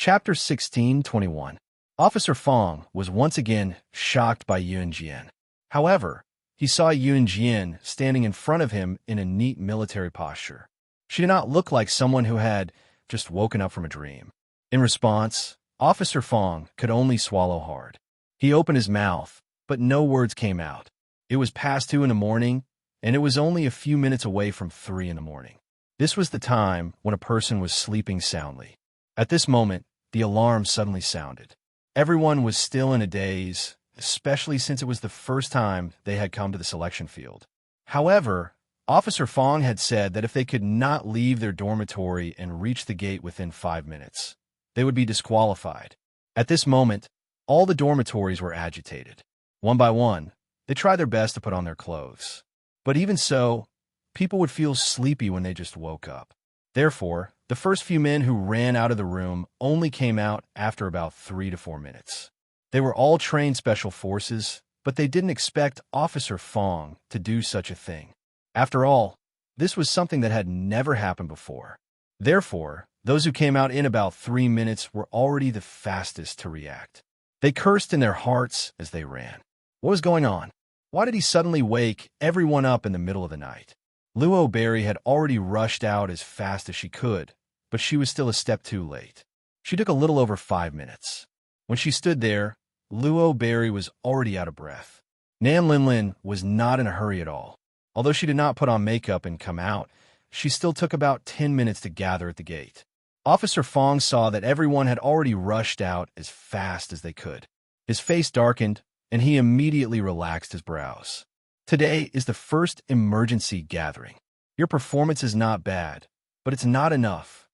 Chapter 1621. Officer Fong was once again shocked by Yun Jian. However, he saw Yun Jian standing in front of him in a neat military posture. She did not look like someone who had just woken up from a dream. In response, Officer Fong could only swallow hard. He opened his mouth, but no words came out. It was past 2 in the morning, and it was only a few minutes away from 3 in the morning. This was the time when a person was sleeping soundly. At this moment, the alarm suddenly sounded. Everyone was still in a daze, especially since it was the first time they had come to the selection field. However, Officer Fong had said that if they could not leave their dormitory and reach the gate within 5 minutes, they would be disqualified. At this moment, all the dormitories were agitated. One by one, they tried their best to put on their clothes. But even so, people would feel sleepy when they just woke up. Therefore, the first few men who ran out of the room only came out after about 3 to 4 minutes. They were all trained special forces, but they didn't expect Officer Fong to do such a thing. After all, this was something that had never happened before. Therefore, those who came out in about 3 minutes were already the fastest to react. They cursed in their hearts as they ran. What was going on? Why did he suddenly wake everyone up in the middle of the night? Luo Berry had already rushed out as fast as she could, but she was still a step too late. She took a little over 5 minutes. When she stood there, Luo Berry was already out of breath. Nan Linlin was not in a hurry at all. Although she did not put on makeup and come out, she still took about 10 minutes to gather at the gate. Officer Fong saw that everyone had already rushed out as fast as they could. His face darkened, and he immediately relaxed his brows. Today is the first emergency gathering. Your performance is not bad, but it's not enough.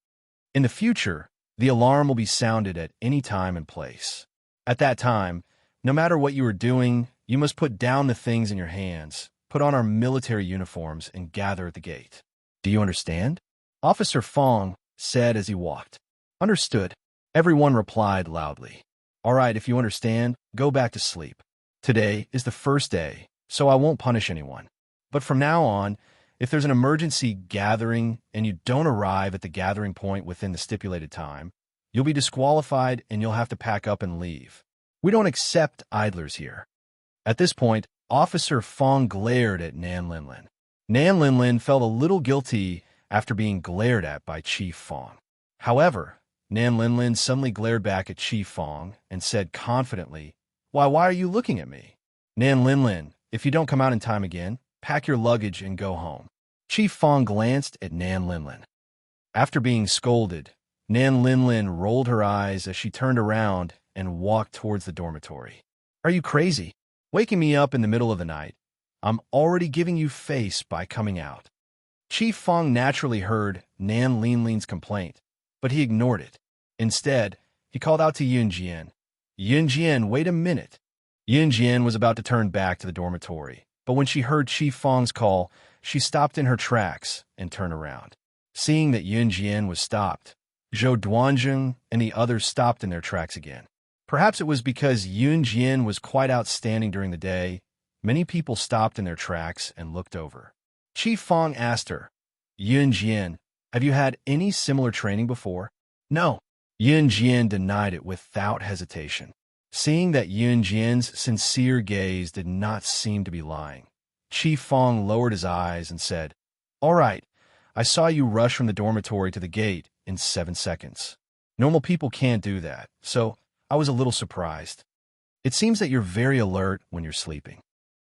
In the future, the alarm will be sounded at any time and place. At that time, no matter what you are doing, you must put down the things in your hands, put on our military uniforms, and gather at the gate. Do you understand? Officer Fong said as he walked. Understood. Everyone replied loudly. All right, if you understand, go back to sleep. Today is the first day, so I won't punish anyone. But from now on, if there's an emergency gathering and you don't arrive at the gathering point within the stipulated time, you'll be disqualified and you'll have to pack up and leave. We don't accept idlers here. At this point, Officer Fong glared at Nan Linlin. Nan Linlin felt a little guilty after being glared at by Chief Fong. However, Nan Linlin suddenly glared back at Chief Fong and said confidently, why are you looking at me? Nan Linlin, if you don't come out in time again, pack your luggage and go home. Chief Fong glanced at Nan Linlin. After being scolded, Nan Linlin rolled her eyes as she turned around and walked towards the dormitory. Are you crazy? Waking me up in the middle of the night. I'm already giving you face by coming out. Chief Fong naturally heard Nan Linlin's complaint, but he ignored it. Instead, he called out to Yun Jian. Yun Jian, wait a minute. Yun Jian was about to turn back to the dormitory, but when she heard Chief Fong's call, she stopped in her tracks and turned around. Seeing that Yun Jian was stopped, Zhou Duanjing and the others stopped in their tracks again. Perhaps it was because Yun Jian was quite outstanding during the day. Many people stopped in their tracks and looked over. Chief Fong asked her, Yun Jian, have you had any similar training before? No. Yun Jian denied it without hesitation. Seeing that Yun Jian's sincere gaze did not seem to be lying, Chief Fong lowered his eyes and said, all right, I saw you rush from the dormitory to the gate in 7 seconds. Normal people can't do that, so I was a little surprised. It seems that you're very alert when you're sleeping.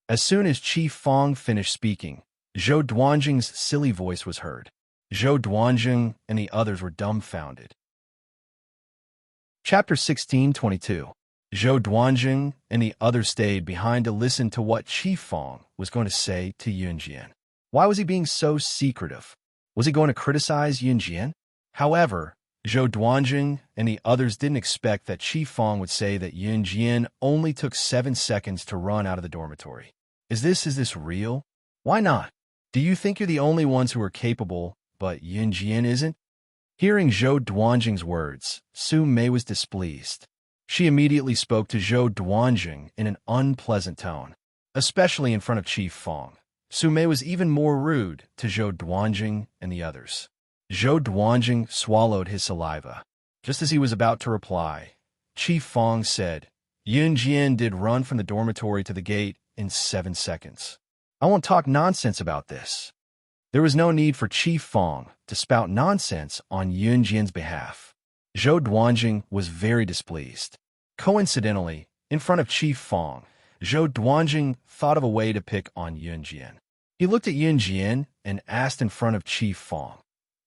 As soon as Chief Fong finished speaking, Zhou Duanjing's silly voice was heard. Zhou Duanjing and the others were dumbfounded. Chapter 1622. Zhou Duanjing and the others stayed behind to listen to what Chief Fong was going to say to Yun Jian. Why was he being so secretive? Was he going to criticize Yun Jian? However, Zhou Duanjing and the others didn't expect that Chief Fong would say that Yun Jian only took 7 seconds to run out of the dormitory. Is this real? Why not? Do you think you're the only ones who are capable, but Yun Jian isn't? Hearing Zhou Duanjing's words, Su Mei was displeased. She immediately spoke to Zhou Duanjing in an unpleasant tone, especially in front of Chief Fong. Su Mei was even more rude to Zhou Duanjing and the others. Zhou Duanjing swallowed his saliva. Just as he was about to reply, Chief Fong said, Yunjian did run from the dormitory to the gate in 7 seconds. I won't talk nonsense about this. There was no need for Chief Fong to spout nonsense on Yunjian's behalf. Zhou Duanjing was very displeased. Coincidentally, in front of Chief Fong, Zhou Duanjing thought of a way to pick on Yunjian. He looked at Yunjian and asked in front of Chief Fong,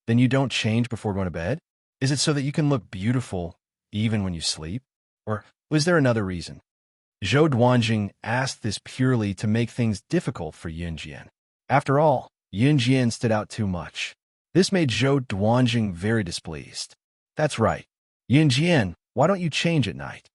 Then you don't change before going to bed? Is it so that you can look beautiful even when you sleep? Or was there another reason? Zhou Duanjing asked this purely to make things difficult for Yunjian. After all, Yunjian stood out too much. This made Zhou Duanjing very displeased. That's right. Yunjian, why don't you change at night?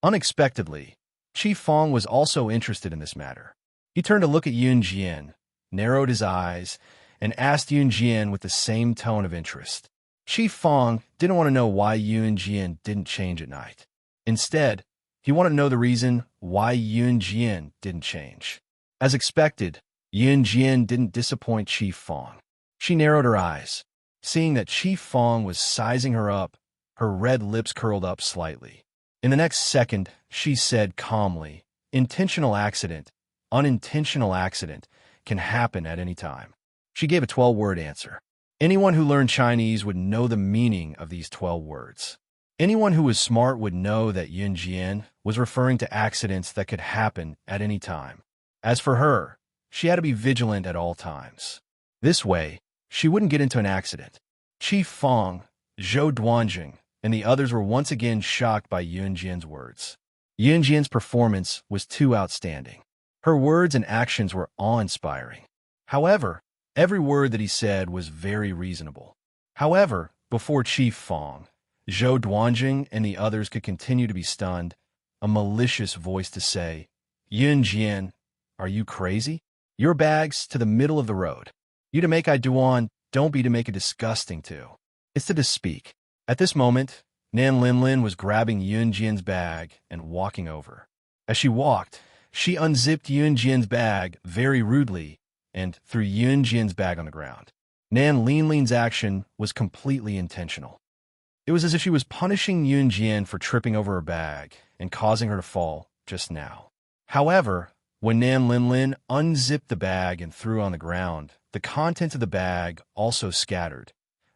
Unexpectedly, Chief Fong was also interested in this matter. He turned to look at Yunjian, narrowed his eyes, and asked Yunjian with the same tone of interest. Chief Fong didn't want to know why Yunjian didn't change at night. Instead, he wanted to know the reason why Yunjian didn't change. As expected, Yunjian didn't disappoint Chief Fong. She narrowed her eyes. Seeing that Chief Fong was sizing her up, her red lips curled up slightly. In the next second, she said calmly, Intentional accident, unintentional accident can happen at any time. She gave a 12-word answer. Anyone who learned Chinese would know the meaning of these 12 words. Anyone who was smart would know that Yunjian was referring to accidents that could happen at any time. As for her, she had to be vigilant at all times. This way, she wouldn't get into an accident. Chief Fong, Zhou Duanjing, and the others were once again shocked by Yunjian's words. Yunjian's performance was too outstanding. Her words and actions were awe-inspiring. However, every word that he said was very reasonable. However, before Chief Fong, Zhou Duanjing and the others could continue to be stunned, a malicious voice to say, Yunjian, are you crazy? Your bags to the middle of the road. You to make I duan, don't be to make it disgusting too. It's to speak. At this moment, Nan Linlin was grabbing Yunjian's bag and walking over. As she walked, she unzipped Yunjian's bag very rudely and threw Yunjian's bag on the ground. Nan Linlin's action was completely intentional. It was as if she was punishing Yunjian for tripping over her bag and causing her to fall just now. However, when Nan Linlin unzipped the bag and threw on the ground, the contents of the bag also scattered.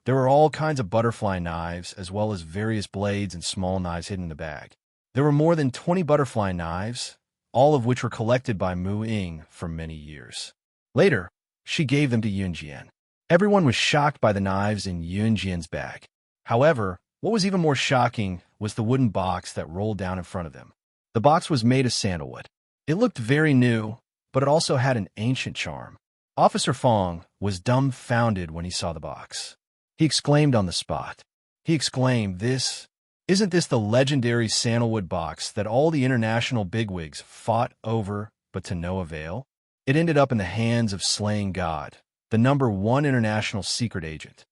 There were all kinds of butterfly knives, as well as various blades and small knives hidden in the bag. There were more than 20 butterfly knives, all of which were collected by Mu Ying for many years. Later, she gave them to Yunjian. Everyone was shocked by the knives in Yunjian's bag. However, what was even more shocking was the wooden box that rolled down in front of them. The box was made of sandalwood. It looked very new, but it also had an ancient charm. Officer Fong was dumbfounded when he saw the box. He exclaimed on the spot. He exclaimed, Isn't this the legendary sandalwood box that all the international bigwigs fought over, but to no avail? It ended up in the hands of Slaying God, the #1 international secret agent.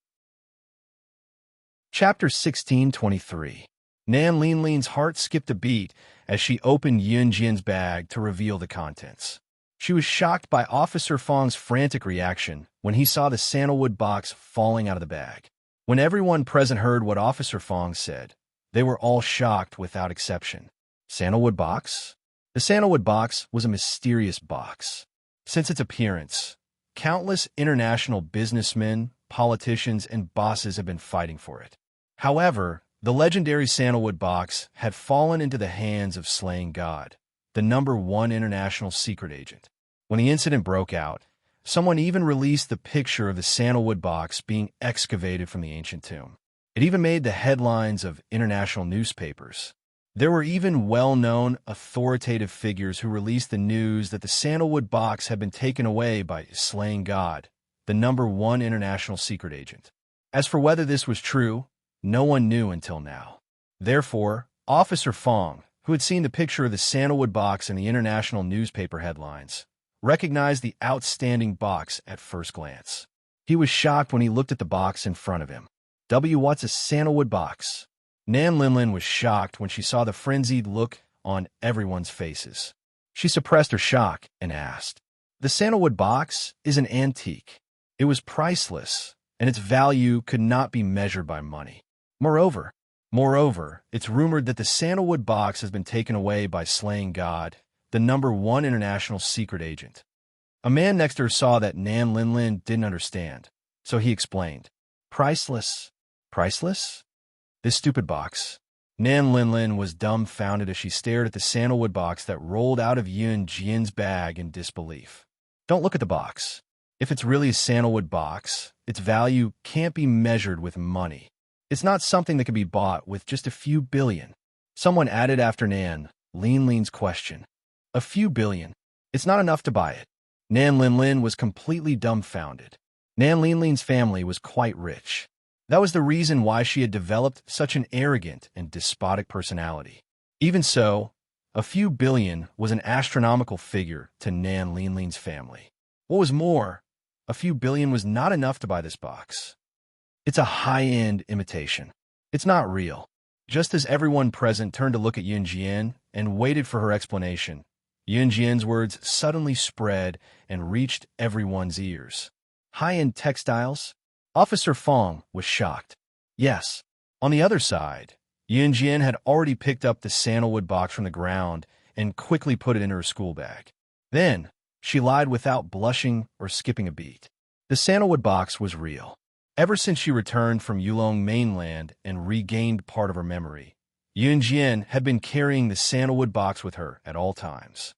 Chapter 1623. Nan Linlin's heart skipped a beat as she opened Yunjian's bag to reveal the contents. She was shocked by Officer Fong's frantic reaction when he saw the sandalwood box falling out of the bag. When everyone present heard what Officer Fong said, they were all shocked without exception. Sandalwood box? The sandalwood box was a mysterious box. Since its appearance, countless international businessmen, politicians, and bosses have been fighting for it. However, the legendary sandalwood box had fallen into the hands of Slaying God, the #1 international secret agent. When the incident broke out, someone even released the picture of the sandalwood box being excavated from the ancient tomb. It even made the headlines of international newspapers. There were even well-known authoritative figures who released the news that the sandalwood box had been taken away by Slaying God, the #1 international secret agent. As for whether this was true, no one knew until now. Therefore, Officer Fong, who had seen the picture of the sandalwood box in the international newspaper headlines, recognized the outstanding box at first glance. He was shocked when he looked at the box in front of him. What's a sandalwood box? Nan Linlin was shocked when she saw the frenzied look on everyone's faces. She suppressed her shock and asked, The sandalwood box is an antique. It was priceless, and its value could not be measured by money. Moreover, Moreover, it's rumored that the sandalwood box has been taken away by Slaying God, the #1 international secret agent. A man next to her saw that Nan Linlin didn't understand, so he explained. Priceless. Priceless? This stupid box. Nan Linlin was dumbfounded as she stared at the sandalwood box that rolled out of Yun Jian's bag in disbelief. Don't look at the box. If it's really a sandalwood box, its value can't be measured with money. It's not something that can be bought with just a few billion. Someone added after Nan Linlin's question. A few billion. It's not enough to buy it. Nan Linlin was completely dumbfounded. Nan Linlin's family was quite rich. That was the reason why she had developed such an arrogant and despotic personality. Even so, a few billion was an astronomical figure to Nan Linlin's family. What was more, a few billion was not enough to buy this box. It's a high-end imitation. It's not real. Just as everyone present turned to look at Yun Jian and waited for her explanation, Yun Jian's words suddenly spread and reached everyone's ears. High-end textiles? Officer Fong was shocked. Yes. On the other side, Yun Jian had already picked up the sandalwood box from the ground and quickly put it in her school bag. Then, she lied without blushing or skipping a beat. The sandalwood box was real. Ever since she returned from Yulong mainland and regained part of her memory, Yun Jian had been carrying the sandalwood box with her at all times.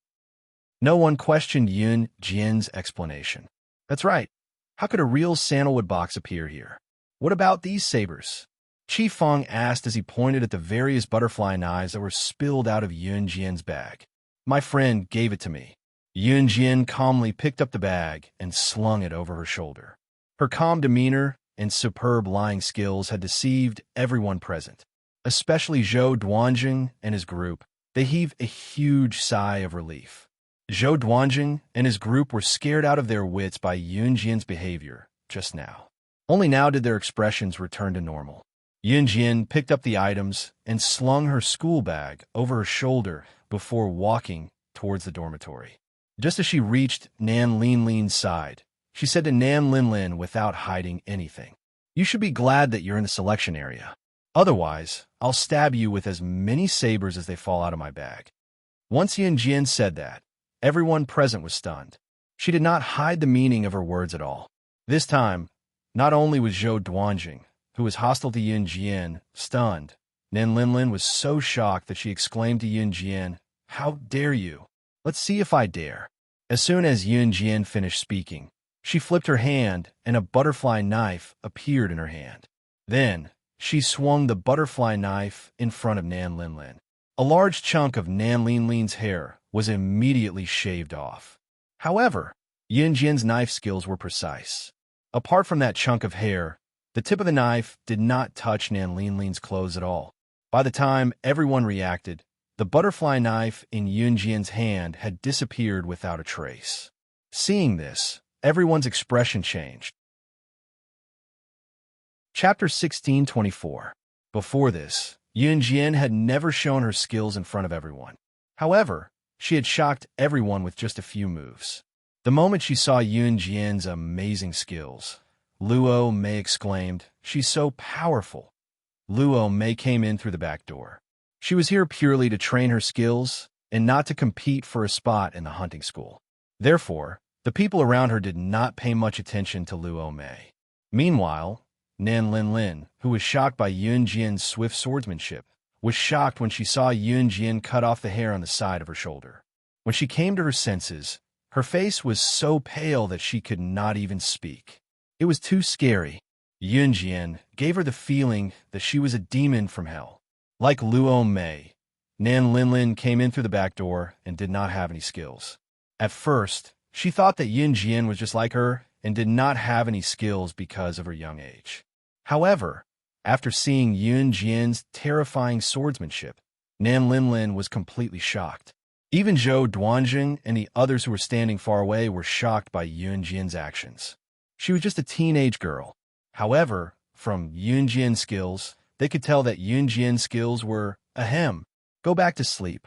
No one questioned Yun Jian's explanation. That's right. How could a real sandalwood box appear here? What about these sabers? Chi Fong asked as he pointed at the various butterfly knives that were spilled out of Yun Jian's bag. My friend gave it to me. Yun Jian calmly picked up the bag and slung it over her shoulder. Her calm demeanor and superb lying skills had deceived everyone present, especially Zhou Duanjing and his group. They heaved a huge sigh of relief. Zhou Duanjing and his group were scared out of their wits by Yun Jian's behavior just now. Only now did their expressions return to normal. Yun Jian picked up the items and slung her school bag over her shoulder before walking towards the dormitory. Just as she reached Nan Linlin's side, she said to Nan Linlin without hiding anything, "You should be glad that you're in the selection area. Otherwise, I'll stab you with as many sabers as they fall out of my bag." Once Yun Jian said that, everyone present was stunned. She did not hide the meaning of her words at all. This time, not only was Zhou Duanjing, who was hostile to Yun Jian, stunned, Nan Linlin was so shocked that she exclaimed to Yun Jian, "How dare you? Let's see if I dare." As soon as Yun Jian finished speaking, she flipped her hand and a butterfly knife appeared in her hand. Then, she swung the butterfly knife in front of Nan Linlin. A large chunk of Nan Linlin's hair was immediately shaved off. However, Yun Jian's knife skills were precise. Apart from that chunk of hair, the tip of the knife did not touch Nan Linlin's clothes at all. By the time everyone reacted, the butterfly knife in Yun Jian's hand had disappeared without a trace. Seeing this, everyone's expression changed. Chapter 1624. Before this, Yun Jian had never shown her skills in front of everyone. However, she had shocked everyone with just a few moves. The moment she saw Yun Jian's amazing skills, Luo Mei exclaimed, "She's so powerful." Luo Mei came in through the back door. She was here purely to train her skills and not to compete for a spot in the hunting school. Therefore, the people around her did not pay much attention to Luo Mei. Meanwhile, Nan Linlin, who was shocked by Yun Jian's swift swordsmanship, was shocked when she saw Yun Jian cut off the hair on the side of her shoulder. When she came to her senses, her face was so pale that she could not even speak. It was too scary. Yun Jian gave her the feeling that she was a demon from hell. Like Luo Mei, Nan Linlin came in through the back door and did not have any skills. At first, she thought that Yun Jian was just like her and did not have any skills because of her young age. However, after seeing Yun Jian's terrifying swordsmanship, Nan Linlin was completely shocked. Even Zhou Duanjing and the others who were standing far away were shocked by Yun Jian's actions. She was just a teenage girl. However, from Yun Jian's skills, they could tell that Yun Jian's skills were, ahem, go back to sleep.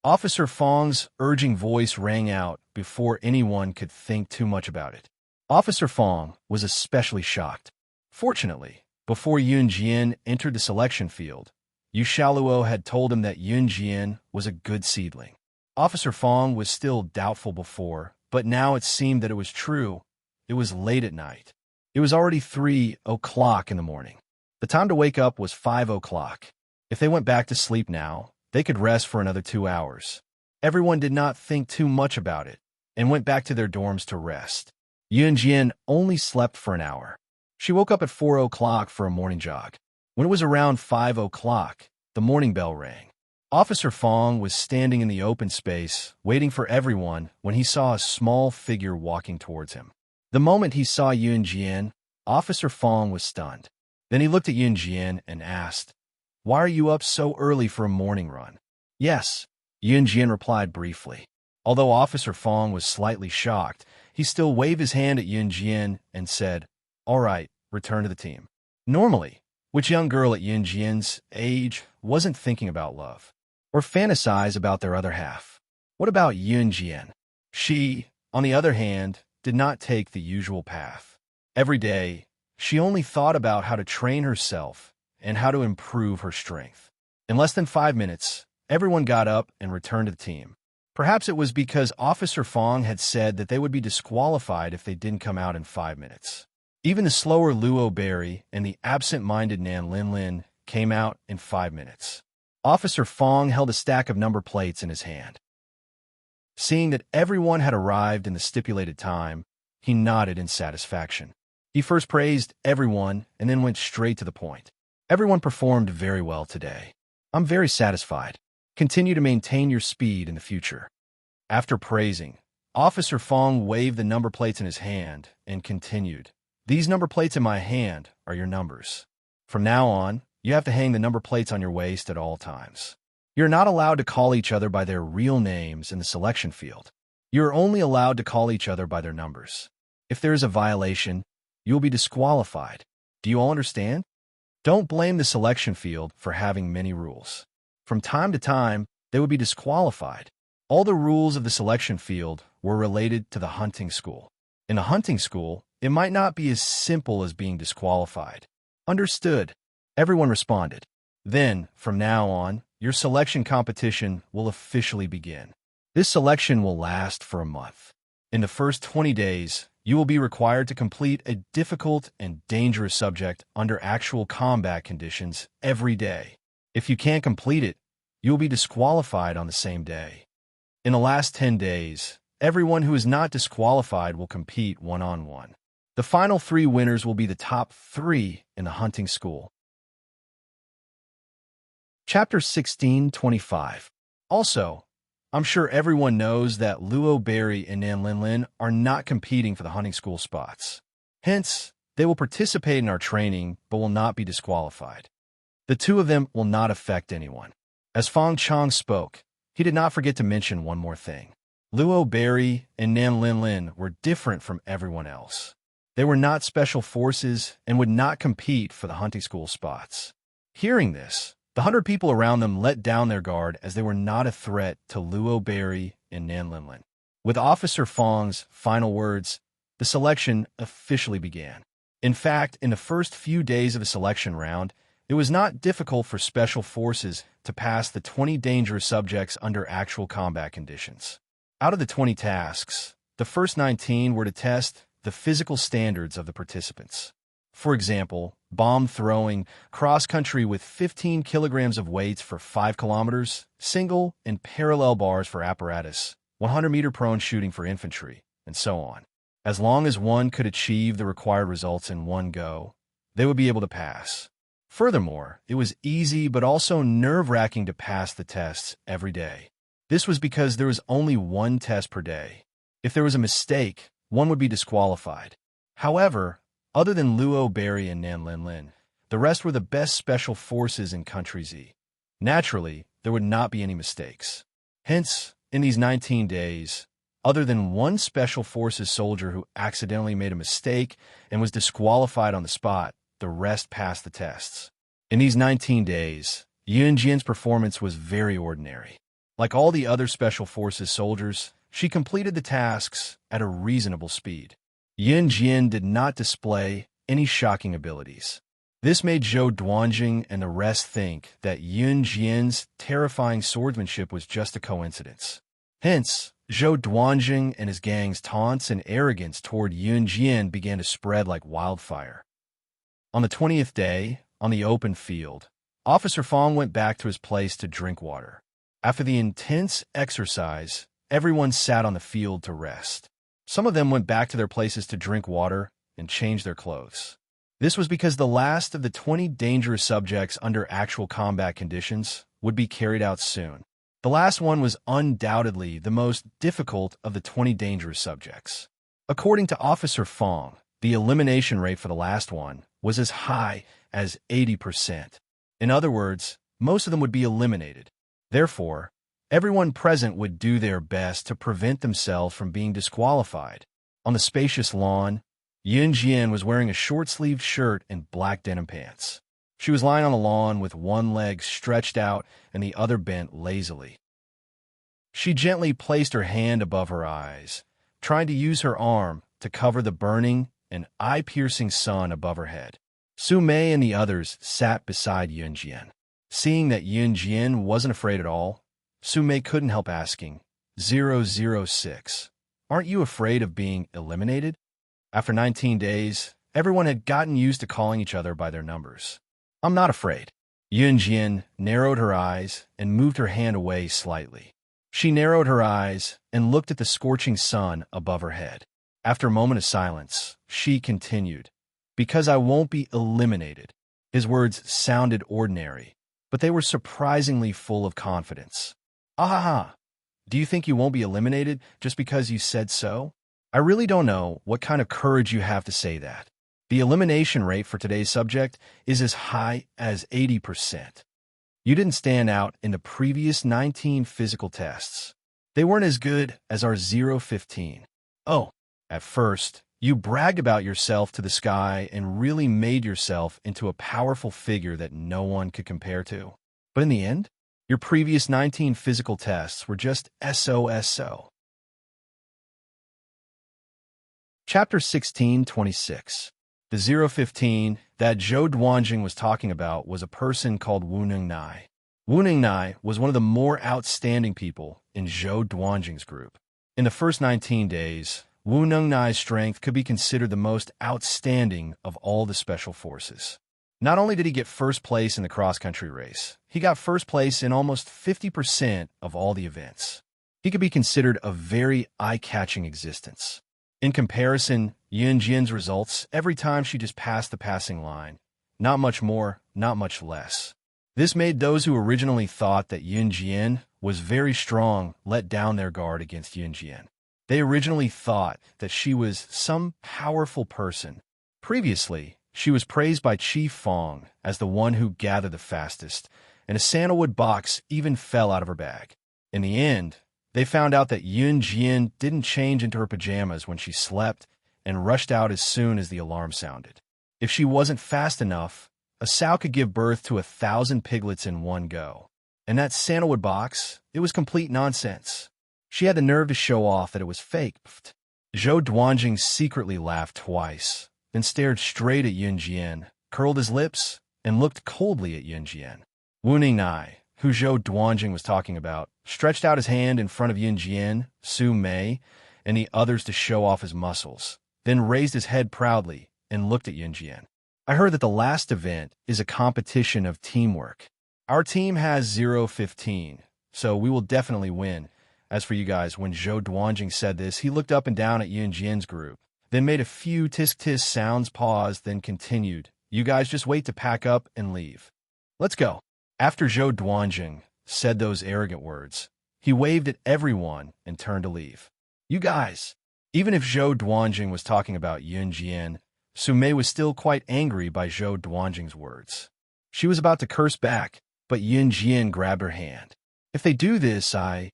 Officer Fong's urging voice rang out before anyone could think too much about it. Officer Fong was especially shocked. Fortunately, before Yun Jian entered the selection field, Yu Xiaoluo had told him that Yun Jian was a good seedling. Officer Fong was still doubtful before, but now it seemed that it was true. It was late at night. It was already 3 o'clock in the morning. The time to wake up was 5 o'clock. If they went back to sleep now, they could rest for another 2 hours. Everyone did not think too much about it and went back to their dorms to rest. Yun Jian only slept for an hour. She woke up at 4 o'clock for a morning jog. When it was around 5 o'clock, the morning bell rang. Officer Fong was standing in the open space, waiting for everyone, when he saw a small figure walking towards him. The moment he saw Yun Jian, Officer Fong was stunned. Then he looked at Yun Jian and asked, "Why are you up so early for a morning run?" "Yes," Yun Jian replied briefly. Although Officer Fong was slightly shocked, he still waved his hand at Yun Jian and said, "All right, return to the team." Normally, which young girl at Yun Jian's age wasn't thinking about love or fantasize about their other half? What about Yun Jian? She, on the other hand, did not take the usual path. Every day, she only thought about how to train herself and how to improve her strength. In less than 5 minutes, everyone got up and returned to the team. Perhaps it was because Officer Fong had said that they would be disqualified if they didn't come out in 5 minutes. Even the slower Luo Berry and the absent-minded Nan Linlin came out in 5 minutes. Officer Fong held a stack of number plates in his hand. Seeing that everyone had arrived in the stipulated time, he nodded in satisfaction. He first praised everyone and then went straight to the point. "Everyone performed very well today. I'm very satisfied. Continue to maintain your speed in the future." After praising, Officer Fong waved the number plates in his hand and continued, "These number plates in my hand are your numbers. From now on, you have to hang the number plates on your waist at all times. You're not allowed to call each other by their real names in the selection field. You're only allowed to call each other by their numbers. If there is a violation, you will be disqualified. Do you all understand? Don't blame the selection field for having many rules. From time to time, they would be disqualified. All the rules of the selection field were related to the hunting school. In the hunting school, it might not be as simple as being disqualified." "Understood," everyone responded. "Then, from now on, your selection competition will officially begin. This selection will last for a month. In the first 20 days, you will be required to complete a difficult and dangerous subject under actual combat conditions every day. If you can't complete it, you will be disqualified on the same day. In the last 10 days, everyone who is not disqualified will compete one-on-one. The final 3 winners will be the top 3 in the hunting school." Chapter 16:25. Also, I'm sure everyone knows that Luo Berry and Nan Linlin are not competing for the hunting school spots. Hence, they will participate in our training but will not be disqualified. The 2 of them will not affect anyone. As Fong Chong spoke, he did not forget to mention one more thing. Luo Berry and Nan Linlin were different from everyone else. They were not special forces and would not compete for the hunting school spots. Hearing this, the 100 people around them let down their guard as they were not a threat to Luo Berry and Nan Linlin. With Officer Fong's final words, the selection officially began. In fact, in the first few days of the selection round, it was not difficult for special forces to pass the 20 dangerous subjects under actual combat conditions. Out of the 20 tasks, the first 19 were to test the physical standards of the participants. For example, bomb throwing, cross-country with 15 kilograms of weights for 5 kilometers, single and parallel bars for apparatus, 100-meter prone shooting for infantry, and so on. As long as one could achieve the required results in one go, they would be able to pass. Furthermore, it was easy but also nerve-wracking to pass the tests every day. This was because there was only one test per day. If there was a mistake, one would be disqualified. However, other than Luo Berry and Nan Linlin, the rest were the best special forces in Country Z. Naturally, there would not be any mistakes. Hence, in these 19 days, other than one special forces soldier who accidentally made a mistake and was disqualified on the spot, the rest passed the tests. In these 19 days, Yun Jian's performance was very ordinary. Like all the other special forces soldiers, she completed the tasks at a reasonable speed. Yun Jian did not display any shocking abilities. This made Zhou Duanjing and the rest think that Yun Jian's terrifying swordsmanship was just a coincidence. Hence, Zhou Duanjing and his gang's taunts and arrogance toward Yun Jian began to spread like wildfire. On the 20th day, on the open field, Officer Fong went back to his place to drink water. After the intense exercise, everyone sat on the field to rest. Some of them went back to their places to drink water and change their clothes. This was because the last of the 20 dangerous subjects under actual combat conditions would be carried out soon. The last one was undoubtedly the most difficult of the 20 dangerous subjects. According to Officer Fong, the elimination rate for the last one was as high as 80%. In other words, most of them would be eliminated. Therefore, everyone present would do their best to prevent themselves from being disqualified. On the spacious lawn, Yun Jian was wearing a short-sleeved shirt and black denim pants. She was lying on the lawn with one leg stretched out and the other bent lazily. She gently placed her hand above her eyes, trying to use her arm to cover the burning and eye-piercing sun above her head. Su Mei and the others sat beside Yun Jian. Seeing that Yun Jian wasn't afraid at all, Su Mei couldn't help asking, 006, aren't you afraid of being eliminated? After 19 days, everyone had gotten used to calling each other by their numbers. I'm not afraid. Yun Jian narrowed her eyes and moved her hand away slightly. She narrowed her eyes and looked at the scorching sun above her head. After a moment of silence, she continued, because I won't be eliminated. His words sounded ordinary, but they were surprisingly full of confidence. Ah, do you think you won't be eliminated just because you said so? I really don't know what kind of courage you have to say that. The elimination rate for today's subject is as high as 80%. You didn't stand out in the previous 19 physical tests. They weren't as good as our 015. Oh, at first, you bragged about yourself to the sky and really made yourself into a powerful figure that no one could compare to. But in the end, your previous 19 physical tests were just so. Chapter 16:26. The 015 that Zhou Duanjing was talking about was a person called Wu Ningnai. Wu Ningnai was one of the more outstanding people in Zhou Duanjing's group. In the first 19 days, Wu Ningnai's strength could be considered the most outstanding of all the special forces. Not only did he get first place in the cross-country race, he got first place in almost 50% of all the events. He could be considered a very eye-catching existence. In comparison, Yun Jian's results every time she just passed the passing line. Not much more, not much less. This made those who originally thought that Yun Jian was very strong let down their guard against Yun Jian. They originally thought that she was some powerful person. Previously, she was praised by Chief Fong as the one who gathered the fastest, and a sandalwood box even fell out of her bag. In the end, they found out that Yun Jian didn't change into her pajamas when she slept and rushed out as soon as the alarm sounded. If she wasn't fast enough, a sow could give birth to 1,000 piglets in one go. And that sandalwood box, it was complete nonsense. She had the nerve to show off that it was fake. Zhou Duanjing secretly laughed twice, then stared straight at Yun Jian, curled his lips, and looked coldly at Yun Jian. Wu Ningnai, who Zhou Duanjing was talking about, stretched out his hand in front of Yun Jian, Su Mei, and the others to show off his muscles, then raised his head proudly and looked at Yun Jian. I heard that the last event is a competition of teamwork. Our team has 0-15, so we will definitely win. As for you guys, when Zhou Duanjing said this, he looked up and down at Yun Jian's group, then made a few tisk-tisk sounds, paused, then continued. You guys just wait to pack up and leave. Let's go. After Zhou Duanjing said those arrogant words, he waved at everyone and turned to leave. You guys. Even if Zhou Duanjing was talking about Yun Jian, Su Mei was still quite angry by Zhou Duanjing's words. She was about to curse back, but Yun Jian grabbed her hand. If they do this, I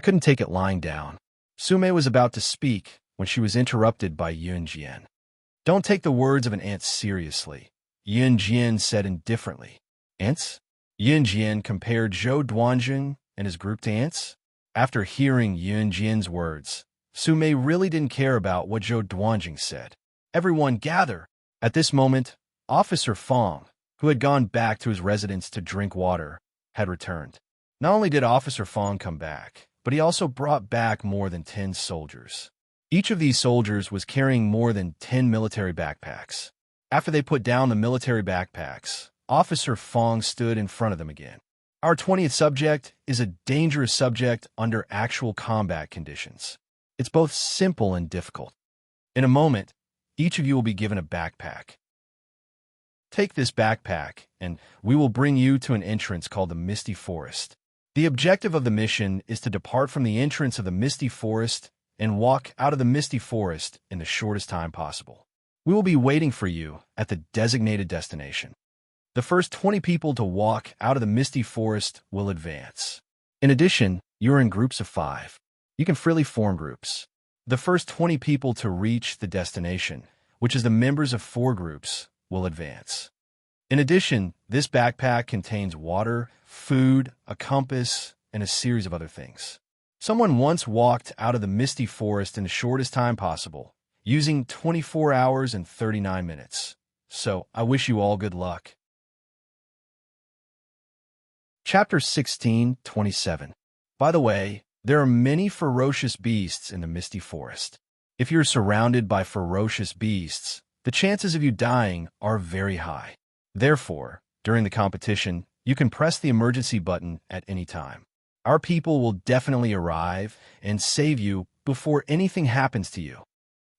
couldn't take it lying down. Su Mei was about to speak when she was interrupted by Yun Jian. Don't take the words of an ant seriously, Yun Jian said indifferently. Ants? Yun Jian compared Zhou Duanjing and his group to ants. After hearing Yun Jian's words, Su Mei really didn't care about what Zhou Duanjing said. Everyone gather. At this moment, Officer Fong, who had gone back to his residence to drink water, had returned. Not only did Officer Fong come back, but he also brought back more than 10 soldiers. Each of these soldiers was carrying more than 10 military backpacks. After they put down the military backpacks, Officer Fong stood in front of them again. Our 20th subject is a dangerous subject under actual combat conditions. It's both simple and difficult. In a moment, each of you will be given a backpack. Take this backpack, and we will bring you to an entrance called the Misty Forest. The objective of the mission is to depart from the entrance of the Misty Forest and walk out of the Misty Forest in the shortest time possible. We will be waiting for you at the designated destination. The first 20 people to walk out of the Misty Forest will advance. In addition, you are in groups of 5. You can freely form groups. The first 20 people to reach the destination, which is the members of 4 groups, will advance. In addition, this backpack contains water, food, a compass, and a series of other things. Someone once walked out of the Misty Forest in the shortest time possible, using 24 hours and 39 minutes. So, I wish you all good luck. Chapter 16:27. By the way, there are many ferocious beasts in the Misty Forest. If you're surrounded by ferocious beasts, the chances of you dying are very high. Therefore, during the competition, you can press the emergency button at any time. Our people will definitely arrive and save you before anything happens to you.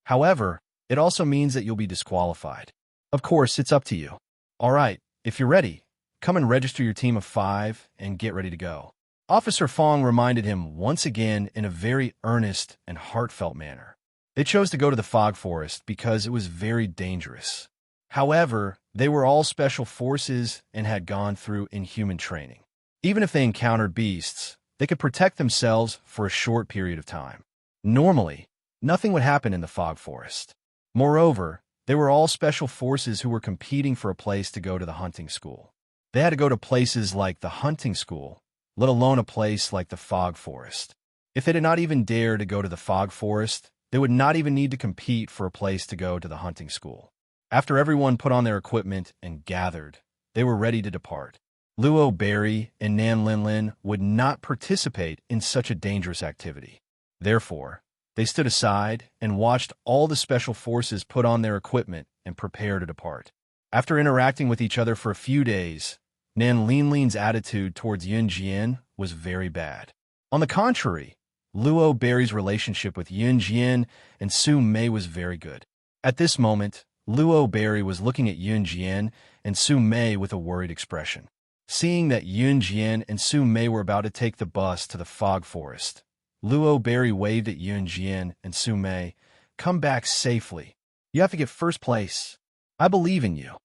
However, it also means that you'll be disqualified. Of course, it's up to you. All right, if you're ready, come and register your team of 5 and get ready to go. Officer Fong reminded him once again in a very earnest and heartfelt manner. They chose to go to the fog forest because it was very dangerous. However, they were all special forces and had gone through inhuman training. Even if they encountered beasts, they could protect themselves for a short period of time. Normally, nothing would happen in the fog forest. Moreover, they were all special forces who were competing for a place to go to the hunting school. They had to go to places like the hunting school, let alone a place like the fog forest. If they did not even dare to go to the fog forest, they would not even need to compete for a place to go to the hunting school. After everyone put on their equipment and gathered, they were ready to depart. Luo Berry and Nan Linlin would not participate in such a dangerous activity. Therefore, they stood aside and watched all the special forces put on their equipment and prepare to depart. After interacting with each other for a few days, Nan Linlin's attitude towards Yun Jian was very bad. On the contrary, Luo Berry's relationship with Yun Jian and Su Mei was very good. At this moment, Luo Berry was looking at Yun Jian and Su Mei with a worried expression. Seeing that Yun Jian and Su Mei were about to take the bus to the fog forest, Luo Berry waved at Yun Jian and Su Mei. "Come back safely. You have to get first place. I believe in you."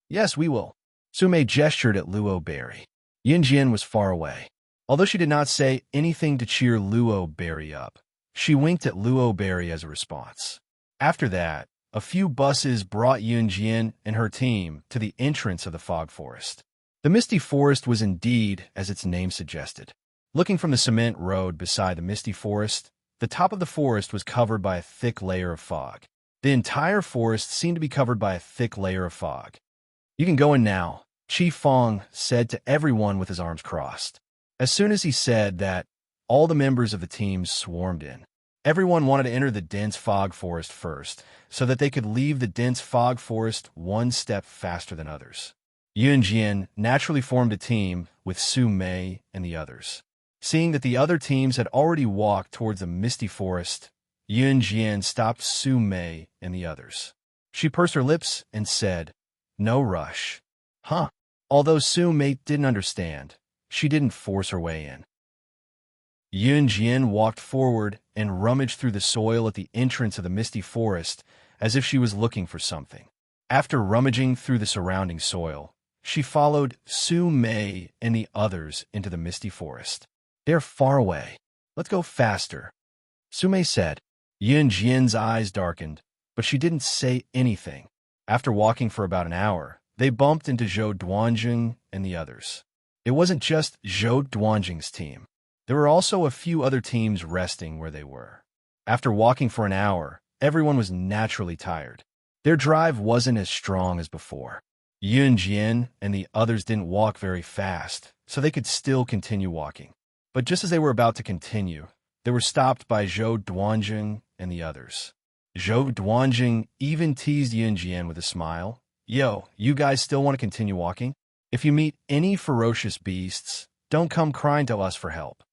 "Yes, we will." Su Mei gestured at Luo Berry. Yun Jian was far away. Although she did not say anything to cheer Luo Berry up, she winked at Luo Berry as a response. After that, a few buses brought Yun Jian and her team to the entrance of the fog forest. The Misty Forest was indeed as its name suggested. Looking from the cement road beside the Misty Forest, the top of the forest was covered by a thick layer of fog. The entire forest seemed to be covered by a thick layer of fog. "You can go in now," Chief Fong said to everyone with his arms crossed. As soon as he said that, all the members of the team swarmed in. Everyone wanted to enter the dense fog forest first, so that they could leave the dense fog forest one step faster than others. Yun Jian naturally formed a team with Su Mei and the others. Seeing that the other teams had already walked towards the Misty Forest, Yun Jian stopped Su Mei and the others. She pursed her lips and said, "No rush." "Huh." Although Su Mei didn't understand, she didn't force her way in. Yun Jian walked forward and rummaged through the soil at the entrance of the Misty Forest as if she was looking for something. After rummaging through the surrounding soil, she followed Su Mei and the others into the Misty Forest. "They're far away. Let's go faster," Su Mei said. Yun Jian's eyes darkened, but she didn't say anything. After walking for about an hour, they bumped into Zhou Duanjing and the others. It wasn't just Zhou Duanjing's team. There were also a few other teams resting where they were. After walking for an hour, everyone was naturally tired. Their drive wasn't as strong as before. Yun Jian and the others didn't walk very fast, so they could still continue walking. But just as they were about to continue, they were stopped by Zhou Duanjing and the others. Zhou Duanjing even teased Yun Jian with a smile. Yo, you guys still want to continue walking? If you meet any ferocious beasts, don't come crying to us for help.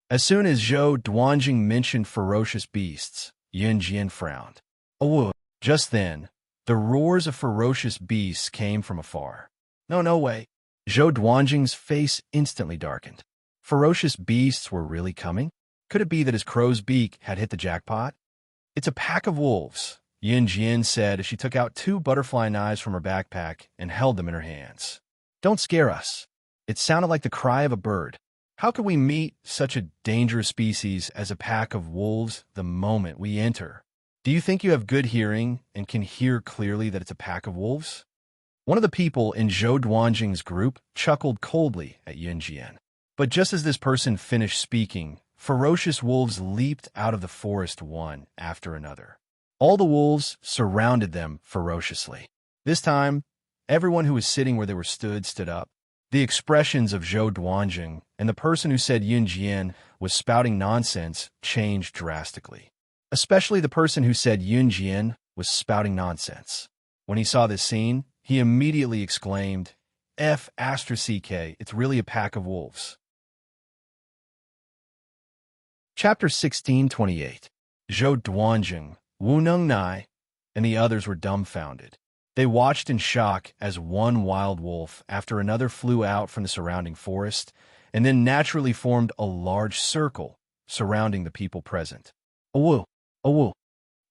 As soon as Zhou Duanjing mentioned ferocious beasts, Yun Jian frowned. Oh, just then, the roars of ferocious beasts came from afar. No way. Zhou Duanjing's face instantly darkened. Ferocious beasts were really coming? Could it be that his crow's beak had hit the jackpot? It's a pack of wolves, Yun Jian said as she took out 2 butterfly knives from her backpack and held them in her hands. Don't scare us. It sounded like the cry of a bird. How could we meet such a dangerous species as a pack of wolves the moment we enter? Do you think you have good hearing and can hear clearly that it's a pack of wolves? One of the people in Zhou Duanjing's group chuckled coldly at Yun Jian. But just as this person finished speaking, ferocious wolves leaped out of the forest one after another. All the wolves surrounded them ferociously. This time, everyone who was sitting where they were stood up. The expressions of Zhou Duanjing and the person who said Yun Jian was spouting nonsense changed drastically. Especially the person who said Yun Jian was spouting nonsense. When he saw this scene, he immediately exclaimed, F***, it's really a pack of wolves. Chapter 1628. Zhou Duanjing, Wu Neng Nai, and the others were dumbfounded. They watched in shock as one wild wolf after another flew out from the surrounding forest and then naturally formed a large circle surrounding the people present. Awoo! Awoo!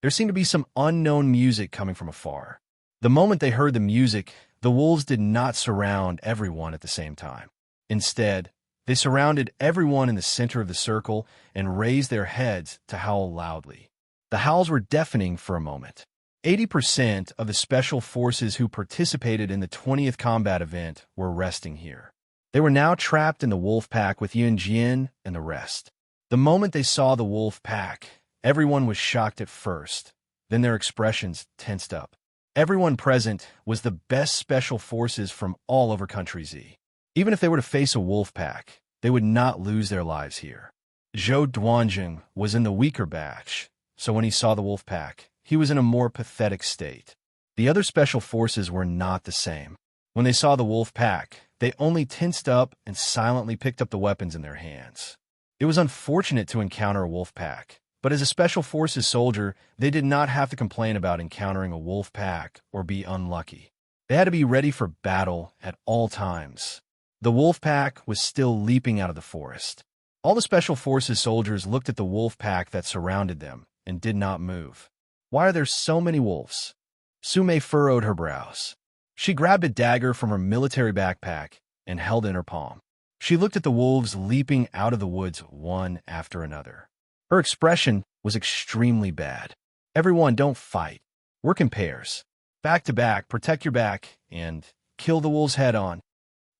There seemed to be some unknown music coming from afar. The moment they heard the music, the wolves did not surround everyone at the same time. Instead, they surrounded everyone in the center of the circle and raised their heads to howl loudly. The howls were deafening for a moment. 80% of the special forces who participated in the 20th combat event were resting here. They were now trapped in the wolf pack with Yun Jian and the rest. The moment they saw the wolf pack, everyone was shocked at first. Then their expressions tensed up. Everyone present was the best special forces from all over Country Z. Even if they were to face a wolf pack, they would not lose their lives here. Zhou Duanjing was in the weaker batch, so when he saw the wolf pack, he was in a more pathetic state. The other special forces were not the same. When they saw the wolf pack, they only tensed up and silently picked up the weapons in their hands. It was unfortunate to encounter a wolf pack, but as a special forces soldier, they did not have to complain about encountering a wolf pack or be unlucky. They had to be ready for battle at all times. The wolf pack was still leaping out of the forest. All the special forces soldiers looked at the wolf pack that surrounded them and did not move. Why are there so many wolves? Sume furrowed her brows. She grabbed a dagger from her military backpack and held it in her palm. She looked at the wolves leaping out of the woods one after another. Her expression was extremely bad. Everyone, don't fight. Work in pairs. Back to back, protect your back, and kill the wolves head on.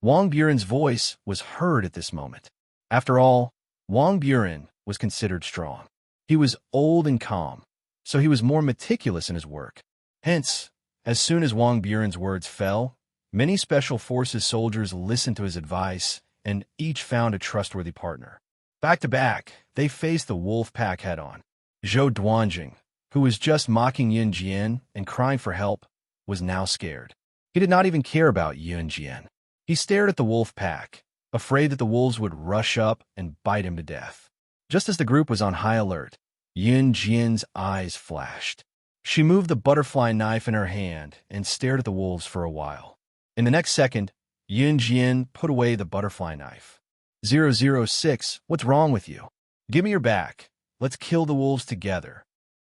Wang Buren's voice was heard at this moment. After all, Wang Buren was considered strong. He was old and calm, so he was more meticulous in his work. Hence, as soon as Wang Buren's words fell, many special forces soldiers listened to his advice and each found a trustworthy partner. Back to back, they faced the wolf pack head-on. Zhou Duanjing, who was just mocking Yun Jian and crying for help, was now scared. He did not even care about Yun Jian. He stared at the wolf pack, afraid that the wolves would rush up and bite him to death. Just as the group was on high alert, Yun Jian's eyes flashed. She moved the butterfly knife in her hand and stared at the wolves for a while. In the next second, Yun Jian put away the butterfly knife. 006, what's wrong with you? Give me your back. Let's kill the wolves together.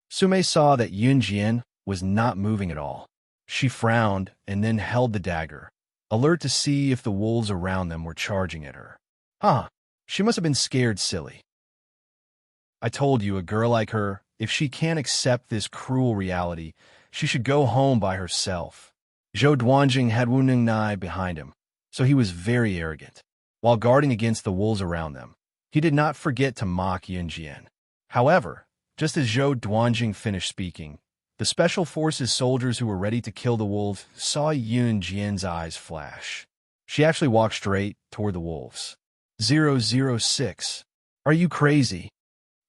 Sume saw that Yun Jian was not moving at all. She frowned and then held the dagger, alert to see if the wolves around them were charging at her. She must have been scared silly. I told you, a girl like her, if she can't accept this cruel reality, she should go home by herself. Zhou Duanjing had Wu Neng Nai behind him, so he was very arrogant. While guarding against the wolves around them, he did not forget to mock Yun Jian. However, just as Zhou Duanjing finished speaking, The Special Forces soldiers who were ready to kill the wolves saw Yun Jian's eyes flash. She actually walked straight toward the wolves. 006. Are you crazy?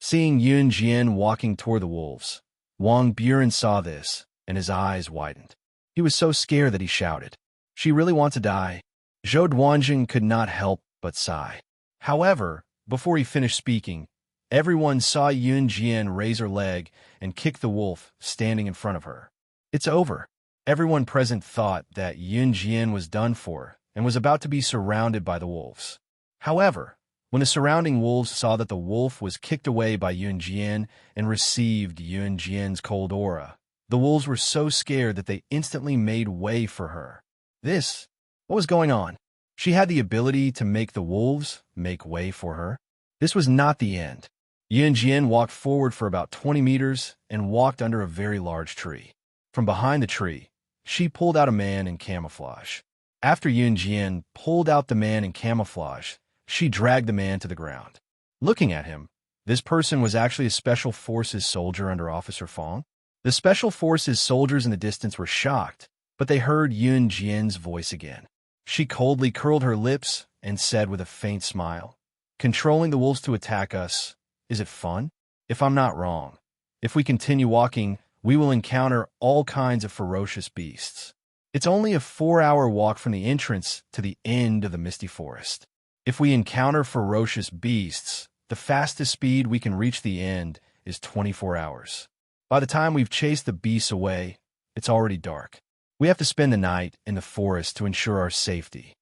Seeing Yun Jian walking toward the wolves, Wang Buren saw this, and his eyes widened. He was so scared that he shouted, "She really wants to die?" Zhou Duanjing could not help but sigh. However, before he finished speaking, everyone saw Yun Jian raise her leg and kick the wolf standing in front of her. It's over. Everyone present thought that Yun Jian was done for and was about to be surrounded by the wolves. However, when the surrounding wolves saw that the wolf was kicked away by Yun Jian and received Yun Jian's cold aura, the wolves were so scared that they instantly made way for her. What was going on? She had the ability to make the wolves make way for her. This was not the end. Yun Jian walked forward for about 20 meters and walked under a very large tree. From behind the tree, she pulled out a man in camouflage. After Yun Jian pulled out the man in camouflage, she dragged the man to the ground. Looking at him, this person was actually a Special Forces soldier under Officer Fong. The Special Forces soldiers in the distance were shocked, but they heard Yun Jian's voice again. She coldly curled her lips and said with a faint smile, "Controlling the wolves to attack us, is it fun? If I'm not wrong, if we continue walking, we will encounter all kinds of ferocious beasts. It's only a 4-hour walk from the entrance to the end of the misty forest. If we encounter ferocious beasts, the fastest speed we can reach the end is 24 hours. By the time we've chased the beasts away, it's already dark. We have to spend the night in the forest to ensure our safety."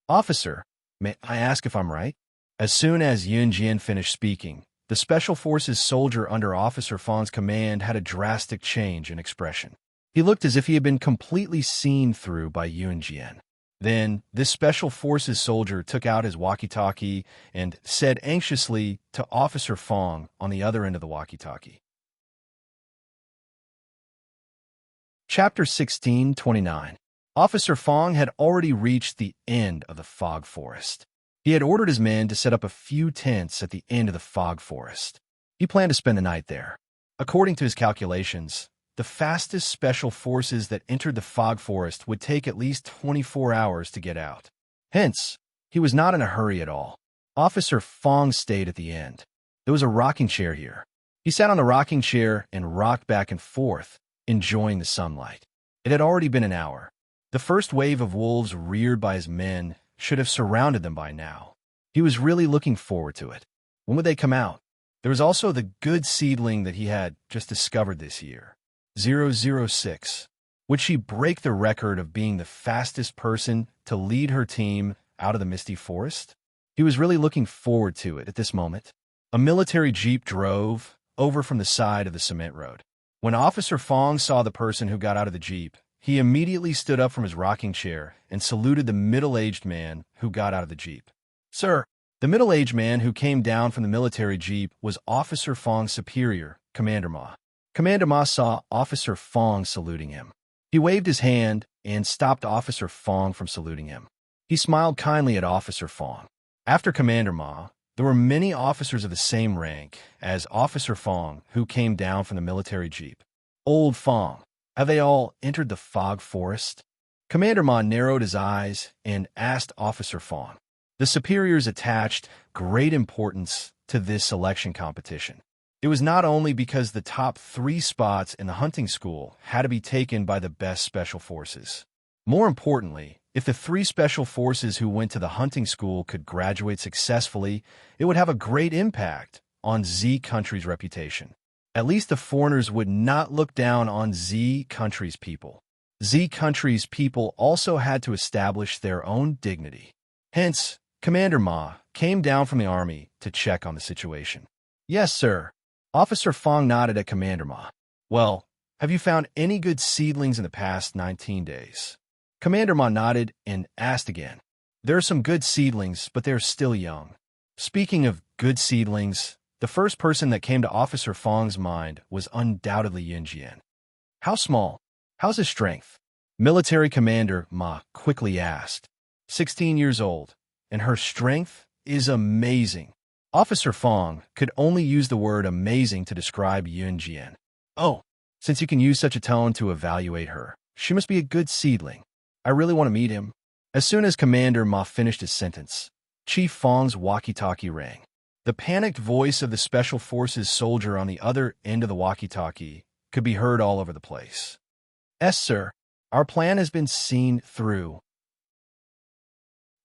"Officer, may I ask if I'm right?" As soon as Yun Jian finished speaking, the Special Forces soldier under Officer Fong's command had a drastic change in expression. He looked as if he had been completely seen through by Yun Jian. Then, this Special Forces soldier took out his walkie-talkie and said anxiously to Officer Fong on the other end of the walkie-talkie. Chapter 16:29. Officer Fong had already reached the end of the fog forest. He had ordered his men to set up a few tents at the end of the fog forest. He planned to spend the night there. According to his calculations, the fastest Special Forces that entered the fog forest would take at least 24 hours to get out. Hence, he was not in a hurry at all. Officer Fong stayed at the end. There was a rocking chair here. He sat on the rocking chair and rocked back and forth, enjoying the sunlight. It had already been an hour. The first wave of wolves reared by his men should have surrounded them by now. He was really looking forward to it. When would they come out? There was also the good seedling that he had just discovered this year. 006. Would she break the record of being the fastest person to lead her team out of the misty forest? He was really looking forward to it at this moment. A military jeep drove over from the side of the cement road. When Officer Fong saw the person who got out of the jeep, he immediately stood up from his rocking chair and saluted the middle-aged man who got out of the jeep. "Sir." The middle-aged man who came down from the military jeep was Officer Fong's superior, Commander Ma. Commander Ma saw Officer Fong saluting him. He waved his hand and stopped Officer Fong from saluting him. He smiled kindly at Officer Fong. After Commander Ma, there were many officers of the same rank as Officer Fong who came down from the military jeep. "Old Fong, have they all entered the fog forest?" Commander Ma narrowed his eyes and asked Officer Fong. The superiors attached great importance to this selection competition. It was not only because the top 3 spots in the hunting school had to be taken by the best Special Forces. More importantly, if the 3 Special Forces who went to the hunting school could graduate successfully, it would have a great impact on Z country's reputation. At least the foreigners would not look down on Z country's people. Z country's people also had to establish their own dignity. Hence, Commander Ma came down from the army to check on the situation. "Yes, sir." Officer Fong nodded at Commander Ma. "Well, have you found any good seedlings in the past 19 days? Commander Ma nodded and asked again. "There are some good seedlings, but they're still young." Speaking of good seedlings, the first person that came to Officer Fong's mind was undoubtedly Yun Jian. "How small? How's his strength?" Military Commander Ma quickly asked. 16 years old, and her strength is amazing. Officer Fong could only use the word amazing to describe Yun Jian. "Oh, Since you can use such a tone to evaluate her, she must be a good seedling. I really want to meet him." As soon as Commander Ma finished his sentence, Chief Fong's walkie-talkie rang. The panicked voice of the Special Forces soldier on the other end of the walkie-talkie could be heard all over the place. "Yes, sir. Our plan has been seen through."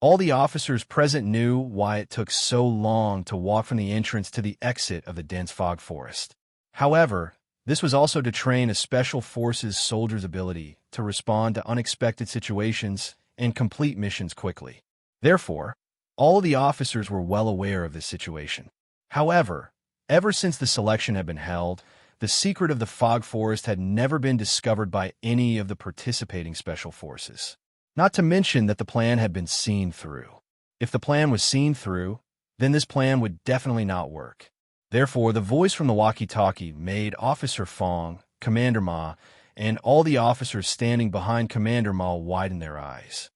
All the officers present knew why it took so long to walk from the entrance to the exit of the dense fog forest. However, this was also to train a Special Forces soldier's ability to respond to unexpected situations and complete missions quickly. Therefore, all of the officers were well aware of this situation. However, ever since the selection had been held, the secret of the fog forest had never been discovered by any of the participating Special Forces. Not to mention that the plan had been seen through. If the plan was seen through, then this plan would definitely not work. Therefore, the voice from the walkie-talkie made Officer Fong, Commander Ma, and all the officers standing behind Commander Ma widen their eyes.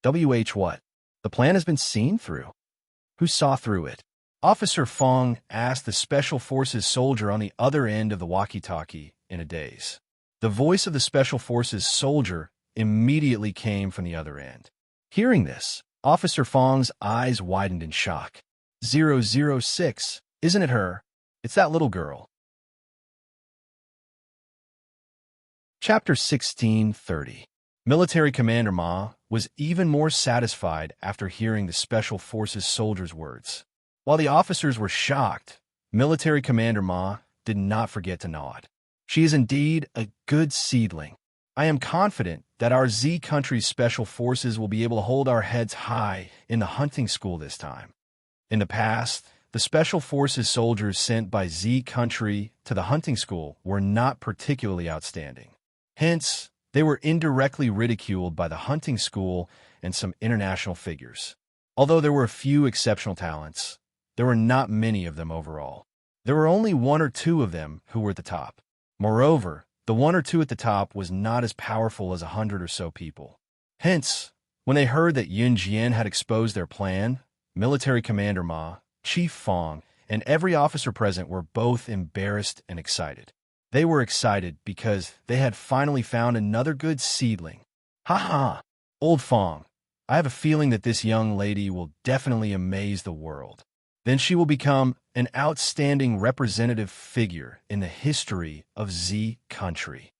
What? The plan has been seen through? Who saw through it? Officer Fong asked the Special Forces soldier on the other end of the walkie-talkie in a daze. The voice of the Special Forces soldier immediately came from the other end. Hearing this, Officer Fong's eyes widened in shock. 006, isn't it her? It's that little girl. Chapter 1630. Military Commander Ma was even more satisfied after hearing the Special Forces soldier's words. While the officers were shocked, Military Commander Ma did not forget to nod. She is indeed a good seedling. I am confident that our Z country's Special Forces will be able to hold our heads high in the hunting school this time. In the past, the Special Forces soldiers sent by Z country to the hunting school were not particularly outstanding. Hence, they were indirectly ridiculed by the hunting school and some international figures. Although there were a few exceptional talents, there were not many of them overall. There were only one or two of them who were at the top. Moreover, the one or two at the top was not as powerful as 100 or so people. Hence, when they heard that Yun Jian had exposed their plan, Military Commander Ma, Chief Fong, and every officer present were both embarrassed and excited. They were excited because they had finally found another good seedling. Ha! Old Fong, I have a feeling that this young lady will definitely amaze the world. Then she will become an outstanding representative figure in the history of Z country.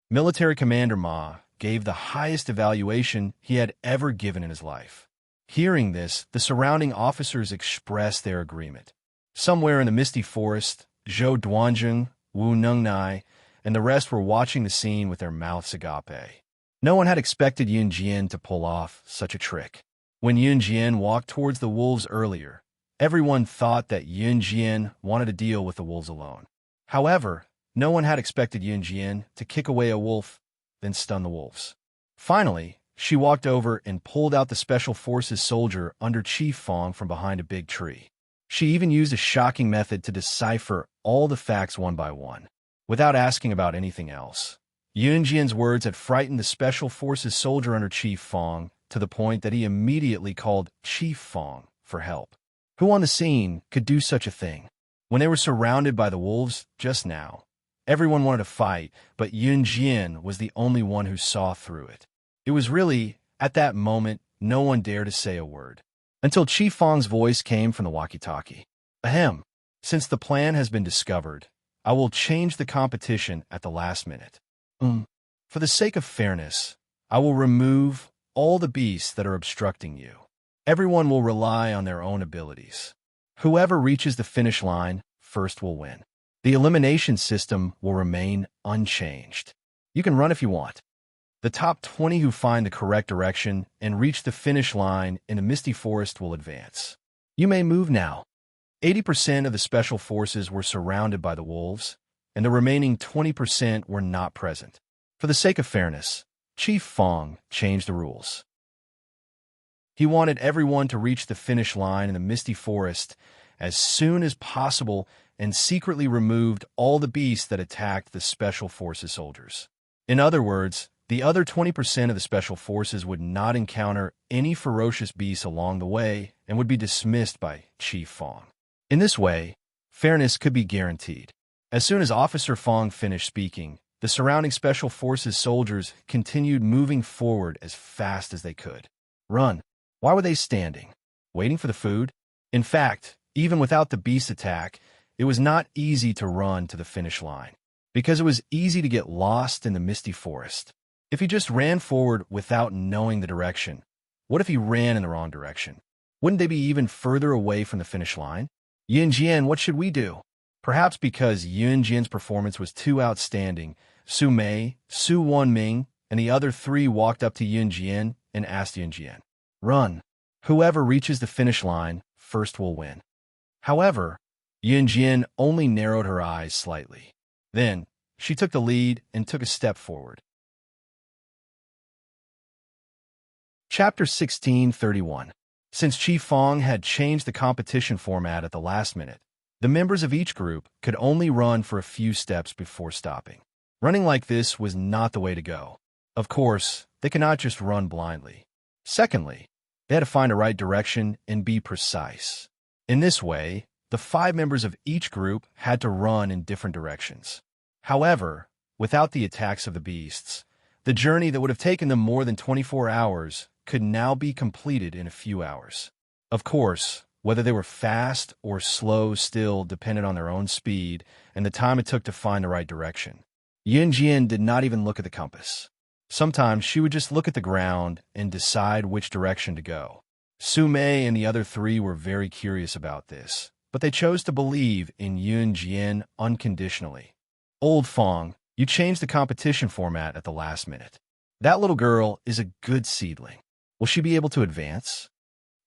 Military Commander Ma gave the highest evaluation he had ever given in his life. Hearing this, the surrounding officers expressed their agreement. Somewhere in the misty forest, Zhou Duanzheng, Wu Nungnai, and the rest were watching the scene with their mouths agape. No one had expected Yun Jian to pull off such a trick. When Yun Jian walked towards the wolves earlier, everyone thought that Yun Jian wanted to deal with the wolves alone. However, no one had expected Yun Jian to kick away a wolf, then stun the wolves. Finally, she walked over and pulled out the Special Forces soldier under Chief Fong from behind a big tree. She even used a shocking method to decipher all the facts one by one, without asking about anything else. Yun Jian's words had frightened the Special Forces soldier under Chief Fong to the point that he immediately called Chief Fong for help. Who on the scene could do such a thing? When they were surrounded by the wolves just now, everyone wanted to fight, but Yun Jian was the only one who saw through it. It was really, at that moment, no one dared to say a word. Until Chief Fong's voice came from the walkie-talkie. Ahem. Since the plan has been discovered, I will change the competition at the last minute. For the sake of fairness, I will remove all the beasts that are obstructing you. Everyone will rely on their own abilities. Whoever reaches the finish line first will win. The elimination system will remain unchanged. You can run if you want. The top 20 who find the correct direction and reach the finish line in a misty forest will advance. You may move now. 80% of the Special Forces were surrounded by the wolves, and the remaining 20% were not present. For the sake of fairness, Chief Fong changed the rules. He wanted everyone to reach the finish line in the misty forest as soon as possible and secretly removed all the beasts that attacked the Special Forces soldiers. In other words, the other 20% of the Special Forces would not encounter any ferocious beasts along the way and would be dismissed by Chief Fong. In this way, fairness could be guaranteed. As soon as Officer Fong finished speaking, The surrounding Special Forces soldiers continued moving forward as fast as they could. Run. Why were they standing? Waiting for the food? In fact, even without the beast attack, it was not easy to run to the finish line, because it was easy to get lost in the misty forest. If he just ran forward without knowing the direction, what if he ran in the wrong direction? Wouldn't they be even further away from the finish line? Yunjian, what should we do? Perhaps because Yunjian's performance was too outstanding, Su Mei, Su Wanming, and the other three walked up to Yunjian and asked Yunjian, "Run. Whoever reaches the finish line first will win." However, Yunjian only narrowed her eyes slightly. Then, she took the lead and took a step forward. Chapter 16:31. Since Chi Fong had changed the competition format at the last minute, the members of each group could only run for a few steps before stopping. Running like this was not the way to go. Of course, they could not just run blindly. Secondly, they had to find the right direction and be precise. In this way, the 5 members of each group had to run in different directions. However, without the attacks of the beasts, the journey that would have taken them more than 24 hours could now be completed in a few hours. Of course, whether they were fast or slow still depended on their own speed and the time it took to find the right direction. Yunjian did not even look at the compass. Sometimes she would just look at the ground and decide which direction to go. Su Mei and the other 3 were very curious about this, but they chose to believe in Yunjian unconditionally. "Old Fong, you changed the competition format at the last minute. That little girl is a good seedling. Will she be able to advance?"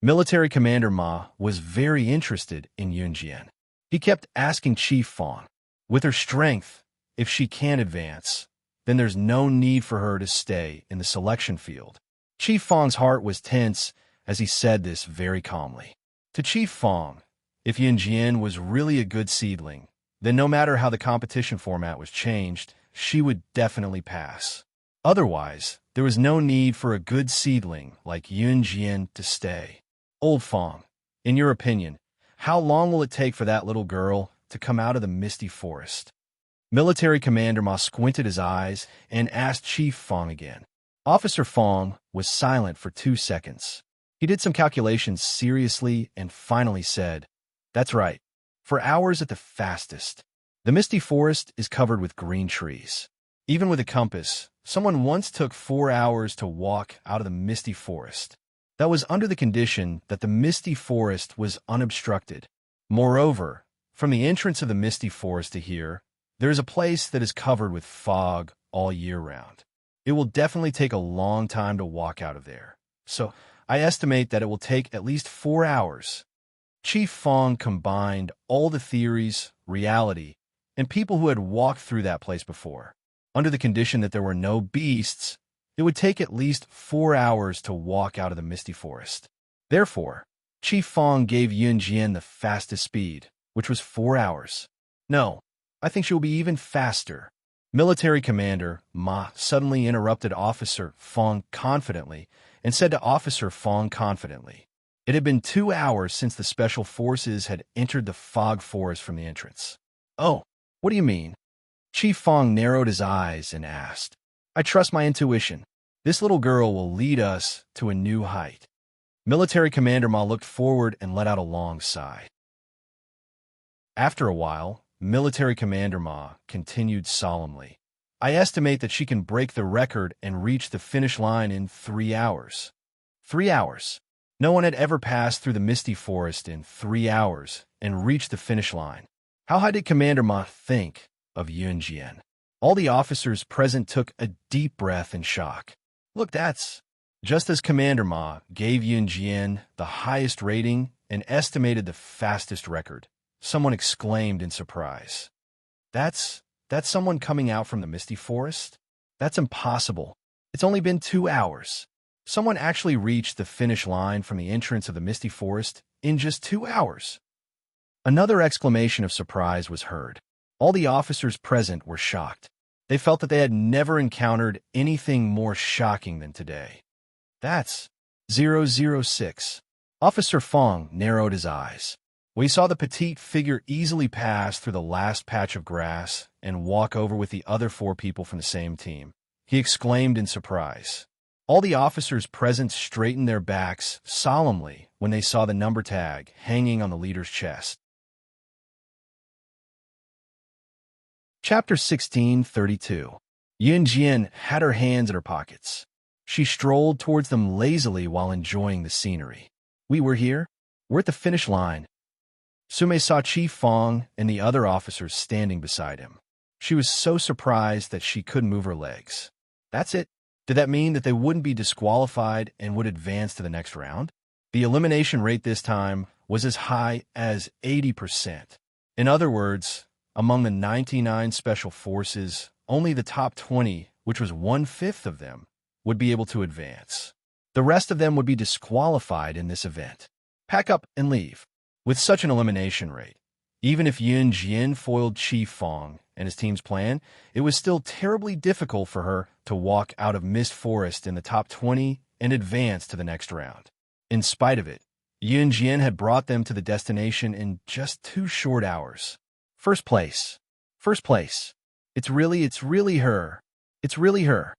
Military Commander Ma was very interested in Yunjian. He kept asking Chief Fong, with her strength, if she can advance, then there's no need for her to stay in the selection field. Chief Fong's heart was tense as he said this very calmly. To Chief Fong, if Yunjian was really a good seedling, then no matter how the competition format was changed, she would definitely pass. Otherwise, there was no need for a good seedling like Yunjian to stay. "Old Fong, in your opinion, how long will it take for that little girl to come out of the misty forest?" Military Commander Ma squinted his eyes and asked Chief Fong again. Officer Fong was silent for 2 seconds. He did some calculations seriously and finally said, "That's right. For hours at the fastest. The misty forest is covered with green trees. Even with a compass, someone once took 4 hours to walk out of the misty forest. That was under the condition that the misty forest was unobstructed. Moreover, from the entrance of the misty forest to here, there is a place that is covered with fog all year round. It will definitely take a long time to walk out of there. So, I estimate that it will take at least 4 hours." Chief Fong combined all the theories, reality, and people who had walked through that place before. Under the condition that there were no beasts, it would take at least 4 hours to walk out of the misty forest. Therefore, Chief Fong gave Yunjian the fastest speed, which was 4 hours. "No, I think she will be even faster." Military Commander Ma suddenly interrupted Officer Fong confidently and said to Officer Fong confidently, it had been 2 hours since the Special Forces had entered the fog forest from the entrance. "Oh, what do you mean?" Chief Fong narrowed his eyes and asked, "I trust my intuition. This little girl will lead us to a new height." Military Commander Ma looked forward and let out a long sigh. After a while, Military Commander Ma continued solemnly, "I estimate that she can break the record and reach the finish line in 3 hours. 3 hours. No one had ever passed through the misty forest in 3 hours and reached the finish line. How high did Commander Ma think of Yunjian? All the officers present took a deep breath in shock. Look, that's... Just as Commander Ma gave Yunjian the highest rating and estimated the fastest record, someone exclaimed in surprise. That's someone coming out from the misty forest? That's impossible. It's only been 2 hours. Someone actually reached the finish line from the entrance of the misty forest in just 2 hours." Another exclamation of surprise was heard. All the officers present were shocked. They felt that they had never encountered anything more shocking than today. "That's 006. Officer Fong narrowed his eyes. When he saw the petite figure easily pass through the last patch of grass and walk over with the other 4 people from the same team, he exclaimed in surprise. All the officers present straightened their backs solemnly when they saw the number tag hanging on the leader's chest. Chapter 16:32. Yunjian had her hands in her pockets. She strolled towards them lazily while enjoying the scenery. "We were here. We're at the finish line." Sume saw Chief Fong and the other officers standing beside him. She was so surprised that she couldn't move her legs. That's it. Did that mean that they wouldn't be disqualified and would advance to the next round? The elimination rate this time was as high as 80%. In other words, among the 99 special forces, only the top 20, which was 1/5 of them, would be able to advance. The rest of them would be disqualified in this event. Pack up and leave. With such an elimination rate, even if Yun Jian foiled Chief Fong and his team's plan, it was still terribly difficult for her to walk out of Mist Forest in the top 20 and advance to the next round. In spite of it, Yun Jian had brought them to the destination in just 2 short hours. First place. First place. It's really her. It's really her.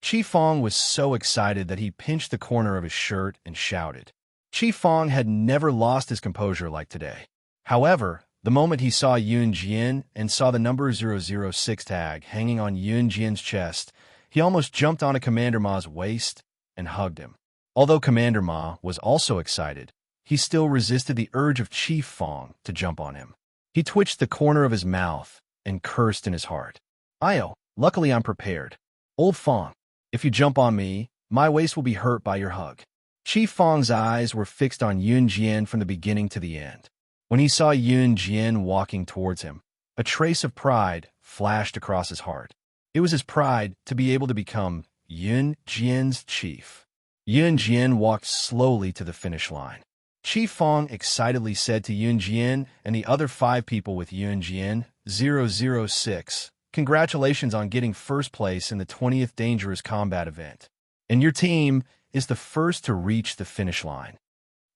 Chief Fong was so excited that he pinched the corner of his shirt and shouted. Chief Fong had never lost his composure like today. However, the moment he saw Yun Jian and saw the number 006 tag hanging on Yun Jian's chest, he almost jumped onto Commander Ma's waist and hugged him. Although Commander Ma was also excited, he still resisted the urge of Chief Fong to jump on him. He twitched the corner of his mouth and cursed in his heart. "Io, luckily I'm prepared. Old Fong, if you jump on me, my waist will be hurt by your hug." Chief Fong's eyes were fixed on Yun Jian from the beginning to the end. When he saw Yun Jian walking towards him, a trace of pride flashed across his heart. It was his pride to be able to become Yun Jian's chief. Yun Jian walked slowly to the finish line. Chief Fong excitedly said to Yun Jian and the other 5 people with Yun Jian, 006, "Congratulations on getting first place in the 20th Dangerous Combat event. And your team is the first to reach the finish line."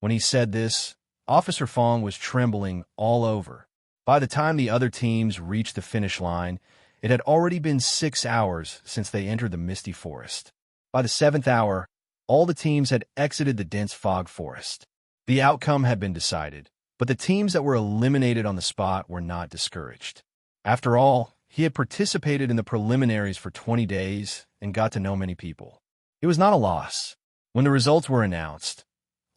When he said this, Officer Fong was trembling all over. By the time the other teams reached the finish line, it had already been 6 hours since they entered the misty forest. By the 7th hour, all the teams had exited the dense fog forest. The outcome had been decided, but the teams that were eliminated on the spot were not discouraged. After all, he had participated in the preliminaries for 20 days and got to know many people. It was not a loss. When the results were announced,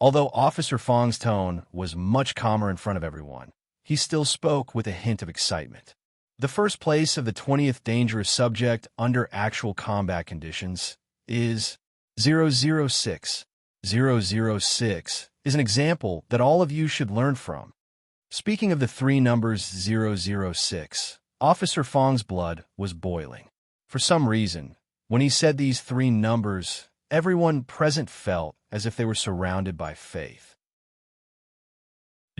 although Officer Fong's tone was much calmer in front of everyone, he still spoke with a hint of excitement. The first place of the 20th dangerous subject under actual combat conditions is 006. 006 is an example that all of you should learn from. Speaking of the 3 numbers 006, Officer Fong's blood was boiling. For some reason, when he said these 3 numbers, everyone present felt as if they were surrounded by faith.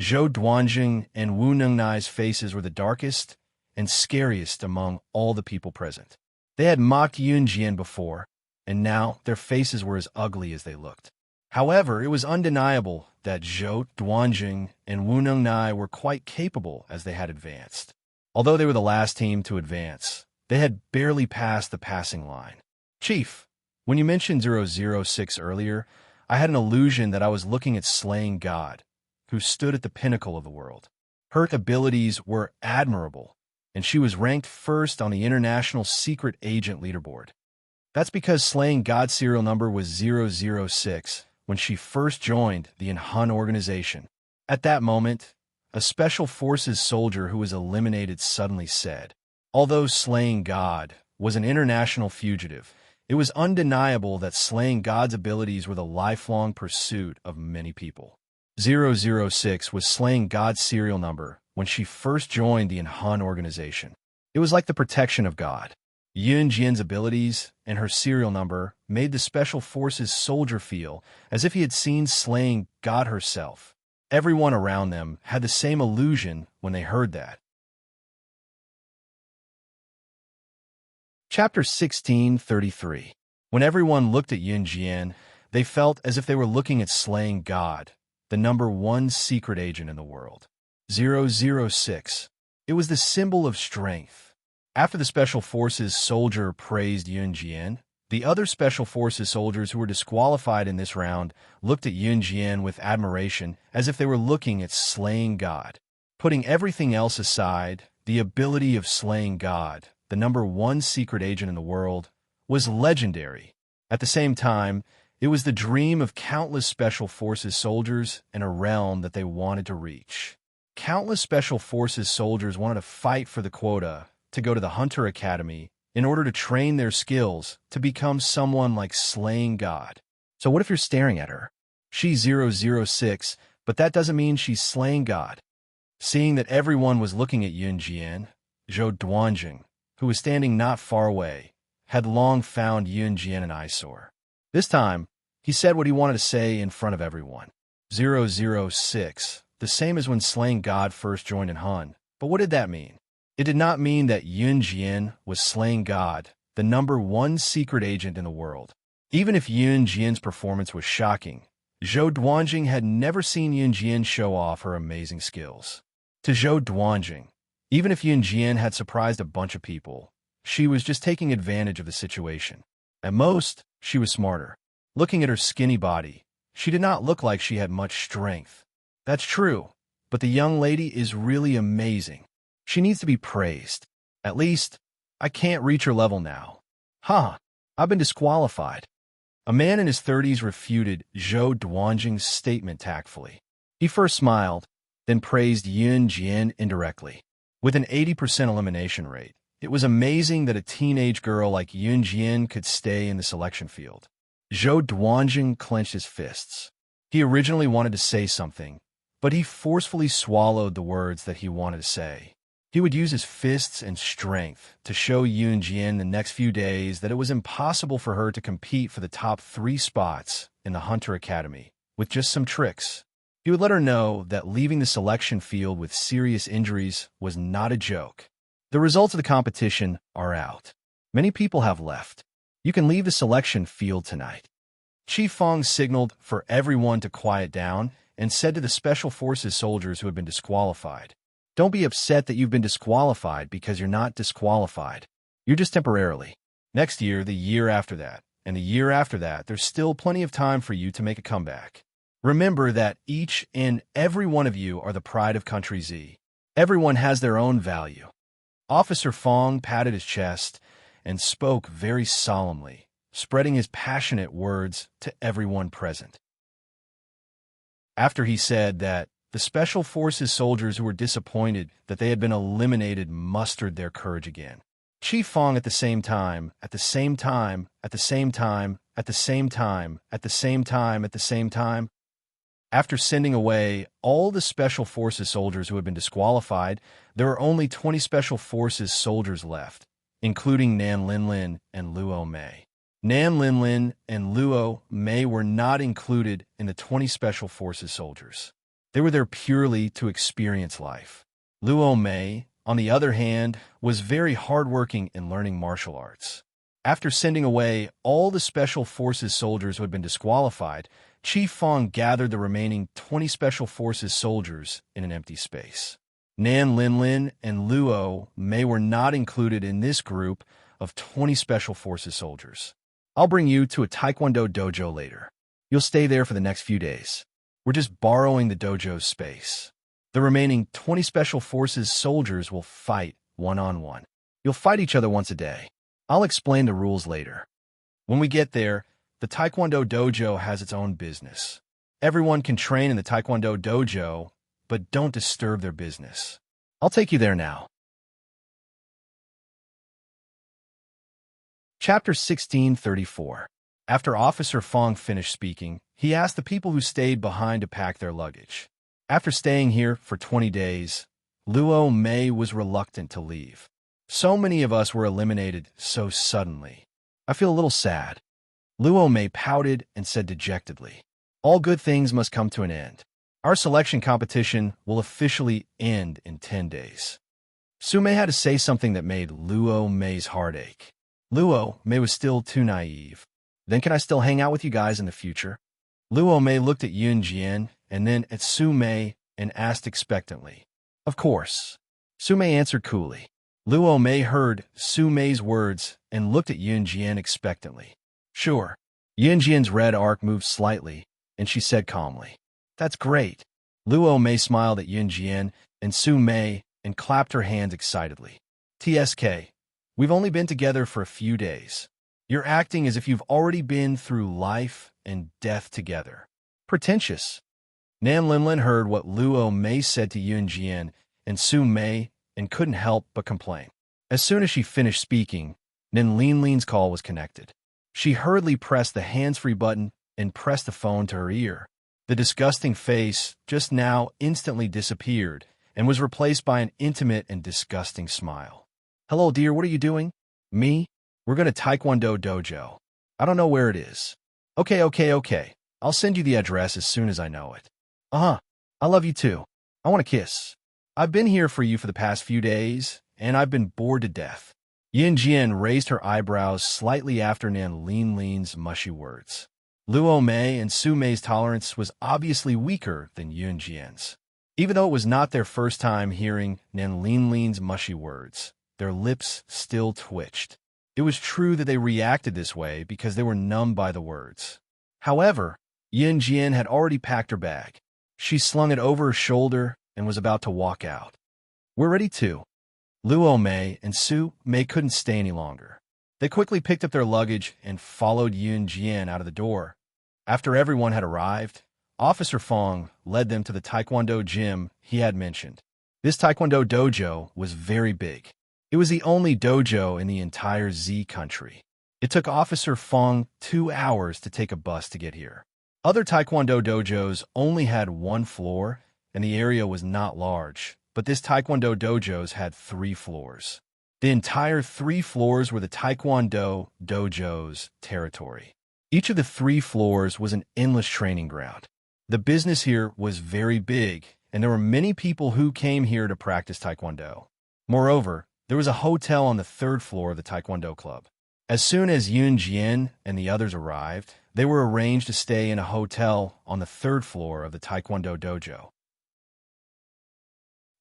Zhou Duanjing and Wu Nengnai's faces were the darkest and scariest among all the people present. They had mocked Yun Jian before, and now their faces were as ugly as they looked. However, it was undeniable that Zhou Duanjing and Wu Nengnai were quite capable as they had advanced. Although they were the last team to advance, they had barely passed the passing line. "Chief, when you mentioned 006 earlier, I had an illusion that I was looking at Slaying God, who stood at the pinnacle of the world. Her abilities were admirable, and she was ranked first on the International Secret Agent leaderboard. That's because Slaying God's serial number was 006 when she first joined the Enhan organization. At that moment, a Special Forces soldier who was eliminated suddenly said, although Slaying God was an international fugitive, it was undeniable that Slaying God's abilities were the lifelong pursuit of many people. 006 was Slaying God's serial number when she first joined the Enhan organization. It was like the protection of God. Yun Jian's abilities and her serial number made the Special Forces soldier feel as if he had seen Slaying God herself. Everyone around them had the same illusion when they heard that. Chapter 16:33. When everyone looked at Yun Jian, they felt as if they were looking at Slaying God, the #1 secret agent in the world. 006. It was the symbol of strength. After the Special Forces soldier praised Yunjian, the other Special Forces soldiers who were disqualified in this round looked at Yunjian with admiration as if they were looking at slaying God. Putting everything else aside, the ability of slaying God, the #1 secret agent in the world, was legendary. At the same time, it was the dream of countless Special Forces soldiers in a realm that they wanted to reach. Countless Special Forces soldiers wanted to fight for the quota to go to the Hunter Academy in order to train their skills to become someone like slaying God. So what if you're staring at her? She's 006, but that doesn't mean she's slaying God. Seeing that everyone was looking at Yunjian, Zhou Duanjing, who was standing not far away, had long found Yunjian an eyesore. This time, he said what he wanted to say in front of everyone. 006, the same as when slaying God first joined in Hun. But what did that mean? It did not mean that Yunjian was slaying God, the #1 secret agent in the world. Even if Yunjian's performance was shocking, Zhou Duanjing had never seen Yunjian show off her amazing skills. To Zhou Duanjing, even if Yunjian had surprised a bunch of people, she was just taking advantage of the situation. At most, she was smarter. Looking at her skinny body, she did not look like she had much strength. That's true, but the young lady is really amazing. She needs to be praised. At least, I can't reach her level now. I've been disqualified. A man in his 30s refuted Zhou Duanjing's statement tactfully. He first smiled, then praised Yunjian indirectly. With an 80% elimination rate, it was amazing that a teenage girl like Yunjian could stay in the selection field. Zhou Duanjing clenched his fists. He originally wanted to say something, but he forcefully swallowed the words that he wanted to say. He would use his fists and strength to show Yunjian the next few days that it was impossible for her to compete for the top 3 spots in the Hunter Academy with just some tricks. He would let her know that leaving the selection field with serious injuries was not a joke. The results of the competition are out. Many people have left. You can leave the selection field tonight. Chief Fong signaled for everyone to quiet down and said to the Special Forces soldiers who had been disqualified, "Don't be upset that you've been disqualified because you're not disqualified. You're just temporarily. Next year, the year after that, and the year after that, there's still plenty of time for you to make a comeback. Remember that each and every one of you are the pride of Country Z. Everyone has their own value." Officer Fong patted his chest and spoke very solemnly, spreading his passionate words to everyone present. After he said that, the Special Forces soldiers who were disappointed that they had been eliminated mustered their courage again. Chief Fong at the same time, at the same time, at the same time, at the same time, at the same time, at the same time. After sending away all the Special Forces soldiers who had been disqualified, there were only 20 Special Forces soldiers left, including Nan Linlin and Luo Mei. Nan Linlin and Luo Mei were not included in the 20 Special Forces soldiers. They were there purely to experience life. Luo Mei, on the other hand, was very hardworking in learning martial arts. After sending away all the Special Forces soldiers who had been disqualified, Chief Fong gathered the remaining 20 Special Forces soldiers in an empty space. Nan Linlin and Luo Mei were not included in this group of 20 Special Forces soldiers. I'll bring you to a Taekwondo dojo later. You'll stay there for the next few days. We're just borrowing the dojo's space. The remaining 20 Special Forces soldiers will fight one-on-one. You'll fight each other once a day. I'll explain the rules later. When we get there, the Taekwondo dojo has its own business. Everyone can train in the Taekwondo dojo, but don't disturb their business. I'll take you there now. Chapter 1634. After Officer Fong finished speaking, he asked the people who stayed behind to pack their luggage. After staying here for 20 days, Luo Mei was reluctant to leave. So many of us were eliminated so suddenly. I feel a little sad. Luo Mei pouted and said dejectedly, "All good things must come to an end. Our selection competition will officially end in 10 days." Sume had to say something that made Luo Mei's heart ache. Luo Mei was still too naive. "Then can I still hang out with you guys in the future?" Luo Mei looked at Yunjian and then at Sume and asked expectantly, Of course. Su Mei answered coolly. Luo Mei heard Su Mei's words and looked at Yun Jian expectantly. Sure. Yun Jian's red arc moved slightly, and she said calmly, That's great. Luo Mei smiled at Yun Jian and Su Mei and clapped her hands excitedly. TSK, we've only been together for a few days. You're acting as if you've already been through life and death together. Pretentious. Nan Linlin heard what Luo Mei said to Yun Jian and Su Mei and couldn't help but complain. As soon as she finished speaking, Nan Linlin's call was connected. She hurriedly pressed the hands-free button and pressed the phone to her ear. The disgusting face just now instantly disappeared and was replaced by an intimate and disgusting smile. Hello, dear, what are you doing? Me? We're going to Taekwondo dojo. I don't know where it is. Okay. I'll send you the address as soon as I know it. Uh-huh. I love you too. I want a kiss. I've been here for you for the past few days, and I've been bored to death. Yin Jian raised her eyebrows slightly after Nan Linlin's mushy words. Luo Mei and Su Mei's tolerance was obviously weaker than Yun Jian's. Even though it was not their first time hearing Nan Linlin's mushy words, their lips still twitched. It was true that they reacted this way because they were numbed by the words. However, Yun Jian had already packed her bag. She slung it over her shoulder and was about to walk out. We're ready too. Luo Mei and Su Mei couldn't stay any longer. They quickly picked up their luggage and followed Yun Jian out of the door. After everyone had arrived, Officer Fong led them to the Taekwondo gym he had mentioned. This Taekwondo dojo was very big. It was the only dojo in the entire Z country. It took Officer Fong 2 hours to take a bus to get here. Other Taekwondo dojos only had 1 floor, and the area was not large, but this Taekwondo dojo's had 3 floors. The entire 3 floors were the Taekwondo dojo's territory. Each of the 3 floors was an endless training ground. The business here was very big, and there were many people who came here to practice Taekwondo. Moreover, there was a hotel on the 3rd floor of the Taekwondo club. As soon as Yun Jian and the others arrived, they were arranged to stay in a hotel on the 3rd floor of the Taekwondo dojo.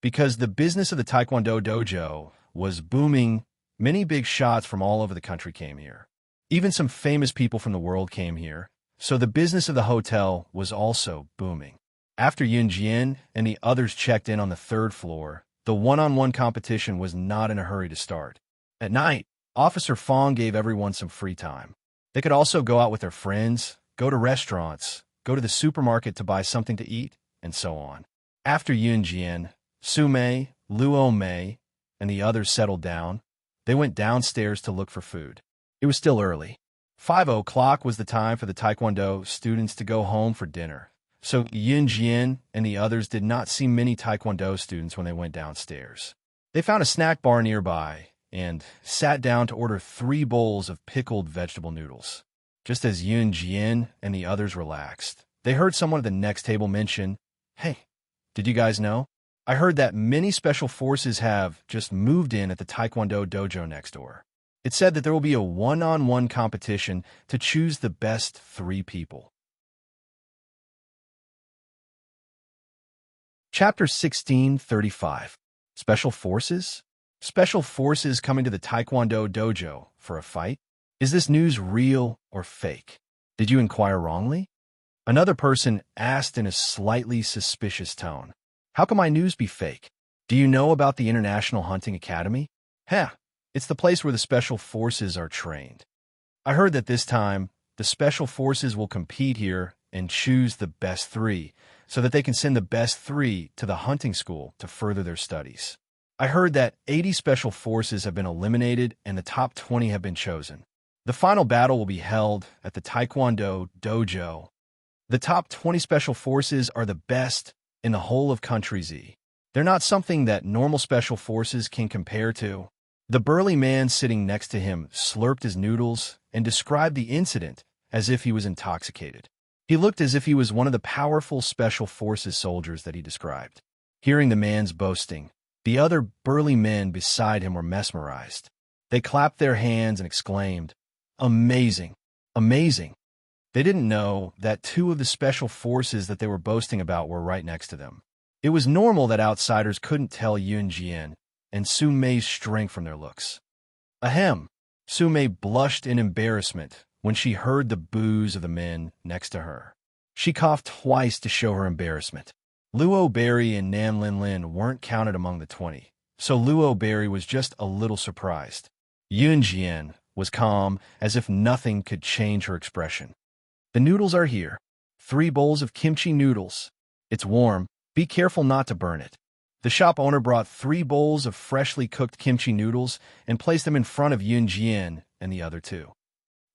Because the business of the Taekwondo dojo was booming, many big shots from all over the country came here. Even some famous people from the world came here, so the business of the hotel was also booming. After Yun Jian and the others checked in on the 3rd floor, the one-on-one competition was not in a hurry to start. At night, Officer Fong gave everyone some free time. They could also go out with their friends, go to restaurants, go to the supermarket to buy something to eat, and so on. After Yun Jian, Su Mei, Luo Mei, and the others settled down, they went downstairs to look for food. It was still early. 5 o'clock was the time for the Taekwondo students to go home for dinner. So Yun Jian and the others did not see many Taekwondo students when they went downstairs. They found a snack bar nearby and sat down to order 3 bowls of pickled vegetable noodles. Just as Yun Jian and the others relaxed, they heard someone at the next table mention, Hey, did you guys know? I heard that many special forces have just moved in at the Taekwondo dojo next door. It said that there will be a one-on-one competition to choose the best 3 people. Chapter 1635. Special Forces? Special Forces coming to the Taekwondo dojo for a fight? Is this news real or fake? Did you inquire wrongly? Another person asked in a slightly suspicious tone. How can my news be fake? Do you know about the International Hunting Academy? It's the place where the Special Forces are trained. I heard that this time, the Special Forces will compete here and choose the best 3, so that they can send the best 3 to the hunting school to further their studies. I heard that 80 Special Forces have been eliminated and the top 20 have been chosen. The final battle will be held at the Taekwondo dojo. The top 20 Special Forces are the best in the whole of Country Z. They're not something that normal Special Forces can compare to. The burly man sitting next to him slurped his noodles and described the incident as if he was intoxicated. He looked as if he was one of the powerful Special Forces soldiers that he described. Hearing the man's boasting, the other burly men beside him were mesmerized. They clapped their hands and exclaimed, Amazing! Amazing! They didn't know that 2 of the Special Forces that they were boasting about were right next to them. It was normal that outsiders couldn't tell Yun Jian and Su Mei's strength from their looks. Ahem. Su Mei blushed in embarrassment when she heard the boos of the men next to her. She coughed twice to show her embarrassment. Luo Berry and Nan Lin Lin weren't counted among the 20, so Luo Berry was just a little surprised. Yun Jian was calm, as if nothing could change her expression. The noodles are here. 3 bowls of kimchi noodles. It's warm. Be careful not to burn it. The shop owner brought 3 bowls of freshly cooked kimchi noodles and placed them in front of Yun Jian and the other 2.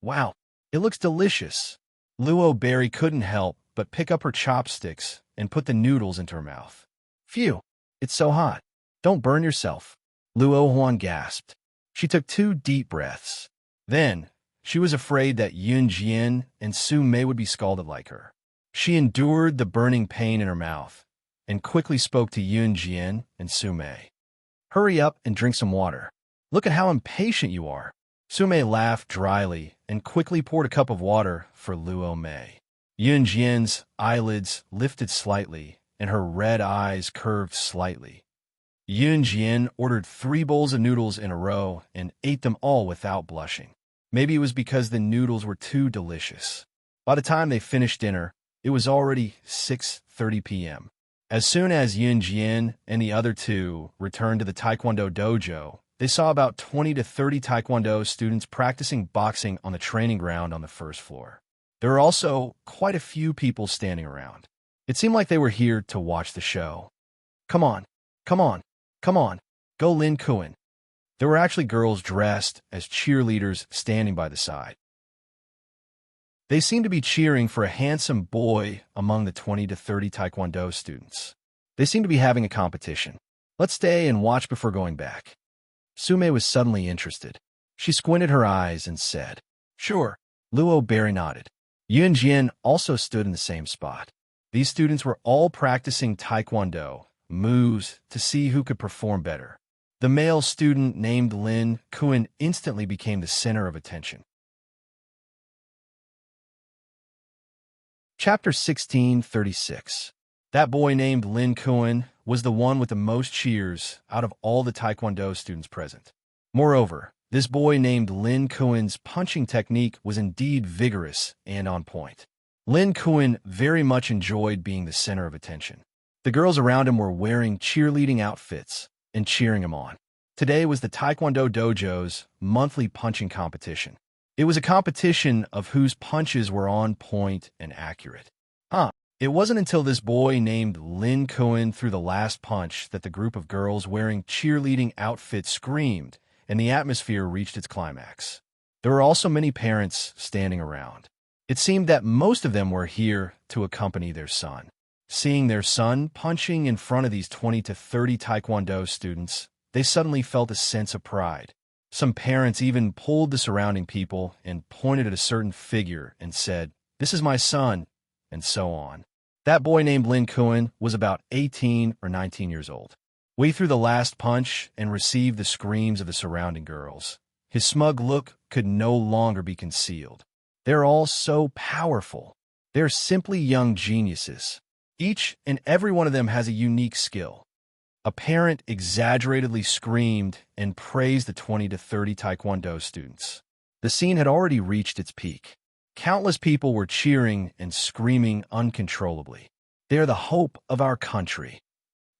Wow, it looks delicious. Luo Berry couldn't help but pick up her chopsticks and put the noodles into her mouth. Phew, it's so hot. Don't burn yourself. Luo Huan gasped. She took 2 deep breaths. Then, she was afraid that Yun Jian and Su Mei would be scalded like her. She endured the burning pain in her mouth and quickly spoke to Yun Jian and Su Mei. Hurry up and drink some water. Look at how impatient you are. Su Mei laughed dryly and quickly poured a cup of water for Luo Mei. Yun Jian's eyelids lifted slightly and her red eyes curved slightly. Yun Jian ordered 3 bowls of noodles in a row and ate them all without blushing. Maybe it was because the noodles were too delicious. By the time they finished dinner, it was already 6:30 p.m. As soon as Yun Jian and the other 2 returned to the Taekwondo dojo, they saw about 20 to 30 Taekwondo students practicing boxing on the training ground on the first floor. There were also quite a few people standing around. It seemed like they were here to watch the show. Come on, come on, come on, go Lin Kuan. There were actually girls dressed as cheerleaders standing by the side. They seemed to be cheering for a handsome boy among the 20 to 30 Taekwondo students. They seemed to be having a competition. Let's stay and watch before going back. Su Mei was suddenly interested. She squinted her eyes and said, Sure. Luo Berry nodded. Yun Jian also stood in the same spot. These students were all practicing Taekwondo moves to see who could perform better. The male student named Lin Kuan instantly became the center of attention. Chapter 1636. That boy named Lin Kuan was the one with the most cheers out of all the Taekwondo students present. Moreover, this boy named Lin Kuan's punching technique was indeed vigorous and on point. Lin Kuan very much enjoyed being the center of attention. The girls around him were wearing cheerleading outfits and cheering him on. Today was the Taekwondo dojo's monthly punching competition. It was a competition of whose punches were on point and accurate. It wasn't until this boy named Lin Kuan threw the last punch that the group of girls wearing cheerleading outfits screamed, and the atmosphere reached its climax. There were also many parents standing around. It seemed that most of them were here to accompany their son. Seeing their son punching in front of these 20 to 30 Taekwondo students, they suddenly felt a sense of pride. Some parents even pulled the surrounding people and pointed at a certain figure and said, "This is my son," and so on. That boy named Lin Kuan was about 18 or 19 years old. We threw the last punch and received the screams of the surrounding girls. His smug look could no longer be concealed. They're all so powerful. They're simply young geniuses. Each and every one of them has a unique skill. A parent exaggeratedly screamed and praised the 20 to 30 Taekwondo students. The scene had already reached its peak. Countless people were cheering and screaming uncontrollably. They are the hope of our country.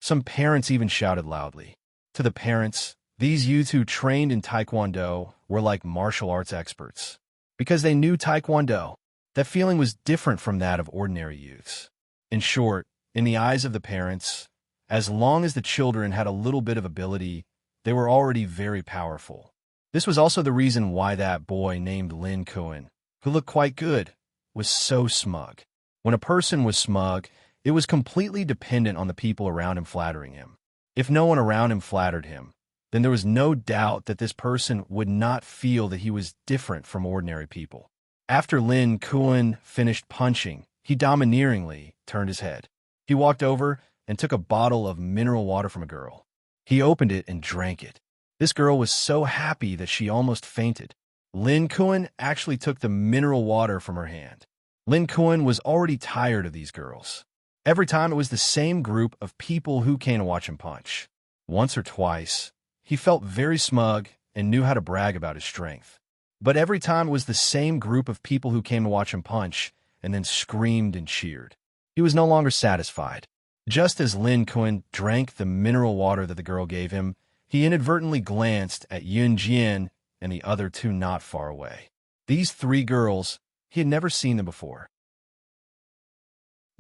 Some parents even shouted loudly. To the parents, these youths who trained in Taekwondo were like martial arts experts. Because they knew Taekwondo, that feeling was different from that of ordinary youths. In short, in the eyes of the parents, as long as the children had a little bit of ability, they were already very powerful. This was also the reason why that boy named Lin Kuan, who looked quite good, was so smug. When a person was smug, it was completely dependent on the people around him flattering him. If no one around him flattered him, then there was no doubt that this person would not feel that he was different from ordinary people. After Lin Kuan finished punching, he domineeringly turned his head. He walked over and took a bottle of mineral water from a girl. He opened it and drank it. This girl was so happy that she almost fainted. Lin Kuan actually took the mineral water from her hand. Lin Kuan was already tired of these girls. Every time it was the same group of people who came to watch him punch. Once or twice, he felt very smug and knew how to brag about his strength. But every time it was the same group of people who came to watch him punch and then screamed and cheered. He was no longer satisfied. Just as Lin Kuan drank the mineral water that the girl gave him, he inadvertently glanced at Yun Jian and the other two not far away. These three girls, he had never seen them before.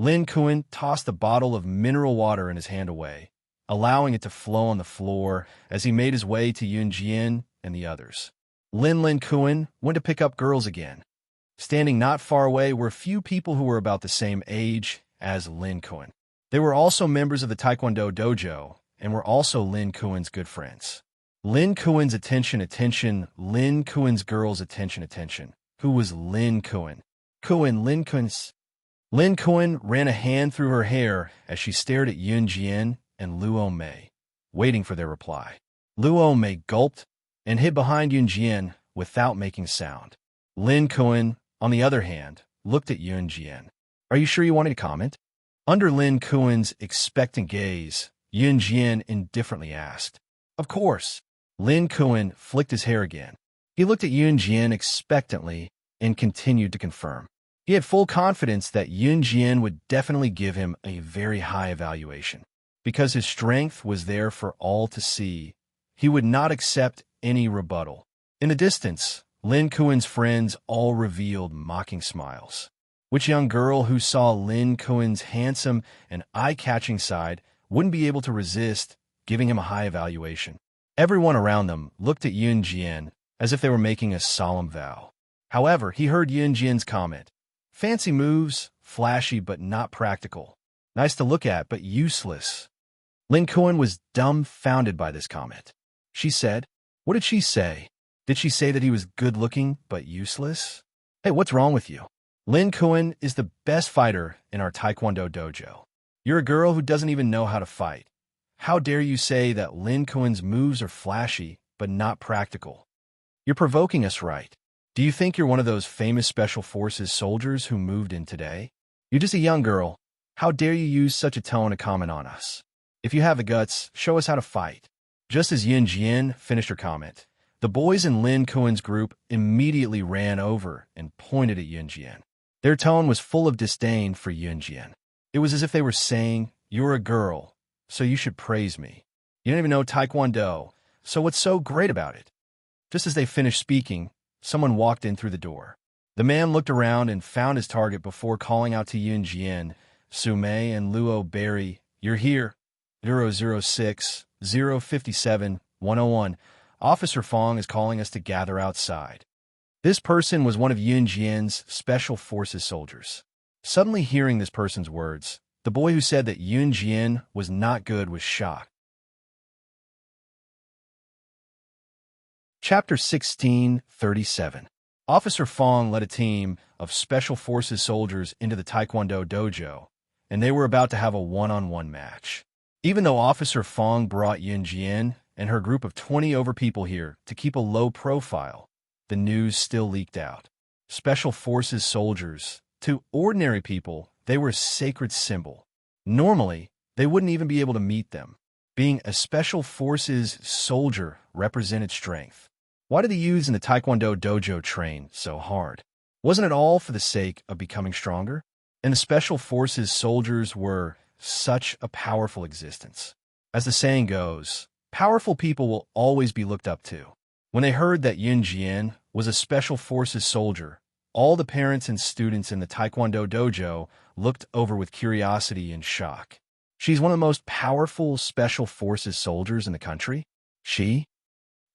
Lin Kuan tossed the bottle of mineral water in his hand away, allowing it to flow on the floor as he made his way to Yun Jian and the others. Lin Kuan went to pick up girls again. Standing not far away were a few people who were about the same age as Lin Kuan. They were also members of the Taekwondo dojo and were also Lin Kuan's good friends. Lin Kuan's attention, Lin Kuan's girls' attention. Who was Lin Kuan? Lin Kuan ran a hand through her hair as she stared at Yun Jian and Luo Mei, waiting for their reply. Luo Mei gulped and hid behind Yun Jian without making sound. Lin Kuan, on the other hand, looked at Yun Jian. Are you sure you wanted to comment? Under Lin Kuan's expectant gaze, Yun Jian indifferently asked. Of course. Lin Kuan flicked his hair again. He looked at Yun Jian expectantly and continued to confirm. He had full confidence that Yun Jian would definitely give him a very high evaluation. Because his strength was there for all to see, he would not accept any rebuttal. In the distance, Lin Kuan's friends all revealed mocking smiles. Which young girl who saw Lin Kuan's handsome and eye-catching side wouldn't be able to resist giving him a high evaluation? Everyone around them looked at Yun Jian as if they were making a solemn vow. However, he heard Yun Jian's comment. Fancy moves, flashy but not practical. Nice to look at but useless. Lin Kuan was dumbfounded by this comment. She said, what did she say? Did she say that he was good-looking but useless? Hey, what's wrong with you? Lin Kuan is the best fighter in our Taekwondo dojo. You're a girl who doesn't even know how to fight. How dare you say that Lin Kuan's moves are flashy but not practical? You're provoking us, right? Do you think you're one of those famous Special Forces soldiers who moved in today? You're just a young girl. How dare you use such a tone to comment on us? If you have the guts, show us how to fight. Just as Yun Jian finished her comment, the boys in Lin Kuan's group immediately ran over and pointed at Yun Jian. Their tone was full of disdain for Yun Jian. It was as if they were saying, you're a girl, so you should praise me. You don't even know Taekwondo, so what's so great about it? Just as they finished speaking, someone walked in through the door. The man looked around and found his target before calling out to Yun Jian, Su Mei and Luo Berry. You're here. 006, 057, 101. Officer Fong is calling us to gather outside. This person was one of Yun Jian's Special Forces soldiers. Suddenly hearing this person's words, the boy who said that Yun Jian was not good was shocked. Chapter 1637. Officer Fong led a team of Special Forces soldiers into the Taekwondo dojo, and they were about to have a one-on-one match. Even though Officer Fong brought Yun Jian and her group of 20 over people here to keep a low profile, the news still leaked out. Special Forces soldiers, to ordinary people, they were a sacred symbol. Normally, they wouldn't even be able to meet them. Being a Special Forces soldier represented strength. Why did the youths in the Taekwondo dojo train so hard? Wasn't it all for the sake of becoming stronger? And the Special Forces soldiers were such a powerful existence. As the saying goes, powerful people will always be looked up to. When they heard that Yun Jian was a Special Forces soldier, all the parents and students in the Taekwondo dojo looked over with curiosity and shock. She's one of the most powerful Special Forces soldiers in the country. She,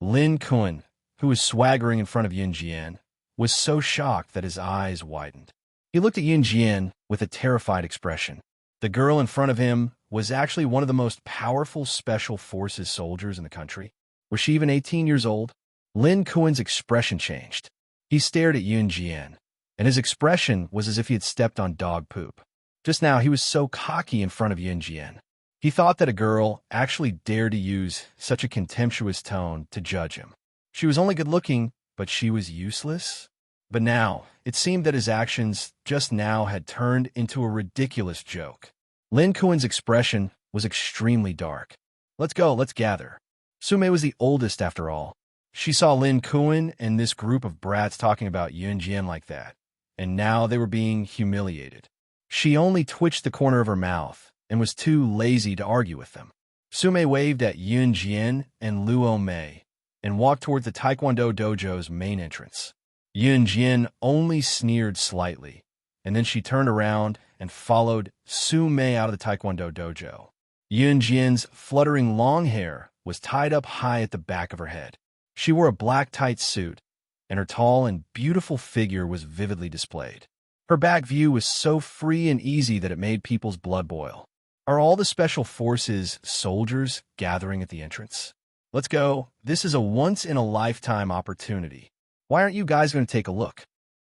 Lin Kuan, who was swaggering in front of Yun Jian, was so shocked that his eyes widened. He looked at Yun Jian with a terrified expression. The girl in front of him was actually one of the most powerful Special Forces soldiers in the country. Was she even 18 years old? Lin Kuan's expression changed. He stared at Yun Jian, and his expression was as if he had stepped on dog poop. Just now, he was so cocky in front of Yun Jian. He thought that a girl actually dared to use such a contemptuous tone to judge him. She was only good-looking, but she was useless? But now, it seemed that his actions just now had turned into a ridiculous joke. Lin Kuan's expression was extremely dark. Let's go, let's gather. Sume was the oldest after all. She saw Lin Kuan and this group of brats talking about Yunjian like that, and now they were being humiliated. She only twitched the corner of her mouth and was too lazy to argue with them. Sume waved at Yunjian and Luo Mei and walked towards the Taekwondo dojo's main entrance. Yunjian only sneered slightly, and then she turned around and followed Sume out of the Taekwondo dojo. Yunjian's fluttering long hair was tied up high at the back of her head. She wore a black tight suit, and her tall and beautiful figure was vividly displayed. Her back view was so free and easy that it made people's blood boil. Are all the special forces soldiers gathering at the entrance? Let's go. This is a once-in-a-lifetime opportunity. Why aren't you guys going to take a look?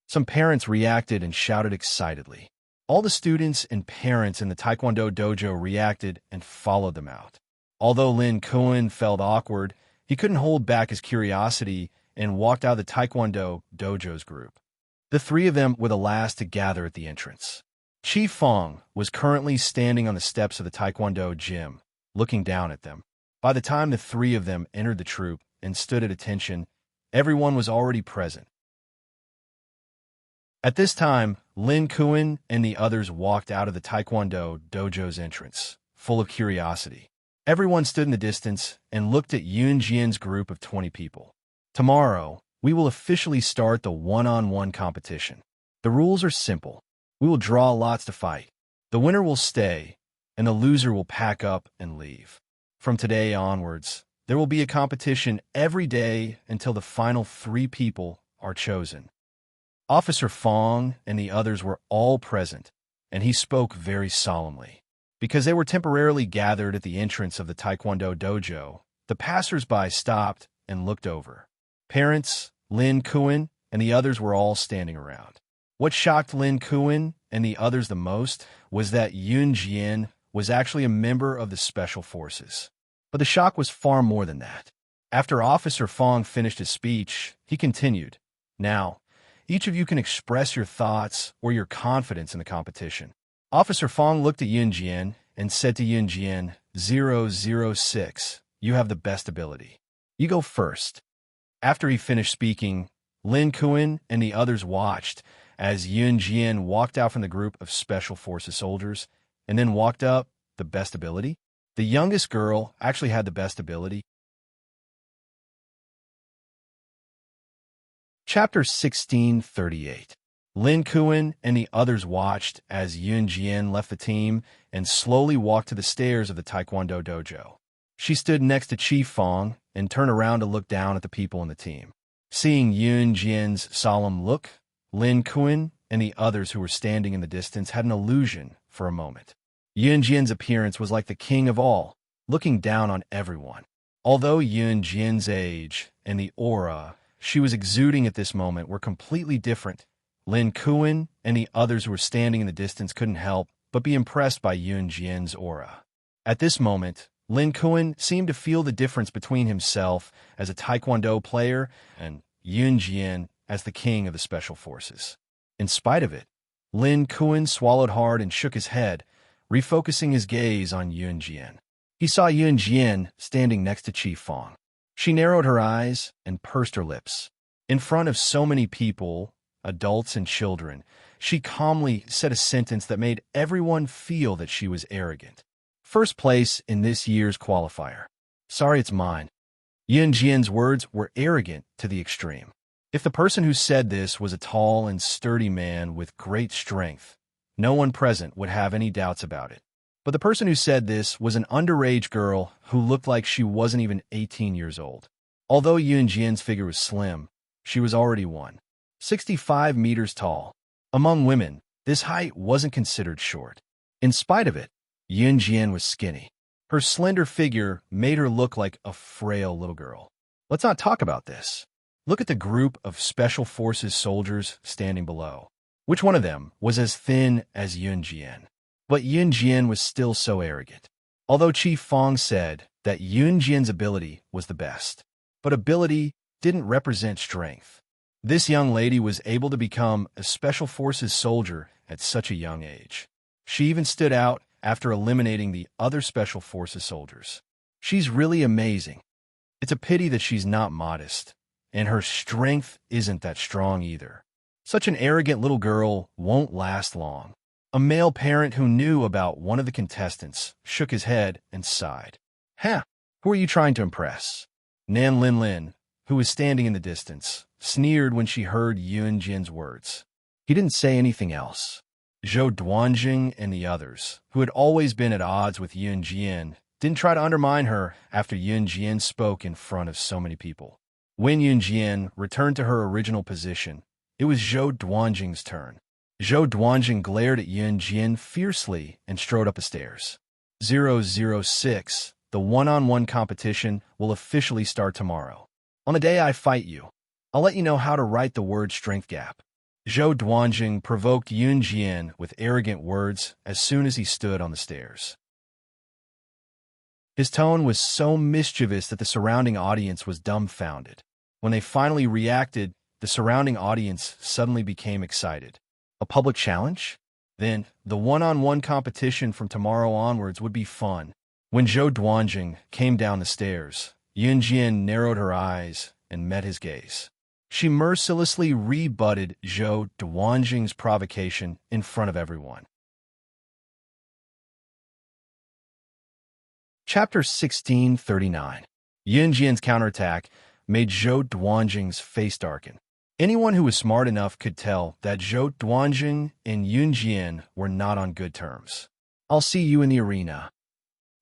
Some parents reacted and shouted excitedly. All the students and parents in the Taekwondo dojo reacted and followed them out. Although Lin Kuan felt awkward, he couldn't hold back his curiosity and walked out of the Taekwondo dojo's group. The three of them were the last to gather at the entrance. Chi Fong was currently standing on the steps of the Taekwondo gym, looking down at them. By the time the three of them entered the troop and stood at attention, everyone was already present. At this time, Lin Kuan and the others walked out of the Taekwondo dojo's entrance, full of curiosity. Everyone stood in the distance and looked at Yunjian's group of 20 people. Tomorrow, we will officially start the one-on-one competition. The rules are simple. We will draw lots to fight. The winner will stay, and the loser will pack up and leave. From today onwards, there will be a competition every day until the final 3 people are chosen. Officer Fong and the others were all present, and he spoke very solemnly. Because they were temporarily gathered at the entrance of the Taekwondo dojo, the passers-by stopped and looked over. Parents, Lin Kuan, and the others were all standing around. What shocked Lin Kuan and the others the most was that Yunjian was actually a member of the Special Forces. But the shock was far more than that. After Officer Fong finished his speech, he continued, "Now, each of you can express your thoughts or your confidence in the competition." Officer Fong looked at Yunjian and said to Yunjian, 006, "You have the best ability. You go first." After he finished speaking, Lin Kuan and the others watched as Yunjian walked out from the group of Special Forces soldiers and then walked up the best ability. The youngest girl actually had the best ability. Chapter 1638. Lin Kuan and the others watched as Yunjian left the team and slowly walked to the stairs of the Taekwondo dojo. She stood next to Chi Fong and turned around to look down at the people in the team. Seeing Yunjian's solemn look, Lin Kuan and the others who were standing in the distance had an illusion for a moment. Yunjian's appearance was like the king of all, looking down on everyone. Although Yunjian's age and the aura she was exuding at this moment were completely different, Lin Kuan and the others who were standing in the distance couldn't help but be impressed by Yunjian's aura. At this moment, Lin Kuan seemed to feel the difference between himself as a Taekwondo player and Yunjian as the king of the Special Forces. In spite of it, Lin Kuan swallowed hard and shook his head, refocusing his gaze on Yunjian. He saw Yunjian standing next to Chi Fong. She narrowed her eyes and pursed her lips. In front of so many people, adults and children, she calmly said a sentence that made everyone feel that she was arrogant. "First place in this year's qualifier. Sorry, it's mine." Yunjian's words were arrogant to the extreme. If the person who said this was a tall and sturdy man with great strength, no one present would have any doubts about it. But the person who said this was an underage girl who looked like she wasn't even 18 years old. Although Yunjian's figure was slim, she was already 165 meters tall. Among women, this height wasn't considered short. In spite of it, Yunjian was skinny. Her slender figure made her look like a frail little girl. Let's not talk about this. Look at the group of Special Forces soldiers standing below. Which one of them was as thin as Yunjian? But Yunjian was still so arrogant. Although Chi Fong said that Yunjian's ability was the best, but ability didn't represent strength. This young lady was able to become a Special Forces soldier at such a young age. She even stood out after eliminating the other Special Forces soldiers. She's really amazing. It's a pity that she's not modest, and her strength isn't that strong either. Such an arrogant little girl won't last long. A male parent who knew about one of the contestants shook his head and sighed. Huh, who are you trying to impress? Nan Lin Lin, who was standing in the distance, sneered when she heard Yun Jin's words. He didn't say anything else. Zhou Duanjing and the others, who had always been at odds with Yun Jin, didn't try to undermine her after Yun Jin spoke in front of so many people. When Yun Jin returned to her original position, it was Zhou Duanjing's turn. Zhou Duanjing glared at Yun Jin fiercely and strode up the stairs. 006, the one-on-one competition will officially start tomorrow. On the day I fight you, I'll let you know how to write the word strength gap. Zhou Duanjing provoked Yun Jin with arrogant words as soon as he stood on the stairs. His tone was so mischievous that the surrounding audience was dumbfounded. When they finally reacted, the surrounding audience suddenly became excited. A public challenge? Then, the one-on-one competition from tomorrow onwards would be fun. When Zhou Duanjing came down the stairs, Yun Jin narrowed her eyes and met his gaze. She mercilessly rebutted Zhou Duanjing's provocation in front of everyone. Chapter 1639. Yun Jin's counterattack made Zhou Duanjing's face darken. Anyone who was smart enough could tell that Zhou Duanjing and Yun Jin were not on good terms. I'll see you in the arena.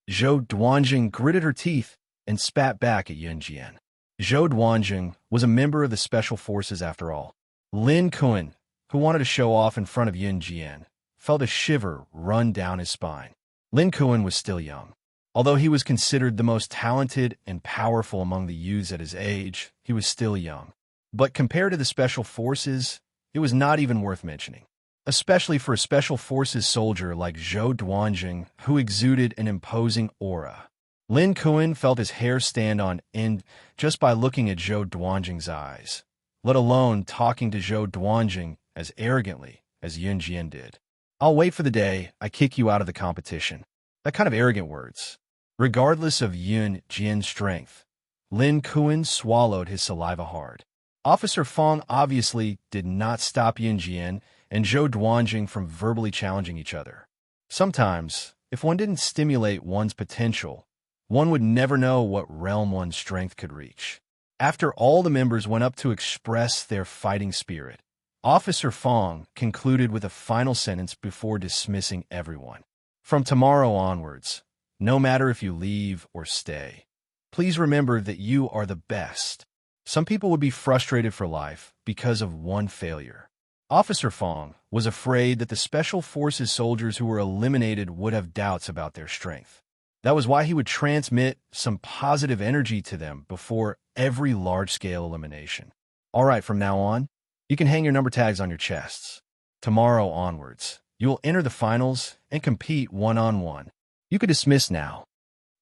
Zhou Duanjing gritted her teeth and spat back at Yun Jin. Zhou Duanjing was a member of the Special Forces after all. Lin Kuan, who wanted to show off in front of Yun Jin, felt a shiver run down his spine. Lin Kuan was still young. Although he was considered the most talented and powerful among the youths at his age, he was still young. But compared to the Special Forces, it was not even worth mentioning. Especially for a Special Forces soldier like Zhou Duanjing, who exuded an imposing aura. Lin Kuan felt his hair stand on end just by looking at Zhou Duanjing's eyes, let alone talking to Zhou Duanjing as arrogantly as Yun Jin did. I'll wait for the day I kick you out of the competition. That kind of arrogant words. Regardless of Yun Jin's strength, Lin Kuan swallowed his saliva hard. Officer Fong obviously did not stop Yun Jin and Zhou Duanjing from verbally challenging each other. Sometimes, if one didn't stimulate one's potential, one would never know what realm one's strength could reach. After all the members went up to express their fighting spirit, Officer Fong concluded with a final sentence before dismissing everyone. From tomorrow onwards, no matter if you leave or stay, please remember that you are the best. Some people would be frustrated for life because of one failure. Officer Fong was afraid that the Special Forces soldiers who were eliminated would have doubts about their strength. That was why he would transmit some positive energy to them before every large-scale elimination. All right, from now on, you can hang your number tags on your chests. Tomorrow onwards, you will enter the finals and compete one-on-one. You could dismiss now.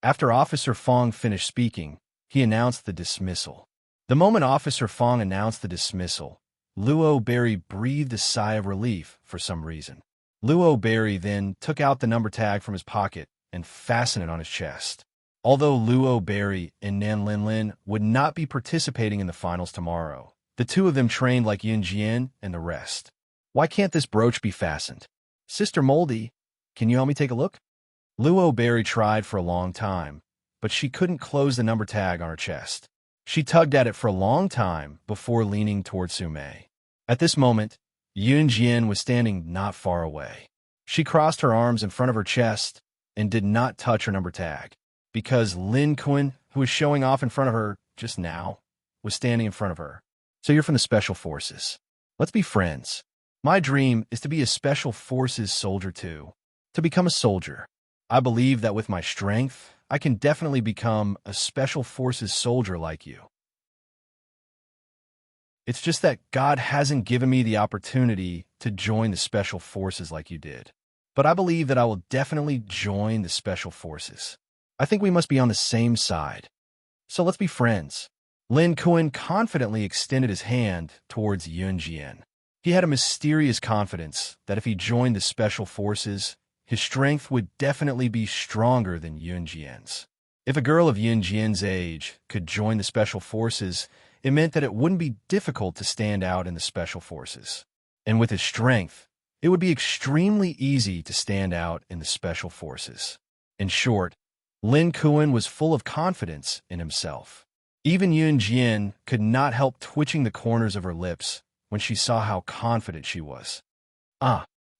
After Officer Fong finished speaking, he announced the dismissal. The moment Officer Fong announced the dismissal, Luo Berry breathed a sigh of relief for some reason. Luo Berry then took out the number tag from his pocket and fastened it on his chest. Although Luo Berry and Nan Lin Lin would not be participating in the finals tomorrow, the two of them trained like Yun Jin and the rest. Why can't this brooch be fastened? Sister Moldy, can you help me take a look? Luo Berry tried for a long time, but she couldn't close the number tag on her chest. She tugged at it for a long time before leaning toward Sumei. At this moment, Yun Jin was standing not far away. She crossed her arms in front of her chest and did not touch her number tag, because Lin Kuan, who was showing off in front of her just now, was standing in front of her. So you're from the Special Forces. Let's be friends. My dream is to be a Special Forces soldier too. To become a soldier. I believe that with my strength, I can definitely become a Special Forces soldier like you. It's just that God hasn't given me the opportunity to join the Special Forces like you did. But I believe that I will definitely join the Special Forces. I think we must be on the same side. So let's be friends. Lin Kuan confidently extended his hand towards Yun Jin. He had a mysterious confidence that if he joined the Special Forces, his strength would definitely be stronger than Yunjian's. If a girl of Yunjian's age could join the Special Forces, it meant that it wouldn't be difficult to stand out in the Special Forces. And with his strength, it would be extremely easy to stand out in the Special Forces. In short, Lin Kuan was full of confidence in himself. Even Yunjian could not help twitching the corners of her lips when she saw how confident she was.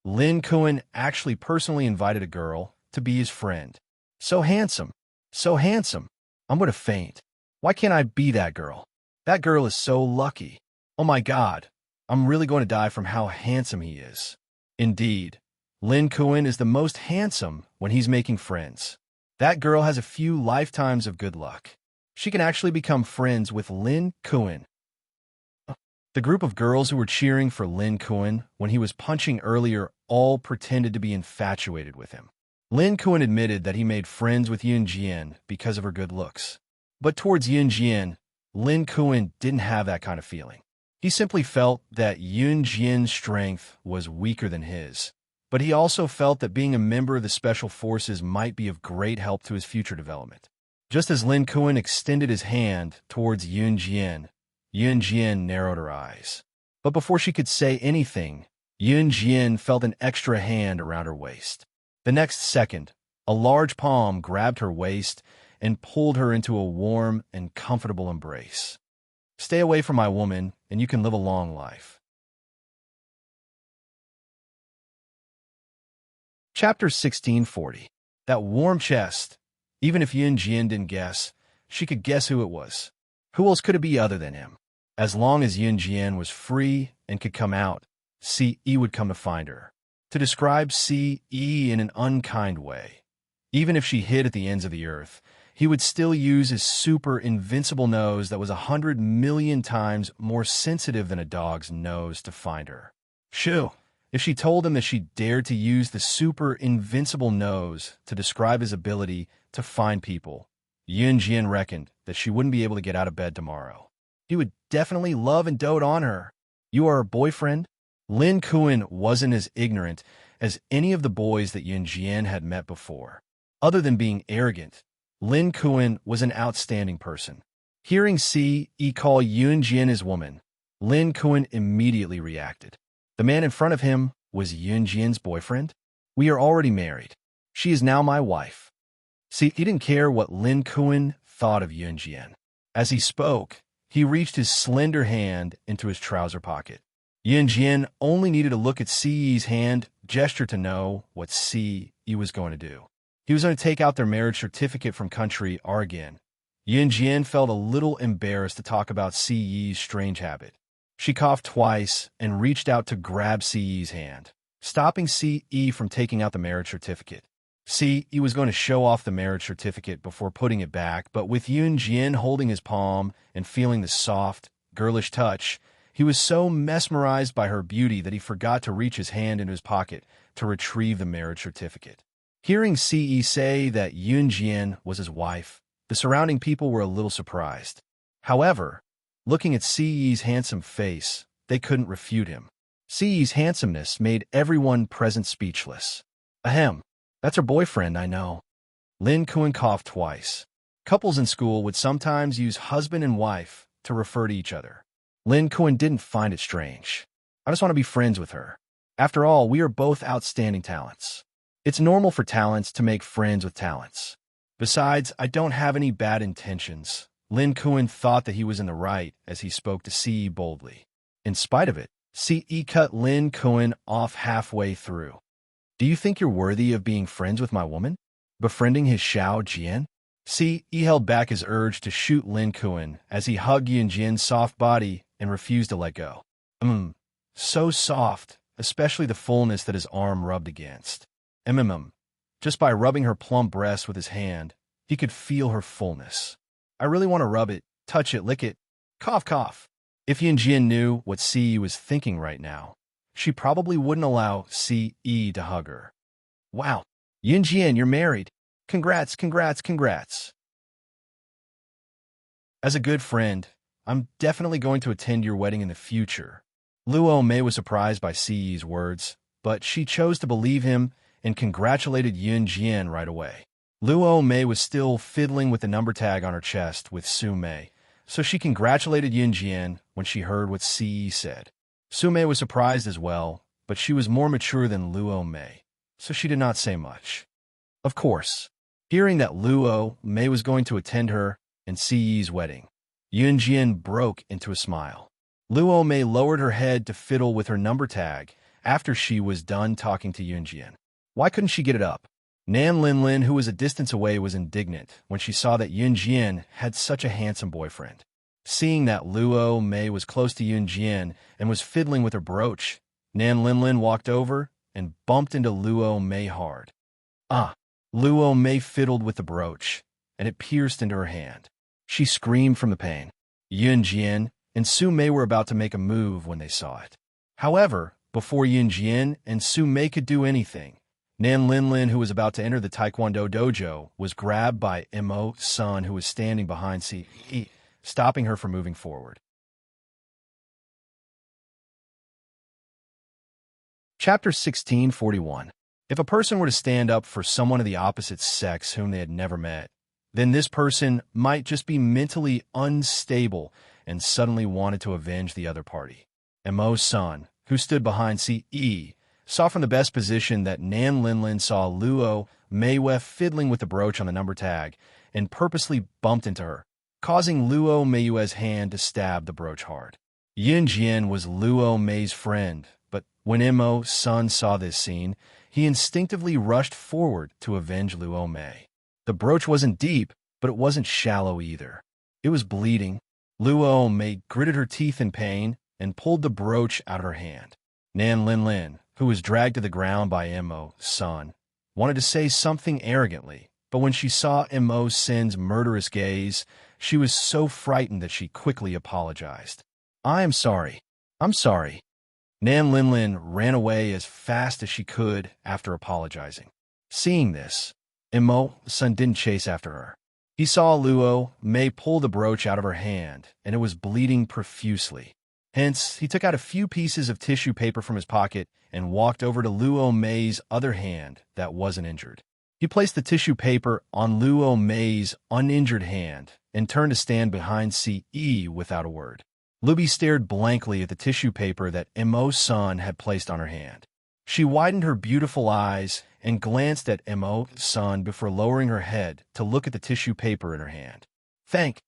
Lin Kuan actually personally invited a girl to be his friend. So handsome, so handsome. I'm going to faint. Why can't I be that girl? That girl is so lucky. Oh my God, I'm really going to die from how handsome he is. Indeed, Lin Kuan is the most handsome when he's making friends. That girl has a few lifetimes of good luck. She can actually become friends with Lin Kuan. The group of girls who were cheering for Lin Kuan when he was punching earlier all pretended to be infatuated with him. Lin Kuan admitted that he made friends with Yunjian because of her good looks. But towards Yunjian, Lin Kuan didn't have that kind of feeling. He simply felt that Yunjian's strength was weaker than his. But he also felt that being a member of the Special Forces might be of great help to his future development. Just as Lin Kuan extended his hand towards Yunjian, Yunjian narrowed her eyes. But before she could say anything, Yunjian felt an extra hand around her waist. The next second, a large palm grabbed her waist and pulled her into a warm and comfortable embrace. Stay away from my woman, and you can live a long life. Chapter 1640. That warm chest. Even if Yunjian didn't guess, she could guess who it was. Who else could it be other than him? As long as Yunjian was free and could come out, C.E. would come to find her. To describe C.E. in an unkind way, even if she hid at the ends of the earth, he would still use his super invincible nose that was 100 million times more sensitive than a dog's nose to find her. Shoo! If she told him that she dared to use the super invincible nose to describe his ability to find people, Yunjian reckoned that she wouldn't be able to get out of bed tomorrow. He would definitely love and dote on her. You are her boyfriend? Lin Kuan wasn't as ignorant as any of the boys that Yunjian had met before. Other than being arrogant, Lin Kuan was an outstanding person. Hearing C.E. call Yunjian his woman, Lin Kuan immediately reacted. The man in front of him was Yunjian's boyfriend? We are already married. She is now my wife. See, he didn't care what Lin Kuan thought of Yunjian. As he spoke, he reached his slender hand into his trouser pocket. Yunjian only needed to look at C.E.'s hand gesture to know what C.E. was going to do. He was going to take out their marriage certificate from country Oregon. Yunjian felt a little embarrassed to talk about C.E.'s strange habit. She coughed twice and reached out to grab C.E.'s hand, stopping C.E. from taking out the marriage certificate. C.E. was going to show off the marriage certificate before putting it back, but with Yunjian holding his palm and feeling the soft, girlish touch, he was so mesmerized by her beauty that he forgot to reach his hand into his pocket to retrieve the marriage certificate. Hearing C.E. say that Yunjian was his wife, the surrounding people were a little surprised. However, looking at C.E.'s handsome face, they couldn't refute him. C.E.'s handsomeness made everyone present speechless. Ahem, that's her boyfriend, I know. Lin Kuan coughed twice. Couples in school would sometimes use husband and wife to refer to each other. Lin Kuan didn't find it strange. I just want to be friends with her. After all, we are both outstanding talents. It's normal for talents to make friends with talents. Besides, I don't have any bad intentions. Lin Kuan thought that he was in the right as he spoke to C.E. boldly. In spite of it, C.E. cut Lin Kuan off halfway through. Do you think you're worthy of being friends with my woman? Befriending his Xiao Jian? C.E. held back his urge to shoot Lin Kuan as he hugged Yunjian's soft body and refused to let go. So soft, especially the fullness that his arm rubbed against. Just by rubbing her plump breast with his hand, he could feel her fullness. I really want to rub it, touch it, lick it. Cough, cough. If Yunjian knew what C.E. was thinking right now, she probably wouldn't allow C.E. to hug her. Wow, Yunjian, you're married. Congrats, congrats, congrats. As a good friend, I'm definitely going to attend your wedding in the future. Luo Mei was surprised by C.E.'s words, but she chose to believe him and congratulated Yunjian right away. Luo Mei was still fiddling with the number tag on her chest with Su Mei, so she congratulated Yunjian when she heard what Si said. Su Mei was surprised as well, but she was more mature than Luo Mei, so she did not say much. Of course, hearing that Luo Mei was going to attend her and Si's wedding, Yunjian broke into a smile. Luo Mei lowered her head to fiddle with her number tag after she was done talking to Yunjian. Why couldn't she get it up? Nan Linlin, who was a distance away, was indignant when she saw that Yunjian had such a handsome boyfriend. Seeing that Luo Mei was close to Yunjian and was fiddling with her brooch, Nan Linlin walked over and bumped into Luo Mei hard. Ah! Luo Mei fiddled with the brooch, and it pierced into her hand. She screamed from the pain. Yunjian and Su Mei were about to make a move when they saw it. However, before Yunjian and Su Mei could do anything, Nan Linlin, who was about to enter the Taekwondo dojo, was grabbed by Imo-san, who was standing behind Si, stopping her from moving forward. Chapter 1641. If a person were to stand up for someone of the opposite sex whom they had never met, then this person might just be mentally unstable and suddenly wanted to avenge the other party. Imo-san, who stood behind Si, saw from the best position that Nan Linlin saw Luo Mei fiddling with the brooch on the number tag and purposely bumped into her, causing Luo Mei's hand to stab the brooch hard. Yunjian was Luo Mei's friend, but when Imo-san saw this scene, he instinctively rushed forward to avenge Luo Mei. The brooch wasn't deep, but it wasn't shallow either. It was bleeding. Luo Mei gritted her teeth in pain and pulled the brooch out of her hand. Nan Linlin, who was dragged to the ground by Imo-san, wanted to say something arrogantly, but when she saw Imo-san's murderous gaze, she was so frightened that she quickly apologized. "I am sorry. I'm sorry." Nan Linlin ran away as fast as she could after apologizing. Seeing this, Imo-san didn't chase after her. He saw Luo Mei pull the brooch out of her hand, and it was bleeding profusely. Hence, he took out a few pieces of tissue paper from his pocket and walked over to Luo Mei's other hand that wasn't injured. He placed the tissue paper on Luo Mei's uninjured hand and turned to stand behind Si without a word. Lubi stared blankly at the tissue paper that Imo-san had placed on her hand. She widened her beautiful eyes and glanced at Imo-san before lowering her head to look at the tissue paper in her hand. Thank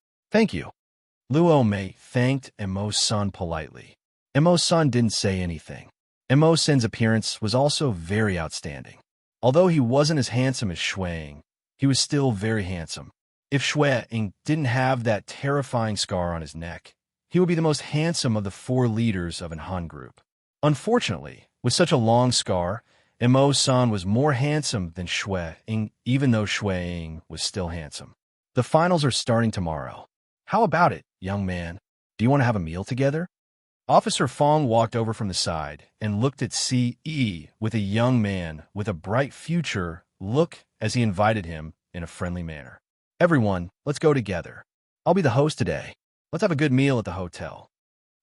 you." Luo Mei thanked Imo-san politely. Imo-san didn't say anything. Imo-san's appearance was also very outstanding. Although he wasn't as handsome as Shuang, he was still very handsome. If Shuang didn't have that terrifying scar on his neck, he would be the most handsome of the 4 leaders of an Han group. Unfortunately, with such a long scar, Imo-san was more handsome than Shuang, even though Shuang was still handsome. The finals are starting tomorrow. How about it, young man? Do you want to have a meal together? Officer Fong walked over from the side and looked at Si with a young man with a bright future look as he invited him in a friendly manner. "Everyone, let's go together. I'll be the host today. Let's have a good meal at the hotel."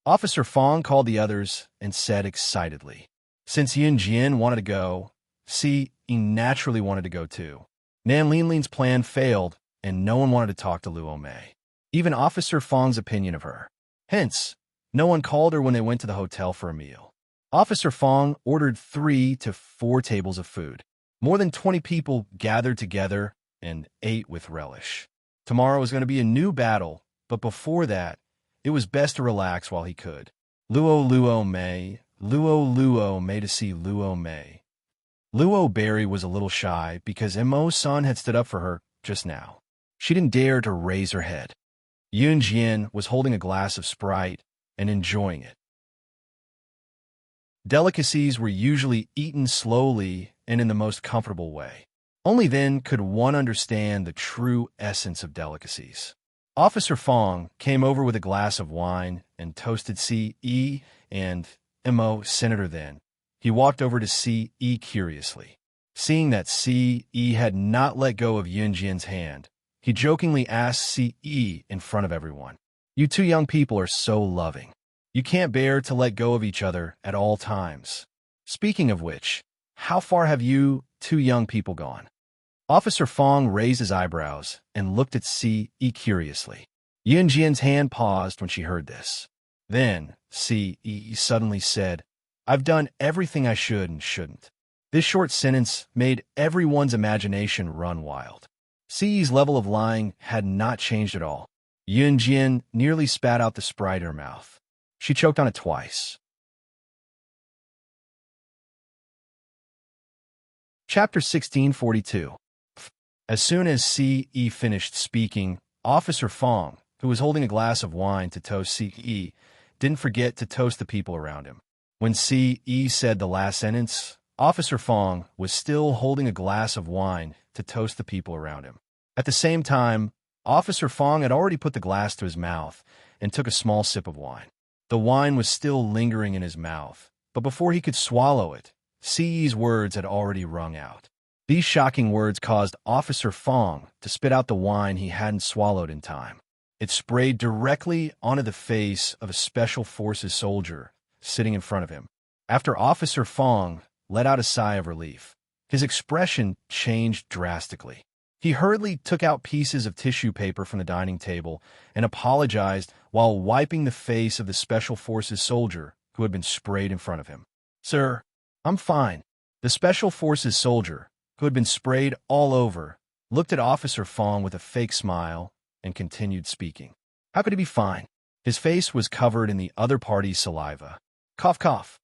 Officer Fong called the others and said excitedly. Since Yunjian wanted to go, Si naturally wanted to go too. Nan Linlin's plan failed, and no one wanted to talk to Luo Mei, even Officer Fong's opinion of her. Hence, no one called her when they went to the hotel for a meal. Officer Fong ordered 3 to 4 tables of food. More than 20 people gathered together and ate with relish. Tomorrow was going to be a new battle, but before that, it was best to relax while he could. Luo Mei to see Luo Mei. Luo Berry was a little shy because Imo-san had stood up for her just now. She didn't dare to raise her head. Yunjian was holding a glass of Sprite and enjoying it. Delicacies were usually eaten slowly and in the most comfortable way. Only then could one understand the true essence of delicacies. Officer Fong came over with a glass of wine and toasted Si and Imo Senator then. He walked over to Si curiously. Seeing that Si had not let go of Yunjian's hand, he jokingly asked Si in front of everyone, "You 2 young people are so loving. You can't bear to let go of each other at all times. Speaking of which, how far have you two young people gone. Officer Fong raised his eyebrows and looked at C.E. curiously. Yunjian's hand paused when she heard this. Then C.E. suddenly said, "I've done everything I should and shouldn't." This short sentence made everyone's imagination run wild. C.E.'s level of lying had not changed at all. Yunjian nearly spat out the Sprite in her mouth. She choked on it twice. Chapter 1642. As soon as C.E. finished speaking, Officer Fong, who was holding a glass of wine to toast C.E., didn't forget to toast the people around him. When C.E. said the last sentence, Officer Fong was still holding a glass of wine to toast the people around him. At the same time, Officer Fong had already put the glass to his mouth and took a small sip of wine. The wine was still lingering in his mouth, but before he could swallow it, C.E.'s words had already rung out. These shocking words caused Officer Fong to spit out the wine he hadn't swallowed in time. It sprayed directly onto the face of a Special Forces soldier sitting in front of him. After Officer Fong let out a sigh of relief, his expression changed drastically. He hurriedly took out pieces of tissue paper from the dining table and apologized while wiping the face of the Special Forces soldier who had been sprayed in front of him. "Sir, I'm fine." The Special Forces soldier, who had been sprayed all over, looked at Officer Fong with a fake smile and continued speaking. How could he be fine? His face was covered in the other party's saliva. Cough, cough.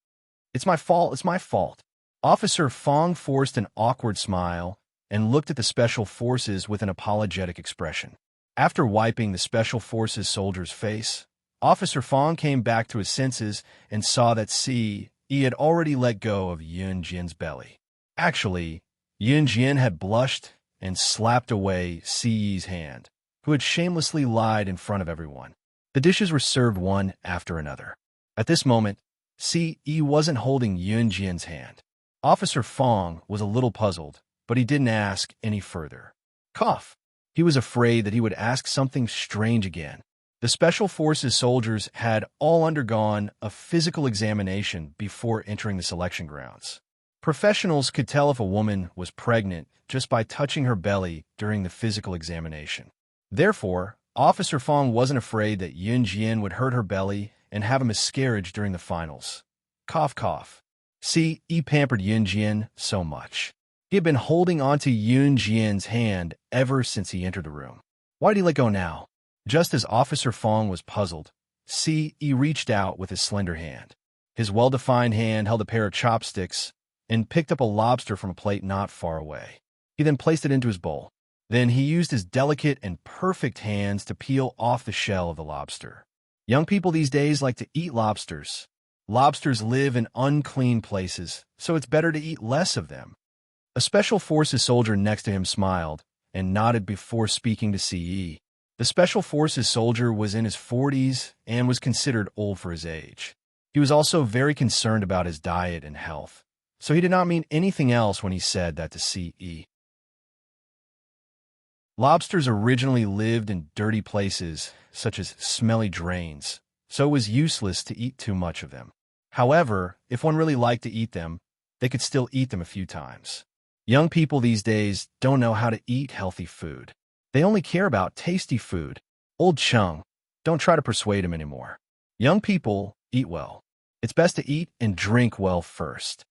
It's my fault. Officer Fong forced an awkward smile and looked at the Special Forces with an apologetic expression. After wiping the Special Forces soldier's face, Officer Fong came back to his senses and saw that C.E. had already let go of Yunjian's belly. Actually, Yunjian had blushed and slapped away C.E.'s hand, who had shamelessly lied in front of everyone. The dishes were served one after another. At this moment, C.E. wasn't holding Yunjian's hand. Officer Fong was a little puzzled, but he didn't ask any further. Cough. He was afraid that he would ask something strange again. The Special Forces soldiers had all undergone a physical examination before entering the selection grounds. Professionals could tell if a woman was pregnant just by touching her belly during the physical examination. Therefore, Officer Fong wasn't afraid that Yunjian would hurt her belly and have a miscarriage during the finals. Cough, cough. C.E. pampered Yunjian so much. He had been holding onto Yunjian's hand ever since he entered the room. Why did he let go now? Just as Officer Fong was puzzled, C.E. reached out with his slender hand. His well-defined hand held a pair of chopsticks and picked up a lobster from a plate not far away. He then placed it into his bowl. Then he used his delicate and perfect hands to peel off the shell of the lobster. Young people these days like to eat lobsters. Lobsters live in unclean places, so it's better to eat less of them. A Special Forces soldier next to him smiled and nodded before speaking to C.E. The Special Forces soldier was in his 40s and was considered old for his age. He was also very concerned about his diet and health, so he did not mean anything else when he said that to C.E. Lobsters originally lived in dirty places, such as smelly drains, so it was useless to eat too much of them. However, if one really liked to eat them, they could still eat them a few times. Young people these days don't know how to eat healthy food. They only care about tasty food. Old Chung, don't try to persuade him anymore. Young people eat well. It's best to eat and drink well first.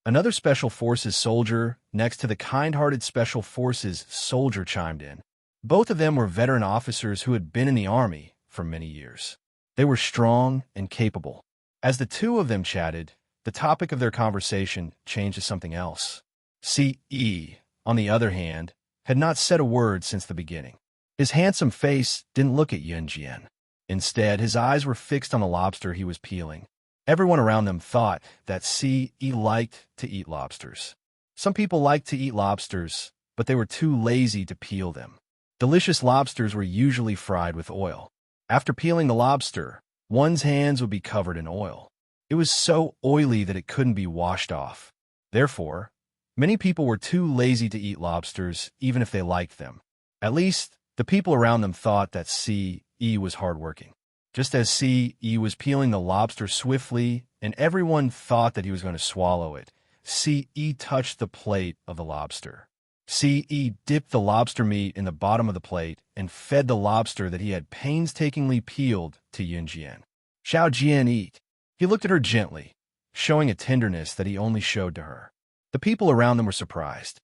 Another Special Forces soldier next to the kind-hearted Special Forces soldier chimed in. Both of them were veteran officers who had been in the Army for many years. They were strong and capable. As the two of them chatted, the topic of their conversation changed to something else. C.E., on the other hand, had not said a word since the beginning. His handsome face didn't look at Yunjian. Instead, his eyes were fixed on the lobster he was peeling. Everyone around them thought that C.E. liked to eat lobsters. Some people liked to eat lobsters, but they were too lazy to peel them. Delicious lobsters were usually fried with oil. After peeling the lobster, one's hands would be covered in oil. It was so oily that it couldn't be washed off. Therefore, many people were too lazy to eat lobsters, even if they liked them. At least, the people around them thought that C.E. was hardworking. Just as C.E. was peeling the lobster swiftly, and everyone thought that he was going to swallow it, Ce touched the plate of the lobster. Ce dipped the lobster meat in the bottom of the plate and fed the lobster that he had painstakingly peeled to Yunjian. Xiao Jian eat. He looked at her gently, showing a tenderness that he only showed to her. The people around them were surprised.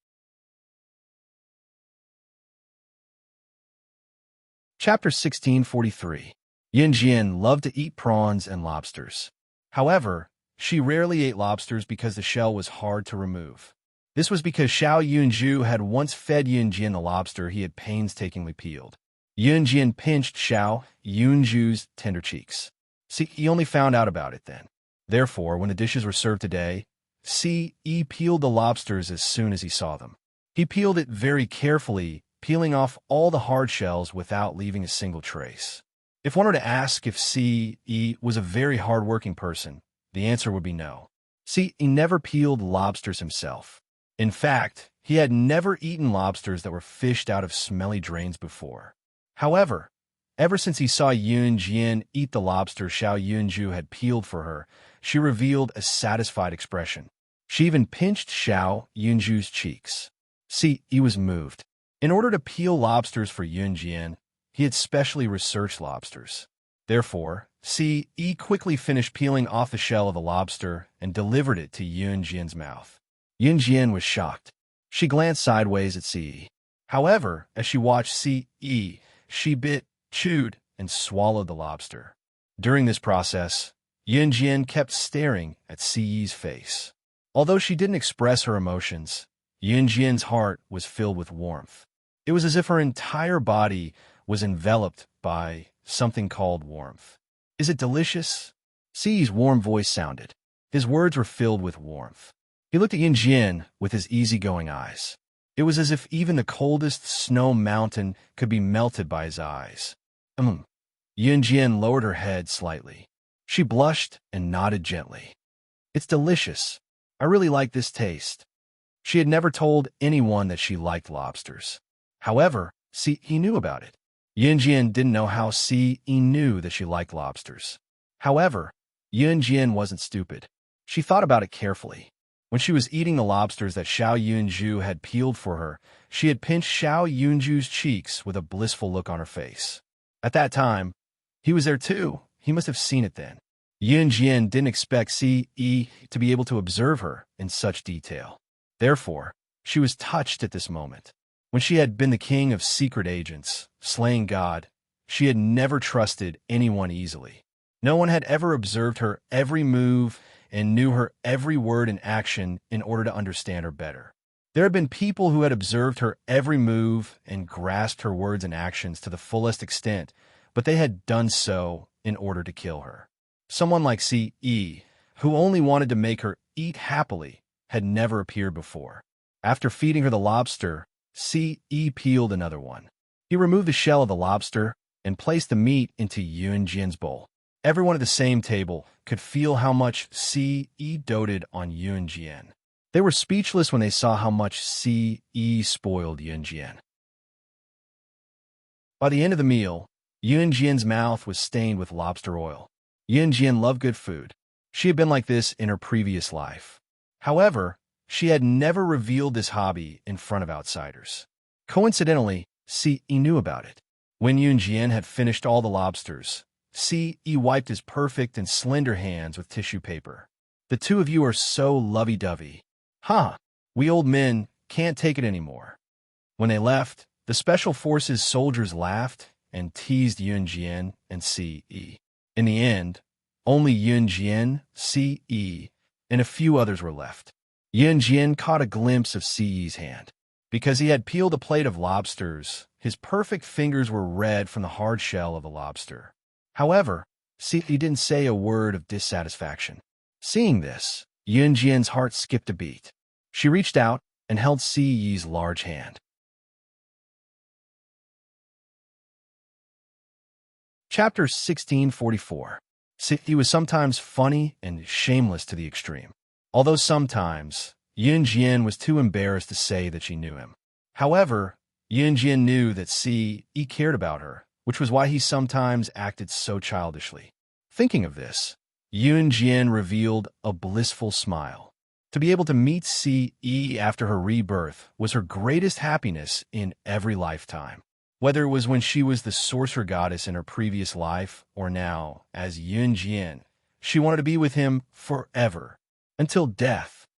Chapter 1643. Yunjian loved to eat prawns and lobsters. However, she rarely ate lobsters because the shell was hard to remove. This was because Xiao Yunju had once fed Yunjian the lobster he had painstakingly peeled. Yunjian pinched Xiao Yunju's tender cheeks. See, he only found out about it then. Therefore, when the dishes were served today, Ce peeled the lobsters as soon as he saw them. He peeled it very carefully, peeling off all the hard shells without leaving a single trace. If one were to ask if Ce was a very hard-working person, the answer would be no. Ce never peeled lobsters himself. In fact, he had never eaten lobsters that were fished out of smelly drains before. However, ever since he saw Yunjian eat the lobster Xiao Yunju had peeled for her, she revealed a satisfied expression. She even pinched Xiao Yunju's cheeks. Ce was moved. In order to peel lobsters for Yunjian, he had specially researched lobsters. Therefore, Ce quickly finished peeling off the shell of the lobster and delivered it to Yunjian's mouth. Yunjian was shocked. She glanced sideways at Ce. However, as she watched Ce, she bit, chewed, and swallowed the lobster. During this process, Yunjian kept staring at Ce's face. Although she didn't express her emotions, Yunjian's heart was filled with warmth. It was as if her entire body was enveloped by something called warmth. Is it delicious? Ce's warm voice sounded. His words were filled with warmth. He looked at Yunjian with his easygoing eyes. It was as if even the coldest snow mountain could be melted by his eyes. Yunjian lowered her head slightly. She blushed and nodded gently. It's delicious. I really like this taste. She had never told anyone that she liked lobsters. However, Ce knew about it. Yunjian didn't know how Ce knew that she liked lobsters. However, Yunjian wasn't stupid. She thought about it carefully. When she was eating the lobsters that Xiao Yunju had peeled for her, she had pinched Xiao Yunju's cheeks with a blissful look on her face. At that time, he was there too. He must have seen it then. Yunjian didn't expect Ce to be able to observe her in such detail. Therefore, she was touched at this moment. When she had been the king of secret agents, slaying God, she had never trusted anyone easily. No one had ever observed her every move and knew her every word and action in order to understand her better. There had been people who had observed her every move and grasped her words and actions to the fullest extent, but they had done so in order to kill her. Someone like Ce, who only wanted to make her eat happily, had never appeared before. After feeding her the lobster, Ce peeled another one. He removed the shell of the lobster and placed the meat into Yunjian's bowl. Everyone at the same table could feel how much Ce doted on Yunjian. They were speechless when they saw how much Ce spoiled Yunjian. By the end of the meal, Yunjian's mouth was stained with lobster oil. Yunjian loved good food. She had been like this in her previous life. However, she had never revealed this hobby in front of outsiders. Coincidentally, Ce knew about it. When Yunjian had finished all the lobsters, Ce wiped his perfect and slender hands with tissue paper. The two of you are so lovey-dovey. We old men can't take it anymore. When they left, the Special Forces soldiers laughed and teased Yunjian and Ce. In the end, only Yunjian, Ce, and a few others were left. Yunjian caught a glimpse of Ce's hand. Because he had peeled a plate of lobsters, his perfect fingers were red from the hard shell of the lobster. However, Ce didn't say a word of dissatisfaction. Seeing this, Yunjian's heart skipped a beat. She reached out and held Ce's large hand. Chapter 1644. Ce was sometimes funny and shameless to the extreme. Although sometimes, Yunjian was too embarrassed to say that she knew him. However, Yunjian knew that Ce cared about her, which was why he sometimes acted so childishly. Thinking of this, Yunjian revealed a blissful smile. To be able to meet C.E. after her rebirth was her greatest happiness in every lifetime. Whether it was when she was the sorcerer goddess in her previous life or now, as Yunjian, she wanted to be with him forever, until death.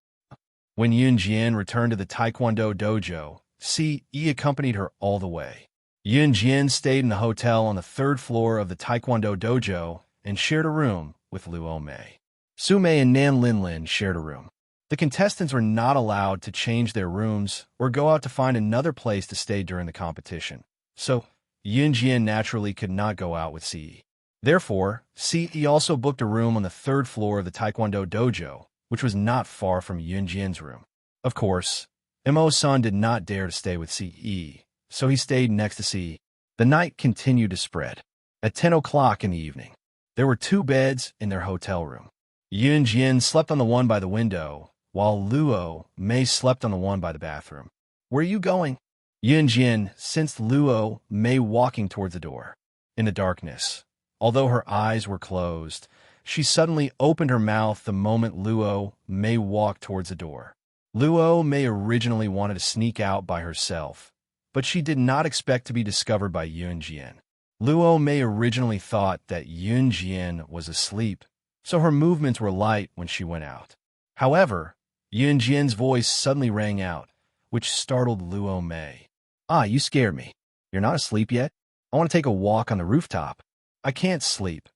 When Yunjian returned to the Taekwondo dojo, C.E. accompanied her all the way. Yunjian stayed in the hotel on the third floor of the Taekwondo dojo and shared a room with Luo Mei. Su Mei and Nan Linlin shared a room. The contestants were not allowed to change their rooms or go out to find another place to stay during the competition. So, Yunjian naturally could not go out with C.E. Therefore, C.E. also booked a room on the third floor of the Taekwondo dojo, which was not far from Yunjian's room. Of course, Imo-san did not dare to stay with C.E., so he stayed next to C.E. The night continued to spread. At 10 o'clock in the evening, there were 2 beds in their hotel room. Yunjian slept on the one by the window, while Luo Mei slept on the one by the bathroom. "Where are you going?" Yunjian sensed Luo Mei walking towards the door. In the darkness, although her eyes were closed, she suddenly opened her mouth the moment Luo Mei walked towards the door. Luo Mei originally wanted to sneak out by herself, but she did not expect to be discovered by Yunjian. Luo Mei originally thought that Yunjian was asleep, so her movements were light when she went out. However, Yunjian's voice suddenly rang out, which startled Luo Mei. "Ah, you scared me. You're not asleep yet? I want to take a walk on the rooftop." "I can't sleep,"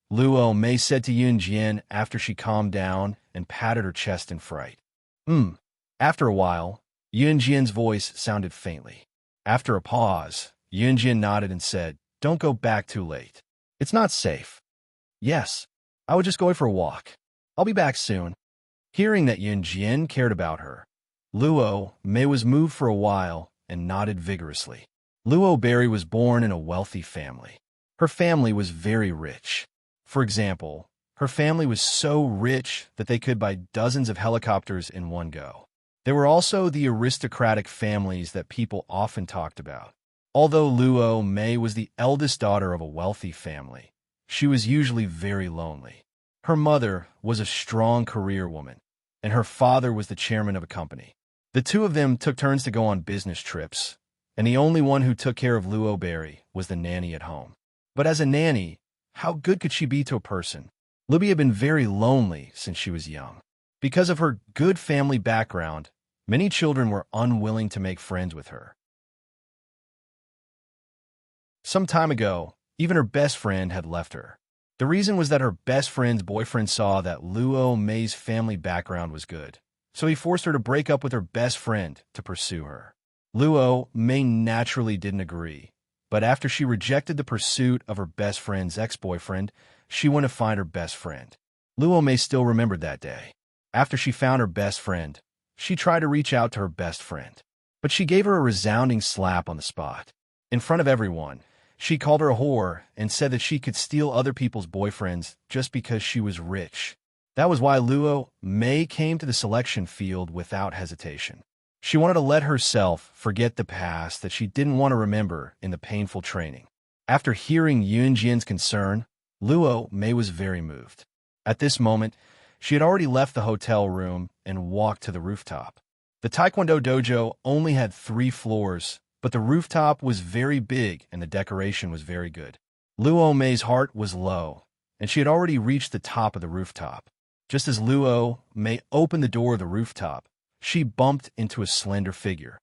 Luo Mei said to Yunjian after she calmed down and patted her chest in fright. After a while, Yunjian's voice sounded faintly. After a pause, Yunjian nodded and said, "Don't go back too late. It's not safe." "Yes, I was just going for a walk. I'll be back soon." Hearing that Yunjian cared about her, Luo Mei was moved for a while and nodded vigorously. Luo Berry was born in a wealthy family. Her family was very rich. For example, her family was so rich that they could buy dozens of helicopters in one go. They were also the aristocratic families that people often talked about. Although Luo Mei was the eldest daughter of a wealthy family, she was usually very lonely. Her mother was a strong career woman, and her father was the chairman of a company. The two of them took turns to go on business trips, and the only one who took care of Luo Berry was the nanny at home. But as a nanny, how good could she be to a person? Libby had been very lonely since she was young. Because of her good family background, many children were unwilling to make friends with her. Some time ago, even her best friend had left her. The reason was that her best friend's boyfriend saw that Luo Mei's family background was good, so he forced her to break up with her best friend to pursue her. Luo Mei naturally didn't agree, but after she rejected the pursuit of her best friend's ex-boyfriend, she went to find her best friend. Luo Mei still remembered that day. After she found her best friend, she tried to reach out to her best friend, but she gave her a resounding slap on the spot. In front of everyone, she called her a whore and said that she could steal other people's boyfriends just because she was rich. That was why Luo Mei came to the selection field without hesitation. She wanted to let herself forget the past that she didn't want to remember in the painful training. After hearing Yunjian's concern, Luo Mei was very moved. At this moment, she had already left the hotel room and walked to the rooftop. The Taekwondo dojo only had 3 floors, but the rooftop was very big and the decoration was very good. Luo Mei's heart was low, and she had already reached the top of the rooftop. Just as Luo Mei opened the door of the rooftop, she bumped into a slender figure.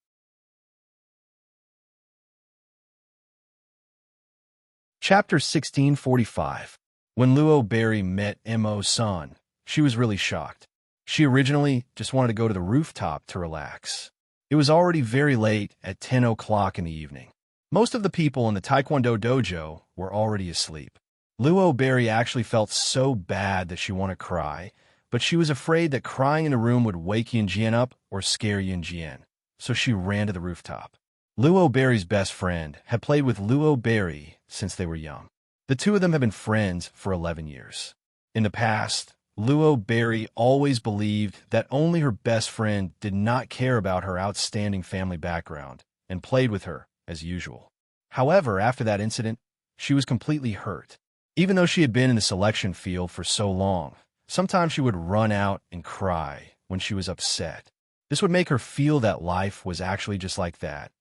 Chapter 1645. When Luo Berry met Imo-san, she was really shocked. She originally just wanted to go to the rooftop to relax. It was already very late at 10 o'clock in the evening. Most of the people in the Taekwondo dojo were already asleep. Luo Berry actually felt so bad that she wanted to cry, but she was afraid that crying in the room would wake Yunjian up or scare Yunjian, so she ran to the rooftop. Luo Berry's best friend had played with Luo Berry since they were young. The two of them had been friends for 11 years. In the past, Luo Berry always believed that only her best friend did not care about her outstanding family background and played with her as usual. However, after that incident, she was completely hurt. Even though she had been in the selection field for so long, sometimes she would run out and cry when she was upset. This would make her feel that life was actually just like that,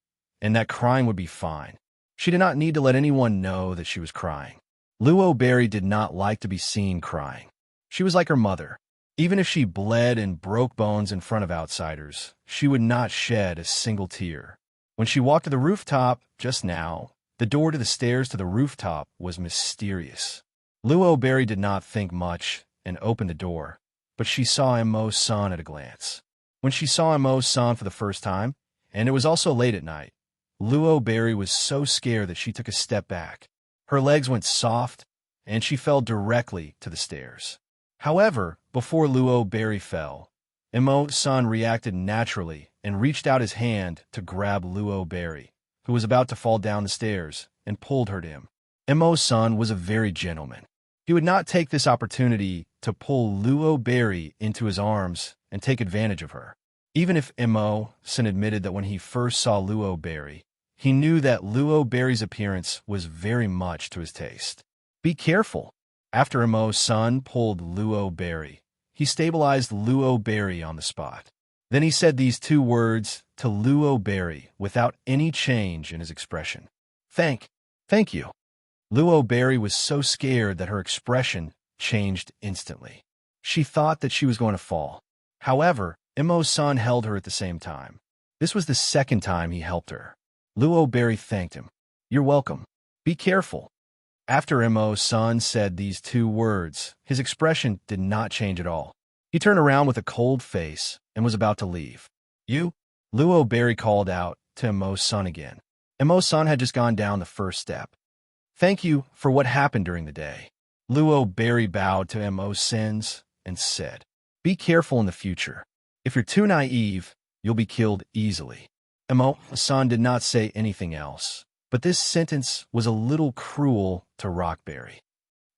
and that crying would be fine. She did not need to let anyone know that she was crying. Luo Berry did not like to be seen crying. She was like her mother. Even if she bled and broke bones in front of outsiders, she would not shed a single tear. When she walked to the rooftop just now, the door to the stairs to the rooftop was mysterious. Luo Berry did not think much and opened the door, but she saw Immerse at a glance. When she saw Immerse for the first time, and it was also late at night, Luo Berry was so scared that she took a step back. Her legs went soft, and she fell directly to the stairs. However, before Luo Berry fell, Immerse reacted naturally and reached out his hand to grab Luo Berry, who was about to fall down the stairs, and pulled her to him. Immerse was a very gentleman. He would not take this opportunity to pull Luo Berry into his arms and take advantage of her. Even if Immerse admitted that when he first saw Luo Berry, he knew that Luo Berry's appearance was very much to his taste. Be careful. After Immerse pulled Luo Berry, he stabilized Luo Berry on the spot. Then he said these two words to Luo Berry without any change in his expression. Thank you. Luo Berry was so scared that her expression changed instantly. She thought that she was going to fall. However, Immerse held her at the same time. This was the second time he helped her. Luo Berry thanked him. You're welcome. Be careful. After Immerse said these two words, his expression did not change at all. He turned around with a cold face and was about to leave. You? Luo Berry called out to Immerse again. Immerse had just gone down the first step. Thank you for what happened during the day. Luo Berry bowed to Immerse and said, Be careful in the future. If you're too naive, you'll be killed easily. Immerse did not say anything else, but this sentence was a little cruel to Rockberry.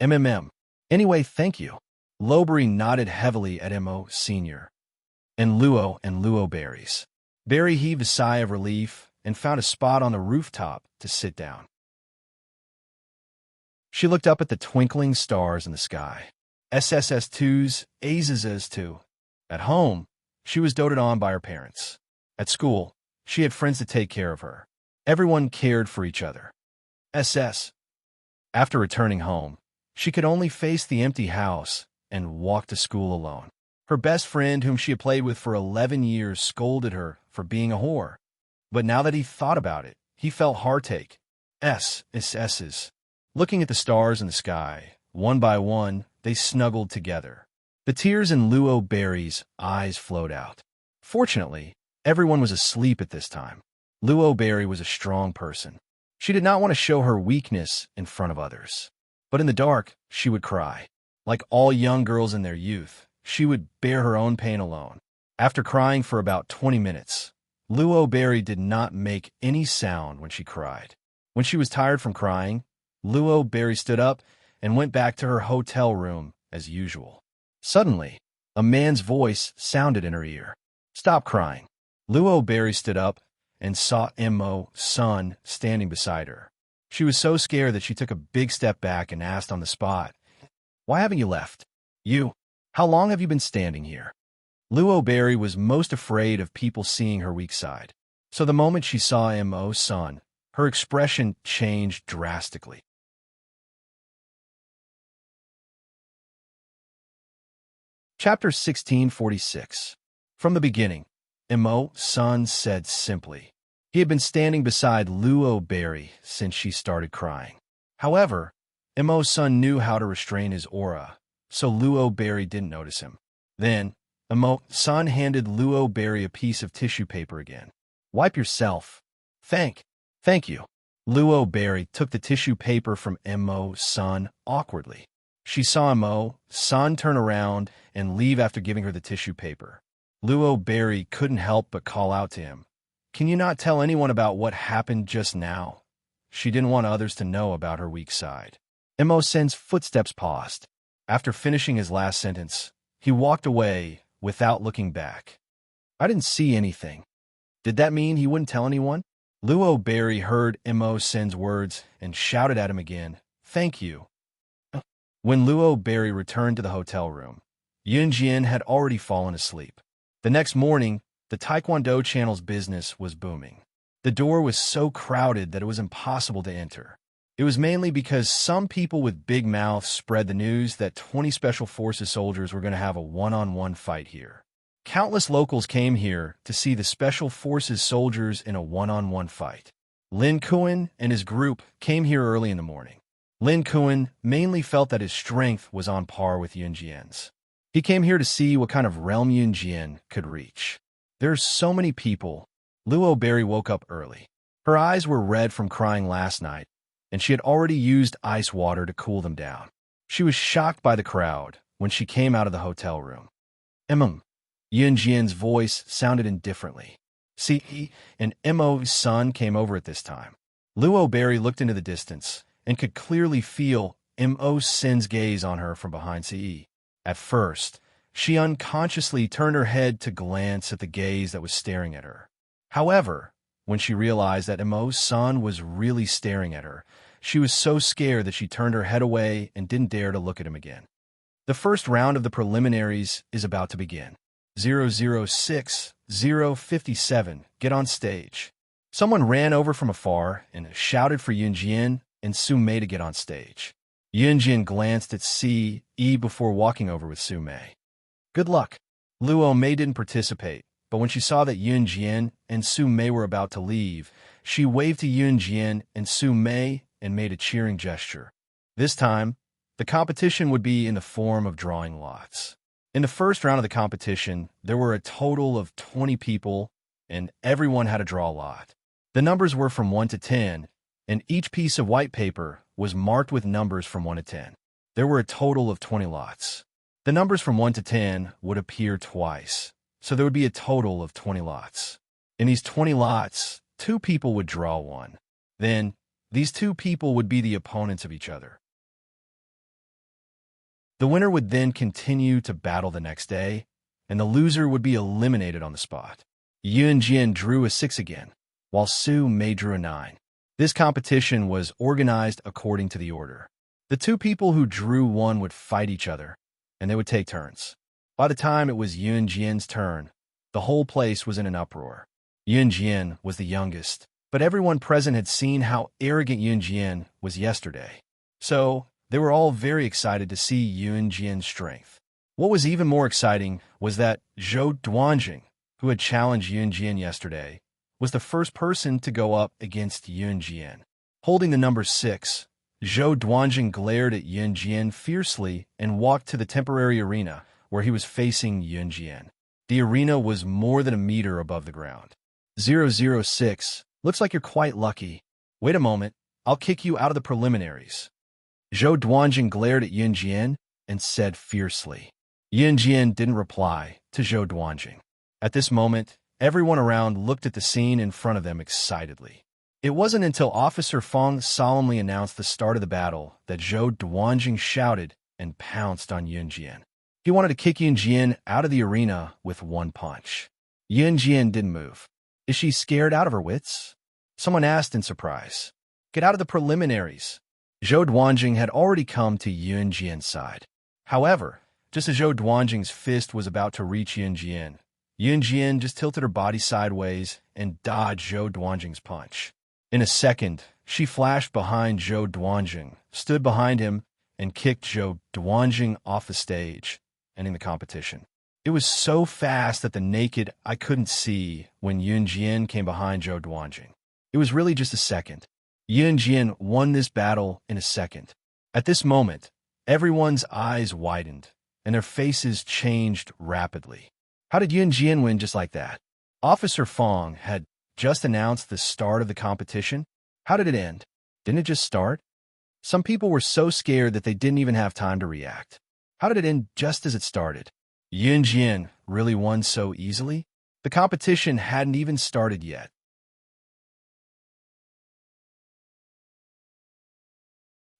Anyway, thank you. Lowberry nodded heavily at Immo Sr. and Luo Berries. Berry heaved a sigh of relief and found a spot on the rooftop to sit down. She looked up at the twinkling stars in the sky. SSS2s, AZS2. At home, she was doted on by her parents. At school, she had friends to take care of her. Everyone cared for each other. After returning home, she could only face the empty house and walk to school alone. Her best friend, whom she had played with for 11 years, scolded her for being a whore. But now that he thought about it, he felt heartache. Looking at the stars in the sky, one by one, they snuggled together. The tears in Luo Berry's eyes flowed out. Fortunately, everyone was asleep at this time. Luo Berry was a strong person. She did not want to show her weakness in front of others. But in the dark, she would cry. Like all young girls in their youth, she would bear her own pain alone. After crying for about 20 minutes, Luo Berry did not make any sound when she cried. When she was tired from crying, Luo Berry stood up and went back to her hotel room as usual. Suddenly, a man's voice sounded in her ear. Stop crying. Luo Berry stood up and saw Immerse standing beside her. She was so scared that she took a big step back and asked on the spot, Why haven't you left? How long have you been standing here? Luo Berry was most afraid of people seeing her weak side. So the moment she saw Immerse, her expression changed drastically. Chapter 1646. From the beginning, Immerse said simply. He had been standing beside Luo Berry since she started crying. However, Immerse knew how to restrain his aura, so Luo Berry didn't notice him. Then, Immerse handed Luo Berry a piece of tissue paper again. Wipe yourself. Thank you. Luo Berry took the tissue paper from Immerse awkwardly. She saw Immerse turn around and leave after giving her the tissue paper. Luo Berry couldn't help but call out to him. Can you not tell anyone about what happened just now? She didn't want others to know about her weak side. Immerse's footsteps paused. After finishing his last sentence, he walked away without looking back. I didn't see anything. Did that mean he wouldn't tell anyone? Luo Berry heard Immerse's words and shouted at him again, Thank you. When Luo Berry returned to the hotel room, Yunjian had already fallen asleep. The next morning, the Taekwondo channel's business was booming. The door was so crowded that it was impossible to enter. It was mainly because some people with big mouths spread the news that 20 Special Forces soldiers were going to have a one-on-one fight here. Countless locals came here to see the Special Forces soldiers in a one-on-one fight. Lin Kuan and his group came here early in the morning. Lin Kuan mainly felt that his strength was on par with Yunjian's. He came here to see what kind of realm Yunjian could reach. There's so many people. Luo Berry woke up early. Her eyes were red from crying last night, and she had already used ice water to cool them down. She was shocked by the crowd when she came out of the hotel room. Yunjian's voice sounded indifferently. See, and Mo's son came over at this time. Luo Berry looked into the distance and could clearly feel Mo's son's gaze on her from behind Ce. At first, she unconsciously turned her head to glance at the gaze that was staring at her. However, when she realized that Mo's son was really staring at her, she was so scared that she turned her head away and didn't dare to look at him again. The first round of the preliminaries is about to begin. 006, 057, get on stage. Someone ran over from afar and shouted for Yunjian and Su Mei to get on stage. Yunjian glanced at Ce before walking over with Su Mei. Good luck. Luo Mei didn't participate, but when she saw that Yunjian and Su Mei were about to leave, she waved to Yunjian and Su Mei and made a cheering gesture. This time, the competition would be in the form of drawing lots. In the first round of the competition, there were a total of 20 people, and everyone had to draw a lot. The numbers were from 1 to 10, and each piece of white paper was marked with numbers from 1 to 10. There were a total of 20 lots. The numbers from 1 to 10 would appear twice, so there would be a total of 20 lots. In these 20 lots, 2 people would draw one. Then, these 2 people would be the opponents of each other. The winner would then continue to battle the next day, and the loser would be eliminated on the spot. Yunjian drew a 6 again, while Su Mei drew a 9. This competition was organized according to the order. The 2 people who drew 1 would fight each other, and they would take turns. By the time it was Yunjian's turn, the whole place was in an uproar. Yunjian was the youngest, but everyone present had seen how arrogant Yunjian was yesterday. So, they were all very excited to see Yunjian's strength. What was even more exciting was that Zhou Duanjing, who had challenged Yunjian yesterday, was the first person to go up against Yunjian. Holding the number 6, Zhou Duanjing glared at Yunjian fiercely and walked to the temporary arena where he was facing Yunjian. The arena was more than a meter above the ground. 006, looks like you're quite lucky. Wait a moment, I'll kick you out of the preliminaries. Zhou Duanjing glared at Yunjian and said fiercely. Yunjian didn't reply to Zhou Duanjing. At this moment, everyone around looked at the scene in front of them excitedly. It wasn't until Officer Fong solemnly announced the start of the battle that Zhou Duanjing shouted and pounced on Yunjian. He wanted to kick Yunjian out of the arena with 1 punch. Yunjian didn't move. Is she scared out of her wits? Someone asked in surprise. Get out of the preliminaries. Zhou Duanjing had already come to Yunjian's side. However, just as Zhou Duanjing's fist was about to reach Yunjian, Yunjian just tilted her body sideways and dodged Zhou Duanjing's punch. In a second, she flashed behind Zhou Duanjing, stood behind him, and kicked Zhou Duanjing off the stage, ending the competition. It was so fast that the naked eye couldn't see when Yunjian came behind Zhou Duanjing. It was really just a second. Yunjian won this battle in a second. At this moment, everyone's eyes widened, and their faces changed rapidly. How did Yunjian win just like that? Officer Fong had just announced the start of the competition. How did it end? Didn't it just start? Some people were so scared that they didn't even have time to react. How did it end just as it started? Yunjian really won so easily? The competition hadn't even started yet.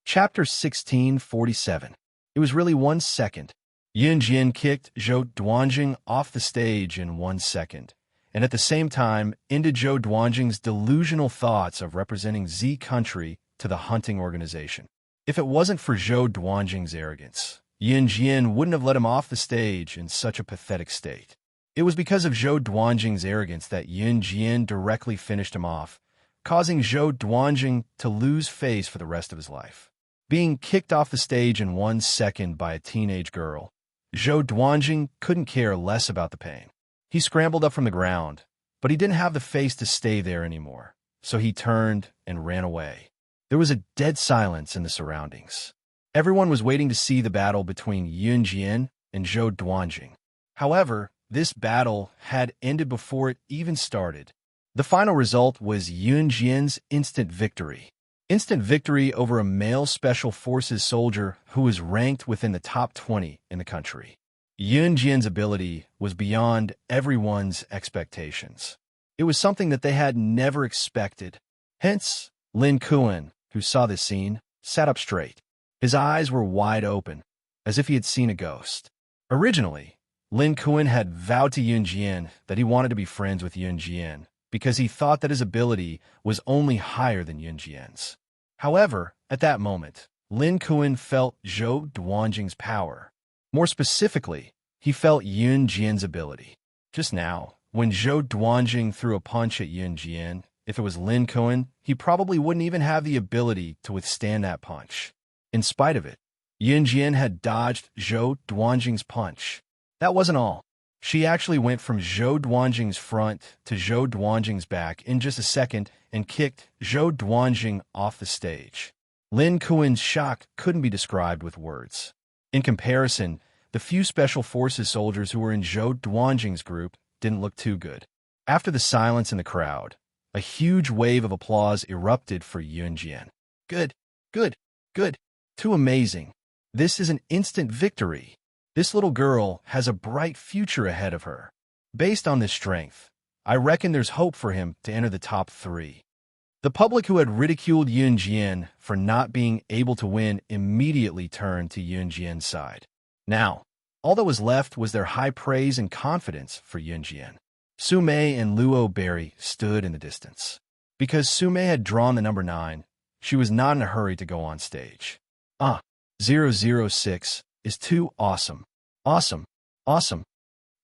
Chapter 1647. It was really 1 second. Yunjian kicked Zhou Duanjing off the stage in 1 second, and at the same time ended Zhou Duanjing's delusional thoughts of representing Z country to the hunting organization. If it wasn't for Zhou Duanjing's arrogance, Yunjian wouldn't have let him off the stage in such a pathetic state. It was because of Zhou Duanjing's arrogance that Yun Jian directly finished him off, causing Zhou Duanjing to lose face for the rest of his life. Being kicked off the stage in 1 second by a teenage girl, Zhou Duanjing couldn't care less about the pain. He scrambled up from the ground, but he didn't have the face to stay there anymore, so he turned and ran away. There was a dead silence in the surroundings. Everyone was waiting to see the battle between Yun Jian and Zhou Duanjing. However, this battle had ended before it even started. The final result was Yun Jian's instant victory. Instant victory over a male Special Forces soldier who was ranked within the top 20 in the country. Yun Jian's ability was beyond everyone's expectations. It was something that they had never expected. Hence, Lin Kuan, who saw this scene, sat up straight. His eyes were wide open, as if he had seen a ghost. Originally, Lin Kuan had vowed to Yun Jian that he wanted to be friends with Yun Jian, because he thought that his ability was only higher than Yun Jian's. However, at that moment, Lin Kuan felt Zhou Duanjing's power. More specifically, he felt Yun Jian's ability. Just now, when Zhou Duanjing threw a punch at Yun Jian, if it was Lin Kuan, he probably wouldn't even have the ability to withstand that punch. In spite of it, Yun Jian had dodged Zhou Duanjing's punch. That wasn't all. She actually went from Zhou Duanjing's front to Zhou Duanjing's back in just a second and kicked Zhou Duanjing off the stage. Lin Kuan's shock couldn't be described with words. In comparison, the few Special Forces soldiers who were in Zhou Duanjing's group didn't look too good. After the silence in the crowd, a huge wave of applause erupted for Yun Jian. Good, good, good. Too amazing. This is an instant victory. This little girl has a bright future ahead of her. Based on this strength, I reckon there's hope for him to enter the top 3. The public who had ridiculed Yun Jian for not being able to win immediately turned to Yun Jian's side. Now, all that was left was their high praise and confidence for Yun Jian. Su Mei and Luo Berry stood in the distance. Because Su Mei had drawn the number 9, she was not in a hurry to go on stage. 006 is too awesome. Awesome. Awesome.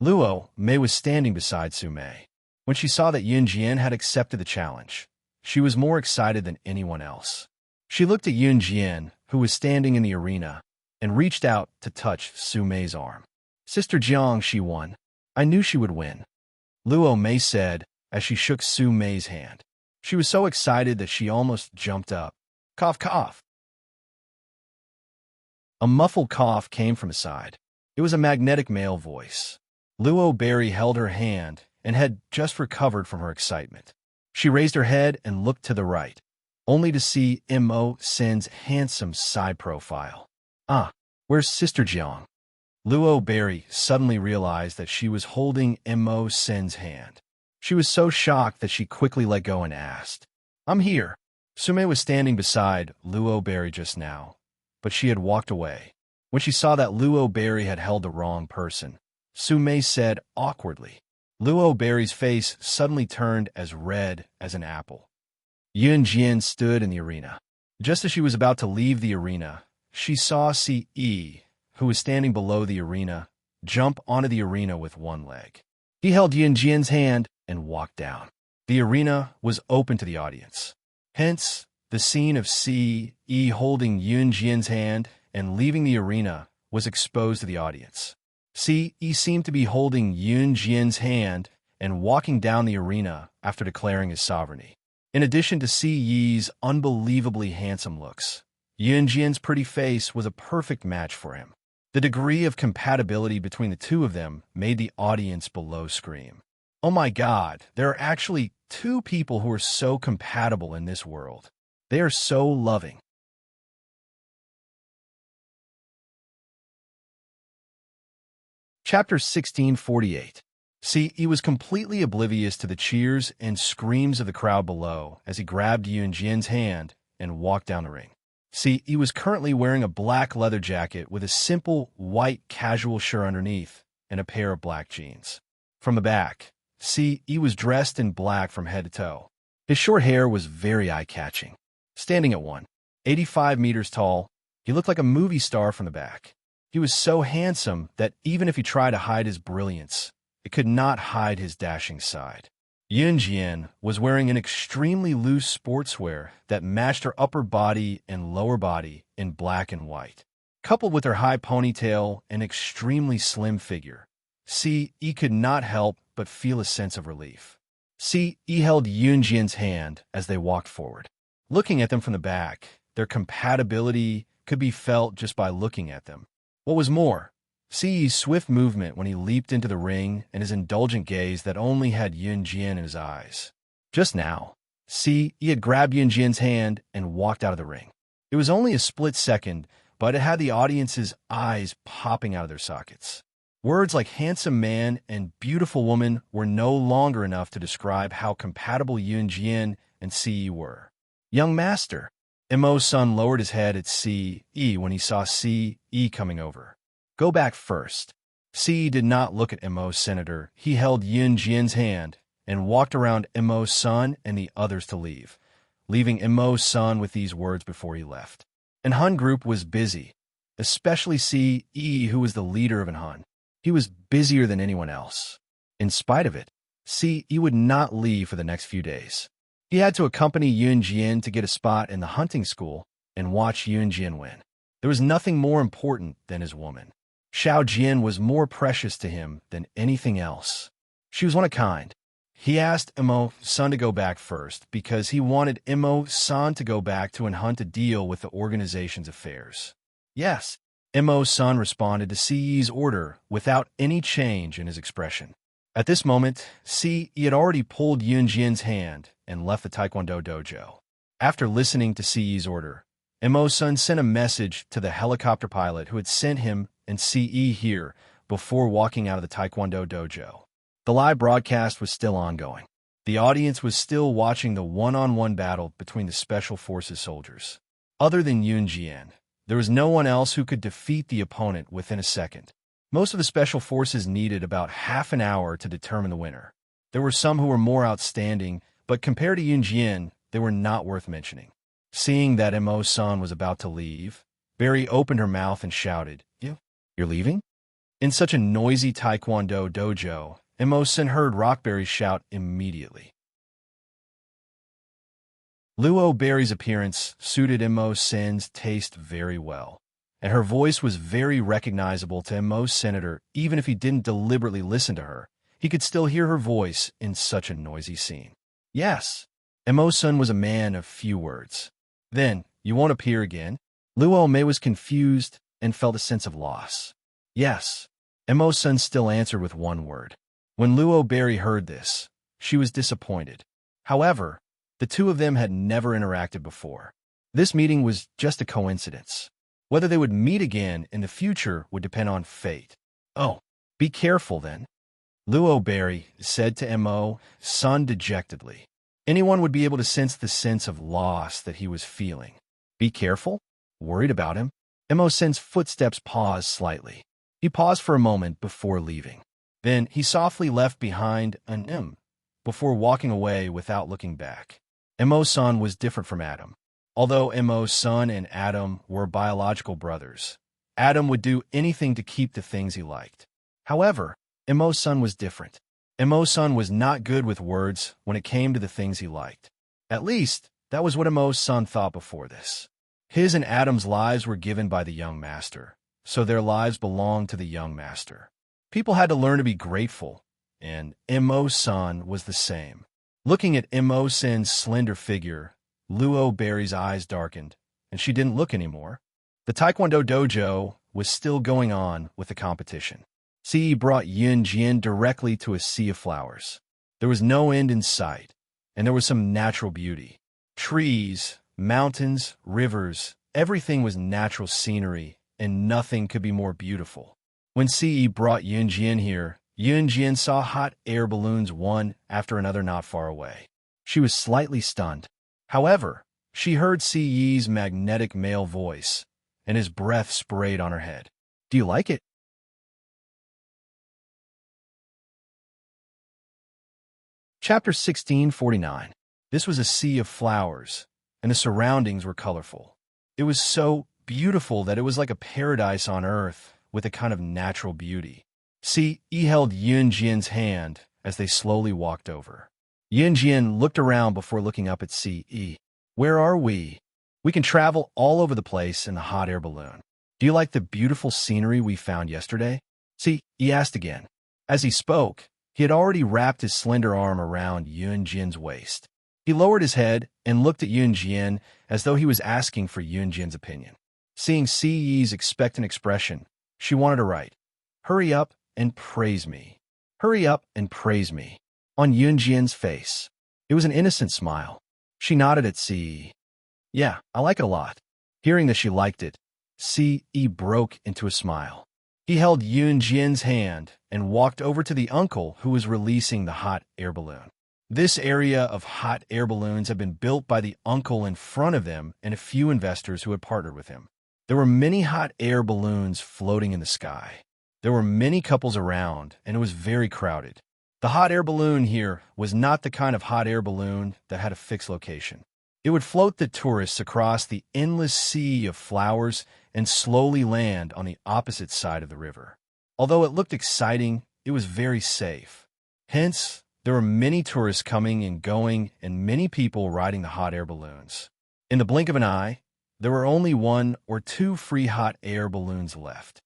Luo Mei was standing beside Su Mei. When she saw that Yun Jian had accepted the challenge, she was more excited than anyone else. She looked at Yun Jian, who was standing in the arena, and reached out to touch Su Mei's arm. Sister Jiang, she won. I knew she would win. Luo Mei said as she shook Su Mei's hand. She was so excited that she almost jumped up. Cough, cough. A muffled cough came from his side. It was a magnetic male voice. Luo Berry held her hand and had just recovered from her excitement. She raised her head and looked to the right, only to see Mo Sen's handsome side profile. Where's Sister Jiang? Luo Berry suddenly realized that she was holding Mo Sen's hand. She was so shocked that she quickly let go and asked, I'm here. Su Mei was standing beside Luo Berry just now, but she had walked away. When she saw that Luo Berry had held the wrong person, Su Mei said awkwardly. Luo Berry's face suddenly turned as red as an apple. Yun Jian stood in the arena. Just as she was about to leave the arena, she saw Ce, who was standing below the arena, jump onto the arena with one leg. He held Yun Jian's hand and walked down. The arena was open to the audience. Hence, the scene of Ce holding Yun Jian's hand and leaving the arena was exposed to the audience. Ce seemed to be holding Yun Jian's hand and walking down the arena after declaring his sovereignty. In addition to Ce's unbelievably handsome looks, Yun Jian's pretty face was a perfect match for him. The degree of compatibility between the two of them made the audience below scream. Oh my God, there are actually 2 people who are so compatible in this world. They are so loving. Chapter 1648. Ce was completely oblivious to the cheers and screams of the crowd below as he grabbed Yun Jian's hand and walked down the ring. Ce was currently wearing a black leather jacket with a simple white casual shirt underneath and a pair of black jeans. From the back, Ce was dressed in black from head to toe. His short hair was very eye-catching. Standing at 185 meters tall, he looked like a movie star from the back. He was so handsome that even if he tried to hide his brilliance, it could not hide his dashing side. Yunjian was wearing an extremely loose sportswear that matched her upper body and lower body in black and white. Coupled with her high ponytail and extremely slim figure, Ce could not help but feel a sense of relief. Ce held Yunjian's hand as they walked forward. Looking at them from the back, their compatibility could be felt just by looking at them. What was more, Ce's swift movement when he leaped into the ring and his indulgent gaze that only had Yunjian in his eyes. Just now, Ce had grabbed Yunjian's hand and walked out of the ring. It was only a split second, but it had the audience's eyes popping out of their sockets. Words like handsome man and beautiful woman were no longer enough to describe how compatible Yunjian and Ce were. Young master. Mo's son lowered his head at Ce when he saw Ce coming over. Go back first. Ce did not look at Mo's senator. He held Yunjian's hand and walked around Mo's son and the others to leave, leaving Mo's son with these words before he left. An Hun group was busy, especially Ce, who was the leader of an Hun. He was busier than anyone else. In spite of it, Ce would not leave for the next few days. He had to accompany Yunjian to get a spot in the hunting school and watch Yunjian win. There was nothing more important than his woman. Xiao Jian was more precious to him than anything else. She was one of a kind. He asked Mo's son to go back first because he wanted Mo's son to go back to and hunt to deal with the organization's affairs. Yes, Mo's son responded to Ce's order without any change in his expression. At this moment, Ce had already pulled Yunjian's hand and left the Taekwondo dojo. After listening to Ce's order, Mo's son sent a message to the helicopter pilot who had sent him and Ce here before walking out of the Taekwondo dojo. The live broadcast was still ongoing. The audience was still watching the one-on-one battle between the Special Forces soldiers. Other than Yunjian, there was no one else who could defeat the opponent within a second. Most of the Special Forces needed about half an hour to determine the winner. There were some who were more outstanding, but compared to Yunjian, they were not worth mentioning. Seeing that Mo's son was about to leave, Barry opened her mouth and shouted, You're leaving? In such a noisy Taekwondo dojo, Mo's son heard Rockberry shout immediately. Luo Berry's appearance suited Mo's son's taste very well, and her voice was very recognizable to Mo's senator. Even if he didn't deliberately listen to her, he could still hear her voice in such a noisy scene. Yes, Mo's son was a man of few words. Then, you won't appear again? Luo Mei was confused and felt a sense of loss. Yes, Mo's son still answered with one word. When Luo Berry heard this, she was disappointed. However, the two of them had never interacted before. This meeting was just a coincidence. Whether they would meet again in the future would depend on fate. Oh, be careful then, Luo Berry said to Mo's son dejectedly. Anyone would be able to sense the sense of loss that he was feeling. Be careful? Worried about him? Mo's son's footsteps paused slightly. He paused for a moment before leaving. Then he softly left behind an before walking away without looking back. Mo's son was different from Adam. Although Mo's son and Adam were biological brothers, Adam would do anything to keep the things he liked. However, Mo's son was different. Mo's son was not good with words when it came to the things he liked. At least, that was what Mo's son thought before this. His and Adam's lives were given by the young master, so their lives belonged to the young master. People had to learn to be grateful, and Mo's son was the same. Looking at Mo's son's slender figure, Luo Berry's eyes darkened, and she didn't look anymore. The Taekwondo dojo was still going on with the competition. Ce brought Yunjian directly to a sea of flowers. There was no end in sight, and there was some natural beauty. Trees, mountains, rivers, everything was natural scenery, and nothing could be more beautiful. When Ce brought Yunjian here, Yunjian saw hot air balloons one after another not far away. She was slightly stunned. However, she heard Ce's magnetic male voice, and his breath sprayed on her head. Do you like it? Chapter 1649. This was a sea of flowers, and the surroundings were colorful. It was so beautiful that it was like a paradise on earth with a kind of natural beauty. C.E. held Yunjian's hand as they slowly walked over. Yunjian looked around before looking up at C.E. Where are we? We can travel all over the place in the hot air balloon. Do you like the beautiful scenery we found yesterday? C.E. asked again. As he spoke, he had already wrapped his slender arm around Yunjian's waist. He lowered his head and looked at Yunjian as though he was asking for Yunjian's opinion. Seeing C.E.'s expectant expression, she wanted to write, "Hurry up and praise me. Hurry up and praise me," on Yunjian's face. It was an innocent smile. She nodded at C.E. Yeah, I like it a lot. Hearing that she liked it, C.E. broke into a smile. He held Yunjian's hand and walked over to the uncle who was releasing the hot air balloon. This area of hot air balloons had been built by the uncle in front of them and a few investors who had partnered with him. There were many hot air balloons floating in the sky. There were many couples around, and it was very crowded. The hot air balloon here was not the kind of hot air balloon that had a fixed location. It would float the tourists across the endless sea of flowers and slowly land on the opposite side of the river. Although it looked exciting, it was very safe. Hence, there were many tourists coming and going and many people riding the hot air balloons. In the blink of an eye, there were only 1 or 2 free hot air balloons left.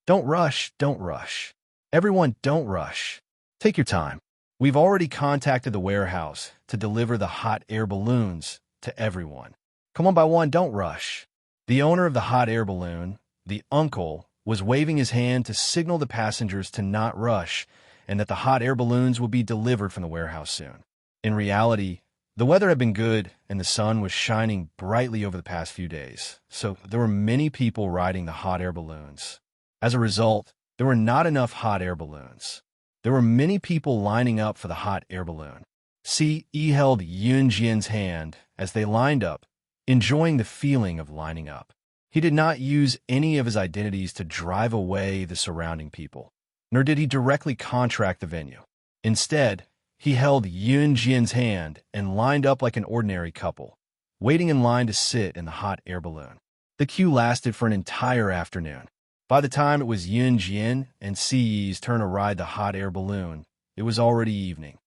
Don't rush, don't rush. Everyone, don't rush. Take your time. We've already contacted the warehouse to deliver the hot air balloons to everyone. Come on by one, don't rush. The owner of the hot air balloon, the uncle, was waving his hand to signal the passengers to not rush and that the hot air balloons would be delivered from the warehouse soon. In reality, the weather had been good and the sun was shining brightly over the past few days, so there were many people riding the hot air balloons. As a result, there were not enough hot air balloons. There were many people lining up for the hot air balloon. C.E. held Yunjian's hand as they lined up, enjoying the feeling of lining up. He did not use any of his identities to drive away the surrounding people, nor did he directly contract the venue. Instead, he held Yunjian's hand and lined up like an ordinary couple, waiting in line to sit in the hot air balloon. The queue lasted for an entire afternoon. By the time it was Yunjian and C.E.'s turn to ride the hot air balloon, it was already evening.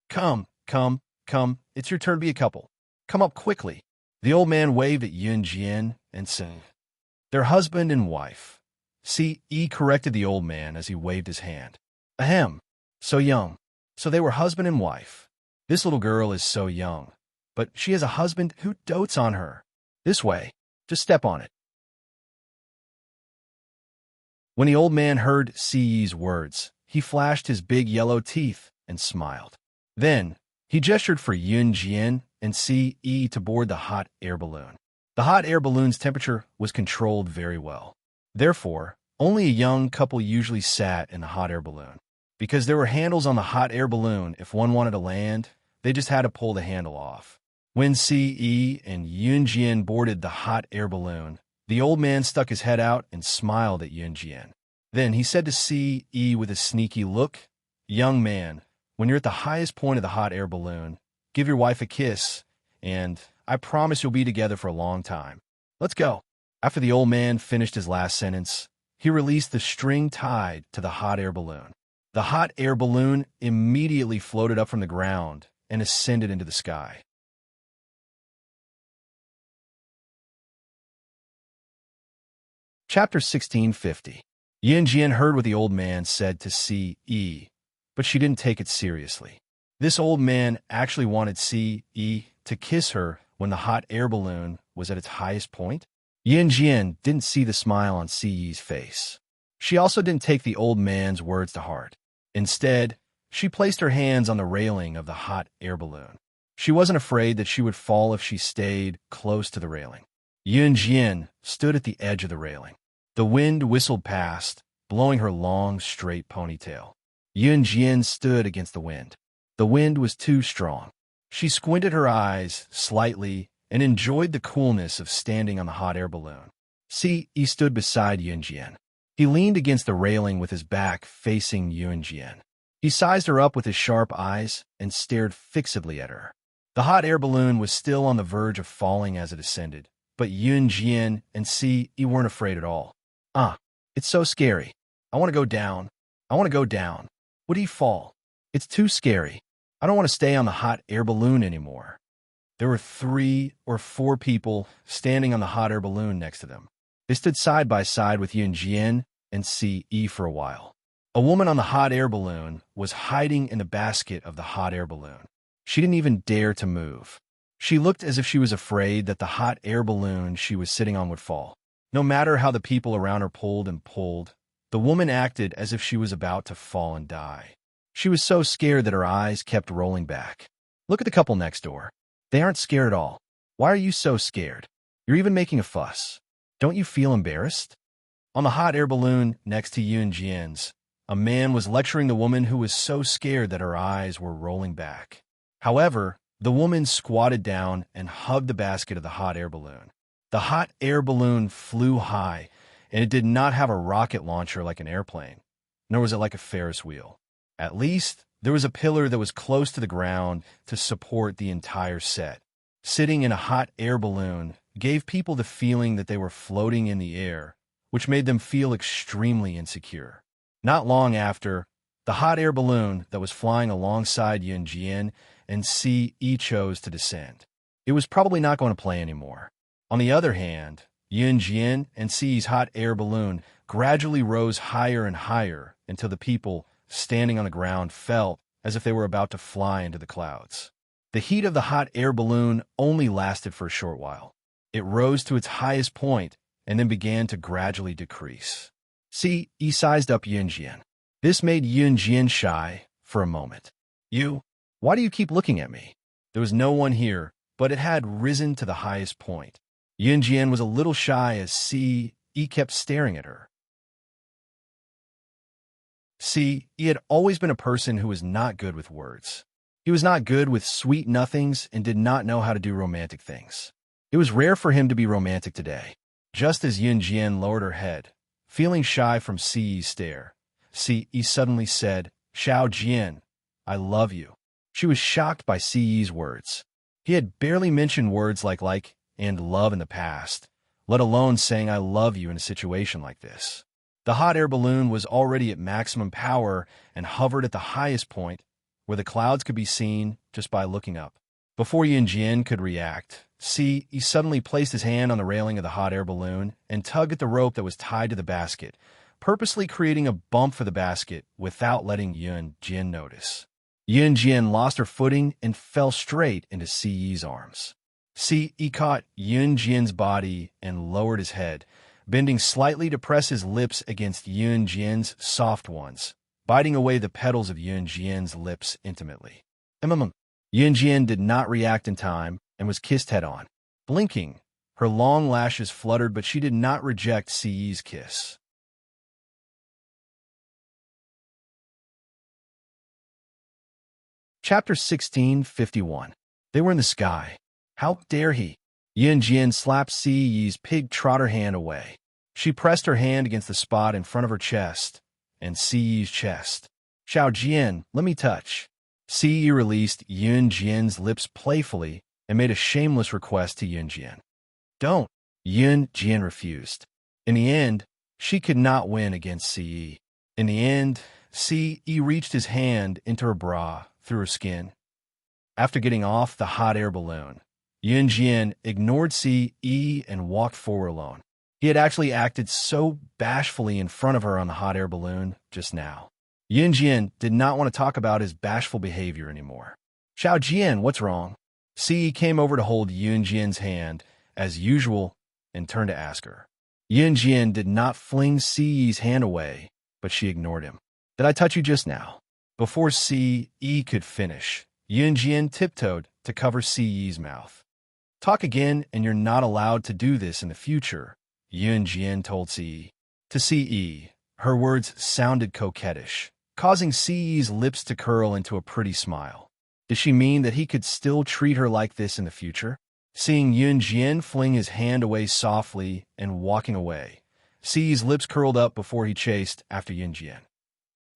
Come, it's your turn to be a couple. Come up quickly. The old man waved at Yunjian and said, "They're husband and wife." C.E. corrected the old man as he waved his hand. Ahem, so young. So they were husband and wife. This little girl is so young, but she has a husband who dotes on her. This way, just step on it. When the old man heard C.E.'s words, he flashed his big yellow teeth and smiled. Then, he gestured for Yunjian and C.E. to board the hot air balloon. The hot air balloon's temperature was controlled very well. Therefore, only a young couple usually sat in the hot air balloon. Because there were handles on the hot air balloon, if one wanted to land, they just had to pull the handle off. When C.E. and Yunjian boarded the hot air balloon, the old man stuck his head out and smiled at Yunjian. Then he said to C.E. with a sneaky look, "Young man, when you're at the highest point of the hot air balloon, give your wife a kiss, and I promise you'll be together for a long time. Let's go." After the old man finished his last sentence, he released the string tied to the hot air balloon. The hot air balloon immediately floated up from the ground and ascended into the sky. Chapter 1650. Yunjian heard what the old man said to C.E., but she didn't take it seriously. This old man actually wanted C.E. to kiss her when the hot air balloon was at its highest point. Yunjian didn't see the smile on C.E.'s face. She also didn't take the old man's words to heart. Instead, she placed her hands on the railing of the hot air balloon. She wasn't afraid that she would fall if she stayed close to the railing. Yunjian stood at the edge of the railing. The wind whistled past, blowing her long, straight ponytail. Yunjian stood against the wind. The wind was too strong. She squinted her eyes slightly and enjoyed the coolness of standing on the hot air balloon. C.E. stood beside Yunjian. He leaned against the railing with his back facing Yunjian. He sized her up with his sharp eyes and stared fixedly at her. The hot air balloon was still on the verge of falling as it ascended, but Yunjian and C.E. weren't afraid at all. It's so scary. I want to go down. I want to go down. Would he fall? It's too scary. I don't want to stay on the hot air balloon anymore. There were 3 or 4 people standing on the hot air balloon next to them. They stood side by side with Yunjian and Ce for a while. A woman on the hot air balloon was hiding in the basket of the hot air balloon. She didn't even dare to move. She looked as if she was afraid that the hot air balloon she was sitting on would fall. No matter how the people around her pulled and pulled, the woman acted as if she was about to fall and die. She was so scared that her eyes kept rolling back. Look at the couple next door. They aren't scared at all. Why are you so scared? You're even making a fuss. Don't you feel embarrassed? On the hot air balloon next to Yunjian's, a man was lecturing the woman who was so scared that her eyes were rolling back. However, the woman squatted down and hugged the basket of the hot air balloon. The hot air balloon flew high, and it did not have a rocket launcher like an airplane, nor was it like a Ferris wheel. At least, there was a pillar that was close to the ground to support the entire set. Sitting in a hot air balloon gave people the feeling that they were floating in the air, which made them feel extremely insecure. Not long after, the hot air balloon that was flying alongside Yunjian and Ce chose to descend. It was probably not going to play anymore. On the other hand, Yunjian and Ce's hot air balloon gradually rose higher and higher until the people standing on the ground felt as if they were about to fly into the clouds. The heat of the hot air balloon only lasted for a short while. It rose to its highest point and then began to gradually decrease. Ce sized up Yunjian. This made Yunjian shy for a moment. Why do you keep looking at me? There was no one here, but it had risen to the highest point. Yunjian was a little shy as Ce kept staring at her. Ce had always been a person who was not good with words. He was not good with sweet nothings and did not know how to do romantic things. It was rare for him to be romantic today. Just as Yunjian lowered her head, feeling shy from Ce's stare, Ce suddenly said, "Xiao Jian, I love you." She was shocked by Ce's words. He had barely mentioned words like and love in the past, let alone saying "I love you" in a situation like this. The hot air balloon was already at maximum power and hovered at the highest point, where the clouds could be seen just by looking up. Before Yunjian could react, Ce suddenly placed his hand on the railing of the hot air balloon and tugged at the rope that was tied to the basket, purposely creating a bump for the basket without letting Yunjian notice. Yunjian lost her footing and fell straight into Ce's arms. Ce caught Yunjian's body and lowered his head, bending slightly to press his lips against Yunjian's soft ones, biting away the petals of Yunjian's lips intimately. Yunjian did not react in time and was kissed head-on. Blinking, her long lashes fluttered, but she did not reject Ce's kiss. Chapter 1651. They were in the sky. How dare he? Yunjian slapped Ce's pig trotter hand away. She pressed her hand against the spot in front of her chest and Ce's chest. "Xiao Jian, let me touch." Ce released Yunjian's lips playfully and made a shameless request to Yunjian. "Don't." Yunjian refused. In the end, she could not win against Ce. In the end, Ce reached his hand into her bra through her skin. After getting off the hot air balloon, Yunjian ignored Ce and walked forward alone. He had actually acted so bashfully in front of her on the hot air balloon just now. Yunjian did not want to talk about his bashful behavior anymore. "Xiao Jian, what's wrong?" Ce came over to hold Yunjian's hand, as usual, and turned to ask her. Yunjian did not fling Ce's hand away, but she ignored him. "Did I touch you just now?" Before Ce could finish, Yunjian tiptoed to cover Ce's mouth. "Talk again, and you're not allowed to do this in the future," Yunjian told Ce. To Ce, her words sounded coquettish, causing Ce's lips to curl into a pretty smile. Did she mean that he could still treat her like this in the future? Seeing Yunjian fling his hand away softly and walking away, Ce's lips curled up before he chased after Yunjian.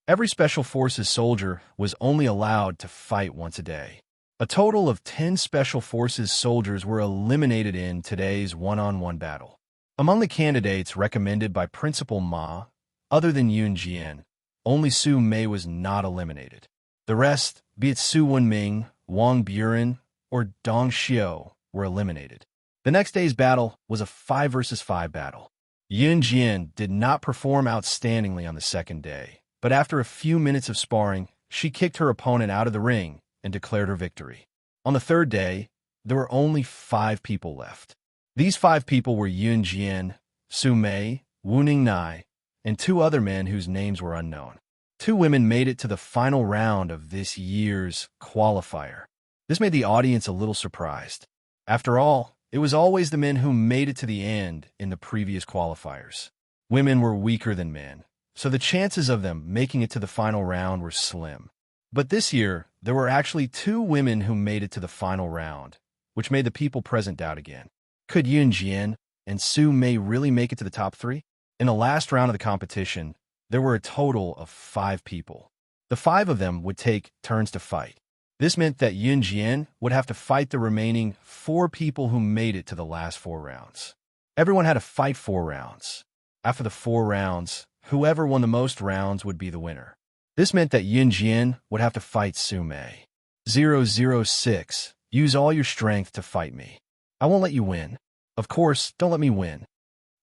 Every Special Forces soldier was only allowed to fight once a day. A total of 10 Special Forces soldiers were eliminated in today's one-on-one battle. Among the candidates recommended by Principal Ma, other than Yunjian, only Su Mei was not eliminated. The rest, be it Su Wenming, Wang Buren, or Dong Xiao, were eliminated. The next day's battle was a 5 versus 5 battle. Yun Jian did not perform outstandingly on the second day, but after a few minutes of sparring, she kicked her opponent out of the ring and declared her victory. On the third day, there were only 5 people left. These 5 people were Yun Jian, Su Mei, Wu Ningnai, and 2 other men whose names were unknown. 2 women made it to the final round of this year's qualifier. This made the audience a little surprised. After all, it was always the men who made it to the end in the previous qualifiers. Women were weaker than men, so the chances of them making it to the final round were slim. But this year, there were actually 2 women who made it to the final round, which made the people present doubt again. Could Yun Jian and Su Mei really make it to the top 3? In the last round of the competition, there were a total of 5 people. The 5 of them would take turns to fight. This meant that Yun Jian would have to fight the remaining 4 people who made it to the last 4 rounds. Everyone had to fight 4 rounds. After the 4 rounds, whoever won the most rounds would be the winner. This meant that Yun Jian would have to fight Su Mei. 006. Use all your strength to fight me. I won't let you win. Of course, don't let me win.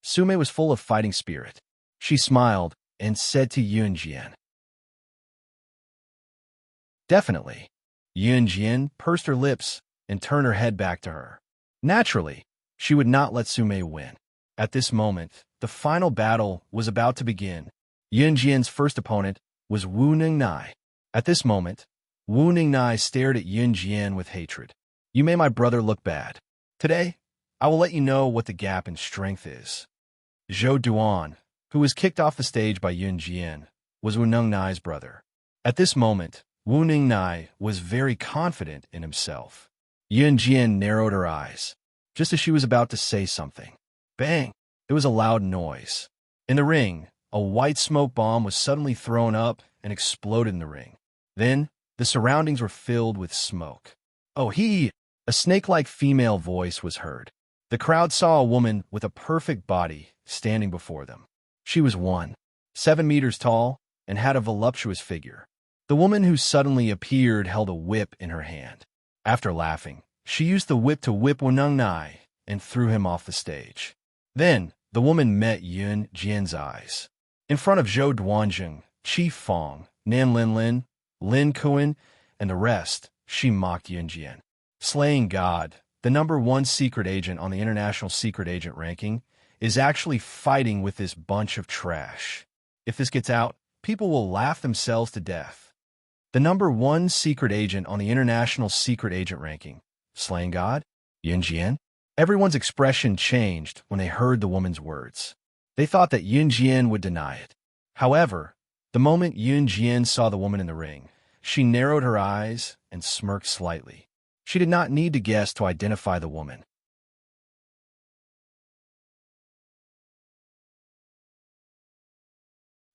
Su Mei was full of fighting spirit. She smiled and said to Yun Jian, "Definitely." Yun Jian pursed her lips and turned her head back to her. Naturally, she would not let Su Mei win. At this moment, the final battle was about to begin. Yun Jian's first opponent was Wu Ningnai. At this moment, Wu Ningnai stared at Yun Jian with hatred. "You made my brother look bad. Today, I will let you know what the gap in strength is." Zhou Duan, who was kicked off the stage by Yun Jian, was Wu Ningnai's brother. At this moment, Wu Ningnai was very confident in himself. Yun Jian narrowed her eyes, just as she was about to say something. Bang! There was a loud noise. In the ring, a white smoke bomb was suddenly thrown up and exploded in the ring. Then, the surroundings were filled with smoke. "Oh, he!" A snake-like female voice was heard. The crowd saw a woman with a perfect body standing before them. She was 1.7 meters tall and had a voluptuous figure. The woman who suddenly appeared held a whip in her hand. After laughing, she used the whip to whip Wu Ningnai and threw him off the stage. Then, the woman met Yun Jian's eyes. In front of Zhou Duanjing, Qi Fong, Nan Linlin, Lin Kuan, and the rest, she mocked Yun Jian. Slaying God, the #1 secret agent on the International Secret Agent ranking, is actually fighting with this bunch of trash. If this gets out, people will laugh themselves to death. The #1 secret agent on the International Secret Agent ranking, slaying God, Yun Jian. Everyone's expression changed when they heard the woman's words. They thought that Yun Jian would deny it. However, the moment Yun Jian saw the woman in the ring, she narrowed her eyes and smirked slightly. She did not need to guess to identify the woman.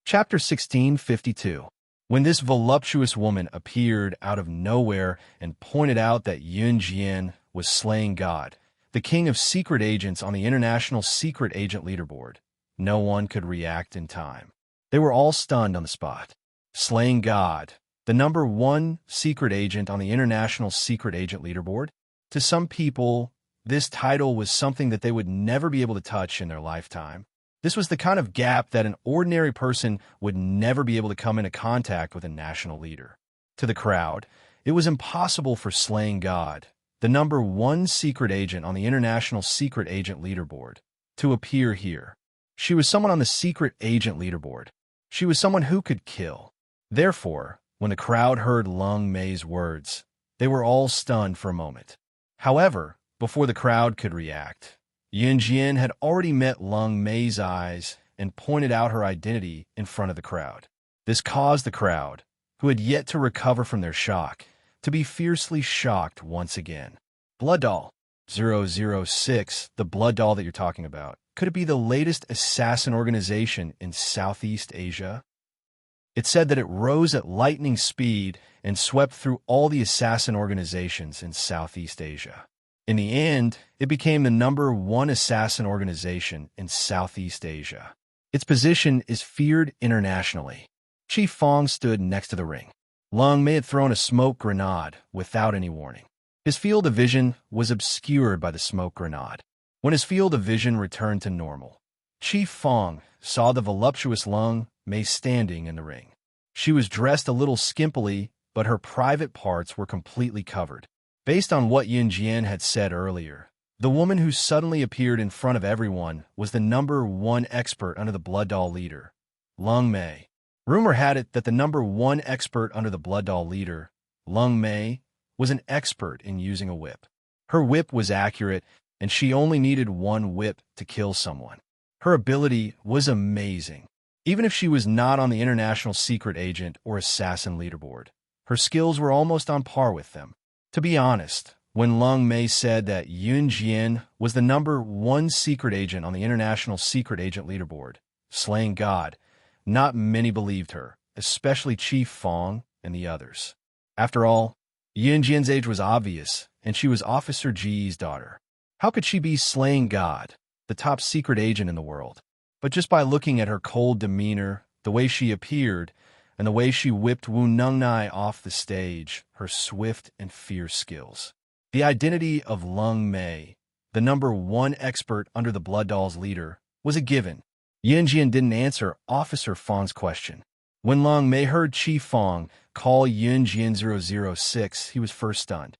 Chapter 1652. When this voluptuous woman appeared out of nowhere and pointed out that Yun Jian was slaying God, the king of secret agents on the International Secret Agent Leaderboard, no one could react in time. They were all stunned on the spot. Slaying God, the #1 secret agent on the International Secret Agent Leaderboard? To some people, this title was something that they would never be able to touch in their lifetime. This was the kind of gap that an ordinary person would never be able to come into contact with a national leader. To the crowd, it was impossible for Slaying God, the #1 secret agent on the International Secret Agent Leaderboard, to appear here. She was someone on the Secret Agent Leaderboard. She was someone who could kill. Therefore, when the crowd heard Lung Mei's words, they were all stunned for a moment. However, before the crowd could react, Yun Jian had already met Lung Mei's eyes and pointed out her identity in front of the crowd. This caused the crowd, who had yet to recover from their shock, to be fiercely shocked once again. Blood Doll. 006, the Blood Doll that you're talking about. Could it be the latest assassin organization in Southeast Asia? It said that it rose at lightning speed and swept through all the assassin organizations in Southeast Asia. In the end, it became the #1 assassin organization in Southeast Asia. Its position is feared internationally. Chief Fong stood next to the ring. Lung Mei had thrown a smoke grenade without any warning. His field of vision was obscured by the smoke grenade. When his field of vision returned to normal, Chief Fong saw the voluptuous Lung Mei standing in the ring. She was dressed a little skimpily, but her private parts were completely covered. Based on what Yun Jian had said earlier, the woman who suddenly appeared in front of everyone was the #1 expert under the Blood Doll leader, Lung Mei. Rumor had it that the #1 expert under the Blood Doll leader, Lung Mei, was an expert in using a whip. Her whip was accurate, and she only needed one whip to kill someone. Her ability was amazing. Even if she was not on the International Secret Agent or Assassin leaderboard, her skills were almost on par with them. To be honest, when Lung Mei said that Yun Jian was the #1 secret agent on the International Secret Agent leaderboard, slaying God, not many believed her, especially Chief Fong and the others. After all, Yun Jian's age was obvious, and she was Officer Ji's daughter. How could she be slaying God, the top secret agent in the world? But just by looking at her cold demeanor, the way she appeared, and the way she whipped Wu Nungnai off the stage, her swift and fierce skills. The identity of Lung Mei, the #1 expert under the Blood Doll's leader, was a given. Yun Jian didn't answer Officer Fong's question. When Lung Mei heard Chief Fong call Yun Jian 006, he was first stunned.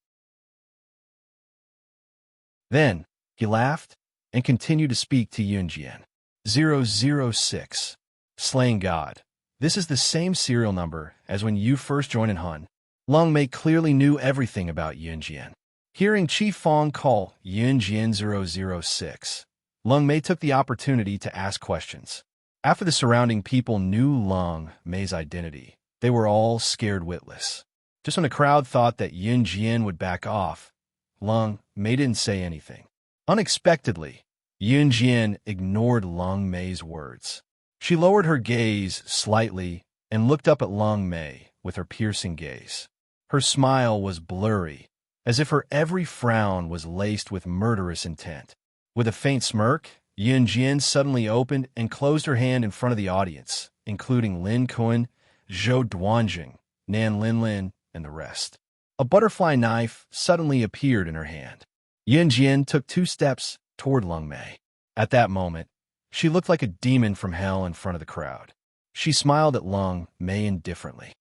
Then, he laughed and continued to speak to Yun Jian. 006. Slaying God. This is the same serial number as when you first joined in Hun. Lung Mei clearly knew everything about Yun Jian. Hearing Chief Fong call Yun Jian 006, Lung Mei took the opportunity to ask questions. After the surrounding people knew Lung Mei's identity, they were all scared witless. Just when the crowd thought that Yun Jian would back off, Lung Mei didn't say anything. Unexpectedly, Yun Jian ignored Lung Mei's words. She lowered her gaze slightly and looked up at Lung Mei with her piercing gaze. Her smile was blurry, as if her every frown was laced with murderous intent. With a faint smirk, Yun Jian suddenly opened and closed her hand in front of the audience, including Lin Kun, Zhou Duanjing, Nan Linlin, and the rest. A butterfly knife suddenly appeared in her hand. Yun Jian took 2 steps toward Lung Mei. At that moment, she looked like a demon from hell in front of the crowd. She smiled at Lung Mei indifferently.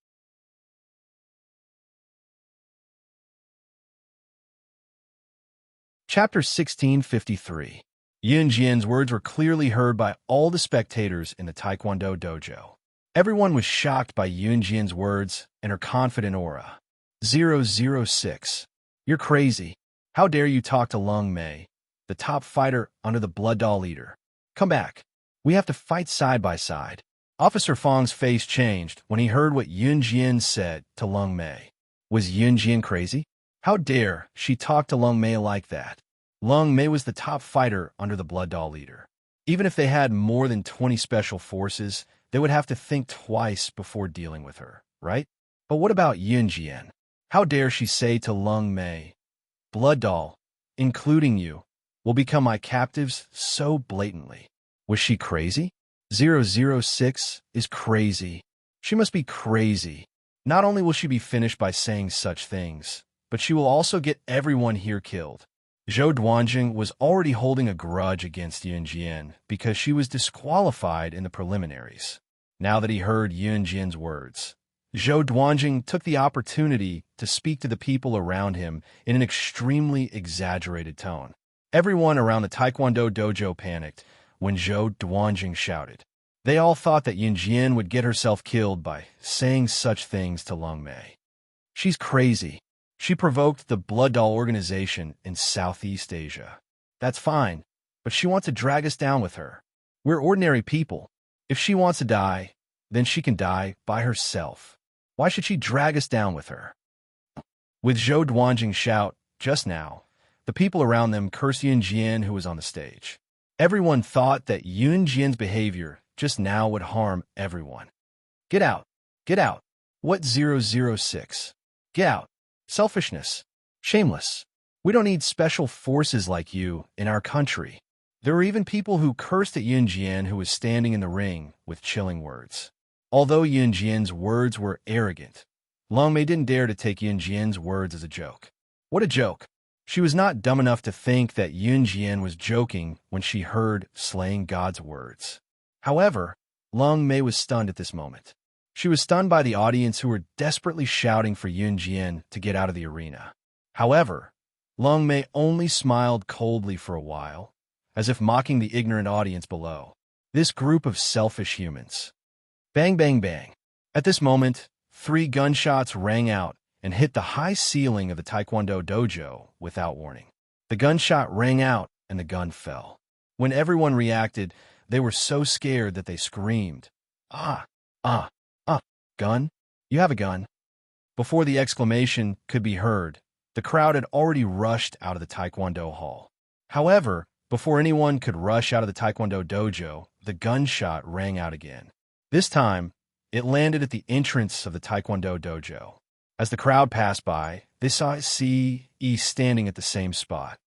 Chapter 1653. Yun Jian's words were clearly heard by all the spectators in the Taekwondo dojo. Everyone was shocked by Yun Jian's words and her confident aura. 006. You're crazy. How dare you talk to Lung Mei, the top fighter under the Blood Doll leader? Come back. We have to fight side by side. Officer Fong's face changed when he heard what Yun Jian said to Lung Mei. Was Yun Jian crazy? How dare she talk to Lung Mei like that? Lung Mei was the top fighter under the Blood Doll leader. Even if they had more than 20 special forces, they would have to think twice before dealing with her, right? But what about Yun Jian? How dare she say to Lung Mei, Blood Doll, including you, will become my captives so blatantly? Was she crazy? 006 is crazy. She must be crazy. Not only will she be finished by saying such things, but she will also get everyone here killed. Zhou Duanjing was already holding a grudge against Yun Jian because she was disqualified in the preliminaries. Now that he heard Yun Jian's words, Zhou Duanjing took the opportunity to speak to the people around him in an extremely exaggerated tone. Everyone around the Taekwondo dojo panicked when Zhou Duanjing shouted. They all thought that Yun Jian would get herself killed by saying such things to Lung Mei. She's crazy. She provoked the Blood Doll organization in Southeast Asia. That's fine, but she wants to drag us down with her. We're ordinary people. If she wants to die, then she can die by herself. Why should she drag us down with her? With Zhou Duanjing's shout just now, the people around them cursed Yun Jian, who was on the stage. Everyone thought that Yun Jian's behavior just now would harm everyone. Get out. Get out. What 006? Get out. Selfishness. Shameless. We don't need special forces like you in our country. There were even people who cursed at Yun Jian, who was standing in the ring with chilling words. Although Yun Jian's words were arrogant, Long Mei didn't dare to take Yun Jian's words as a joke. What a joke! She was not dumb enough to think that Yun Jian was joking when she heard slaying God's words. However, Long Mei was stunned at this moment. She was stunned by the audience who were desperately shouting for Yun Jian to get out of the arena. However, Long Mei only smiled coldly for a while, as if mocking the ignorant audience below. This group of selfish humans. Bang, bang, bang. At this moment, 3 gunshots rang out and hit the high ceiling of the Taekwondo dojo without warning. The gunshot rang out and the gun fell. When everyone reacted, they were so scared that they screamed, "Ah! Ah! Ah! Gun? You have a gun!" Before the exclamation could be heard, the crowd had already rushed out of the Taekwondo hall. However, before anyone could rush out of the Taekwondo dojo, the gunshot rang out again. This time, it landed at the entrance of the Taekwondo dojo. As the crowd passed by, they saw C.E. standing at the same spot.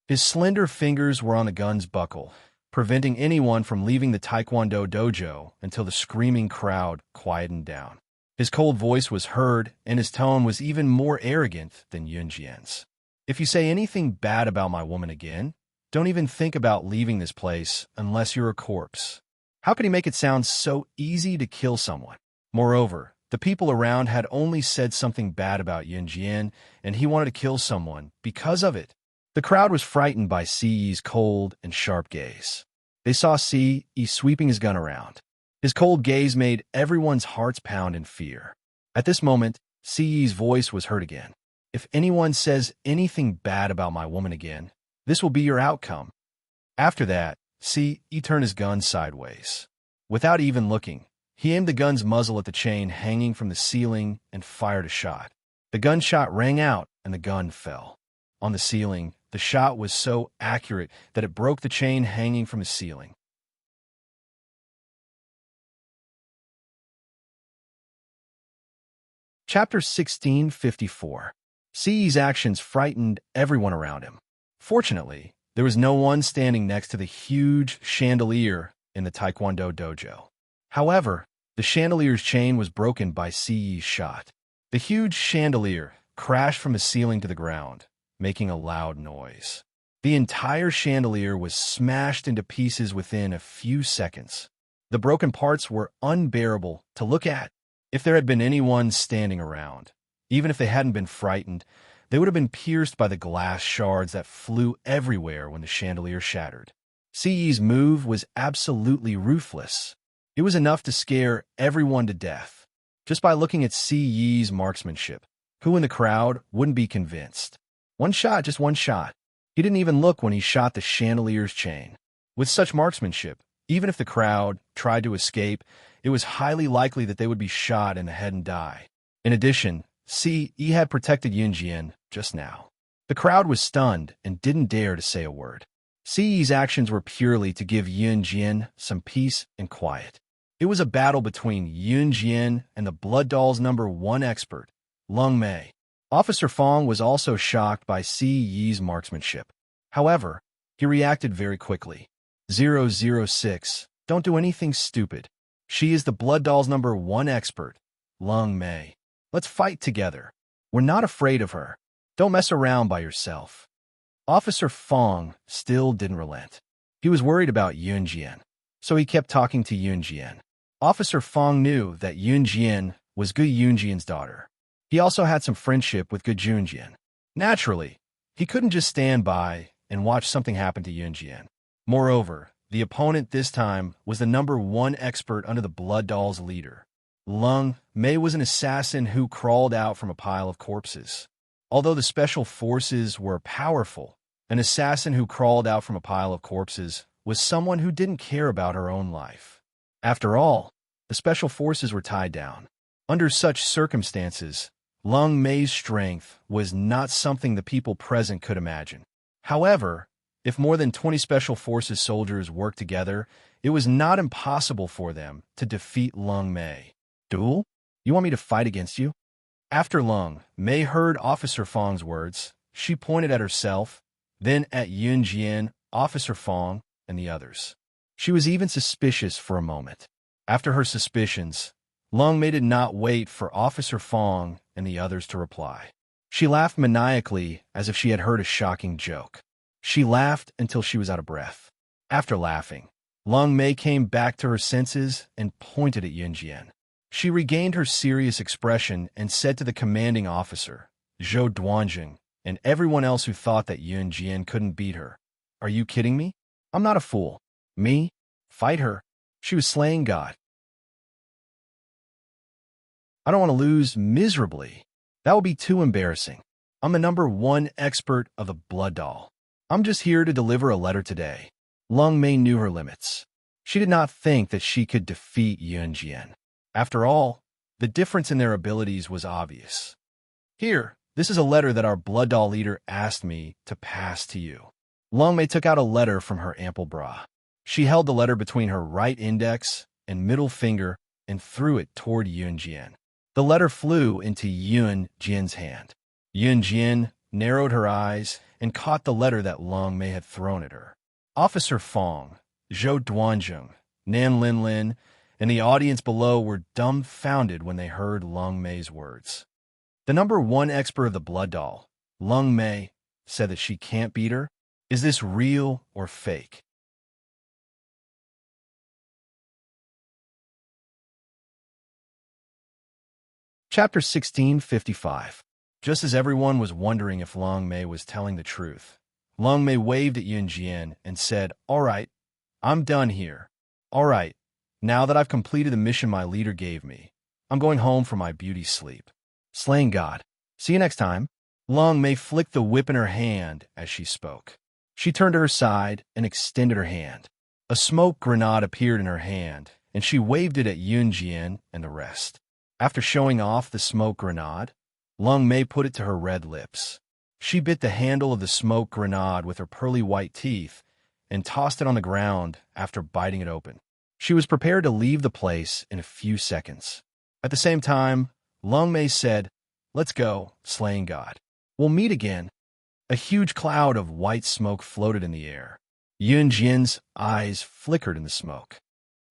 His slender fingers were on the gun's buckle, preventing anyone from leaving the Taekwondo dojo until the screaming crowd quietened down. His cold voice was heard, and his tone was even more arrogant than Yun Jian's. "If you say anything bad about my woman again, don't even think about leaving this place unless you're a corpse." How could he make it sound so easy to kill someone? Moreover, the people around had only said something bad about Yun Jian, and he wanted to kill someone because of it. The crowd was frightened by C.E.'s cold and sharp gaze. They saw C.E. sweeping his gun around. His cold gaze made everyone's hearts pound in fear. At this moment, C.E.'s voice was heard again. "If anyone says anything bad about my woman again, this will be your outcome." After that, C.E. turned his gun sideways. Without even looking, he aimed the gun's muzzle at the chain hanging from the ceiling and fired a shot. The gunshot rang out and the gun fell. On the ceiling, the shot was so accurate that it broke the chain hanging from the ceiling. Chapter 1654. C.E.'s actions frightened everyone around him. Fortunately, there was no one standing next to the huge chandelier in the Taekwondo dojo. However, the chandelier's chain was broken by C.E.'s shot. The huge chandelier crashed from the ceiling to the ground, making a loud noise. The entire chandelier was smashed into pieces within a few seconds. The broken parts were unbearable to look at. If there had been anyone standing around, even if they hadn't been frightened, they would have been pierced by the glass shards that flew everywhere when the chandelier shattered. C.E.'s move was absolutely ruthless. It was enough to scare everyone to death. Just by looking at C.E.'s marksmanship, who in the crowd wouldn't be convinced? One shot, just one shot. He didn't even look when he shot the chandelier's chain. With such marksmanship, even if the crowd tried to escape, it was highly likely that they would be shot in the head and die. In addition, C.E. had protected Yun Jian just now. The crowd was stunned and didn't dare to say a word. C.E.'s actions were purely to give Yun Jian some peace and quiet. It was a battle between Yun Jian and the Blood Doll's #1 expert, Long Mei. Officer Fong was also shocked by C.E.'s marksmanship. However, he reacted very quickly. 006, don't do anything stupid. She is the Blood Doll's #1 expert, Long Mei. Let's fight together. We're not afraid of her. Don't mess around by yourself. Officer Fong still didn't relent. He was worried about Yun Jian, so he kept talking to Yun Jian. Officer Fong knew that Yun Jian was Gu Yunjian's daughter. He also had some friendship with Gu Junjian. Naturally, he couldn't just stand by and watch something happen to Yun Jian. Moreover, the opponent this time was the #1 expert under the Blood Doll's leader. Long Mei was an assassin who crawled out from a pile of corpses. Although the special forces were powerful, an assassin who crawled out from a pile of corpses was someone who didn't care about her own life. After all, the special forces were tied down. Under such circumstances, Long Mei's strength was not something the people present could imagine. However, if more than 20 Special Forces soldiers worked together, it was not impossible for them to defeat Long Mei. Duel? You want me to fight against you? After Long Mei heard Officer Fong's words, she pointed at herself, then at Yun Jian, Officer Fong, and the others. She was even suspicious for a moment. After her suspicions, Long Mei did not wait for Officer Fong and the others to reply. She laughed maniacally as if she had heard a shocking joke. She laughed until she was out of breath. After laughing, Long Mei came back to her senses and pointed at Yunjian. She regained her serious expression and said to the commanding officer, Zhou Duanjing, and everyone else who thought that Yunjian couldn't beat her, "Are you kidding me? I'm not a fool. Me? Fight her. She was slaying God. I don't want to lose miserably. That would be too embarrassing. I'm the #1 expert of the blood doll. I'm just here to deliver a letter today." Long Mei knew her limits. She did not think that she could defeat Yunjian. After all, the difference in their abilities was obvious. "Here, this is a letter that our blood doll leader asked me to pass to you." Long Mei took out a letter from her ample bra. She held the letter between her right index and middle finger and threw it toward Yunjian. The letter flew into Yunjian's hand. Yunjian narrowed her eyes and caught the letter that Long Mei had thrown at her. Officer Fong, Zhou Duanjing, Nan Linlin, and the audience below were dumbfounded when they heard Long Mei's words. The #1 expert of the blood doll, Long Mei, said that she can't beat her? Is this real or fake? Chapter 1655. Just as everyone was wondering if Long Mei was telling the truth, Long Mei waved at Yunjian and said, "All right, I'm done here. All right, now that I've completed the mission my leader gave me, I'm going home for my beauty sleep. Slaying God. See you next time." Long Mei flicked the whip in her hand as she spoke. She turned to her side and extended her hand. A smoke grenade appeared in her hand, and she waved it at Yunjian and the rest. After showing off the smoke grenade, Long Mei put it to her red lips. She bit the handle of the smoke grenade with her pearly white teeth and tossed it on the ground after biting it open. She was prepared to leave the place in a few seconds. At the same time, Long Mei said, "Let's go, slaying God. We'll meet again." A huge cloud of white smoke floated in the air. Yunjian's eyes flickered in the smoke.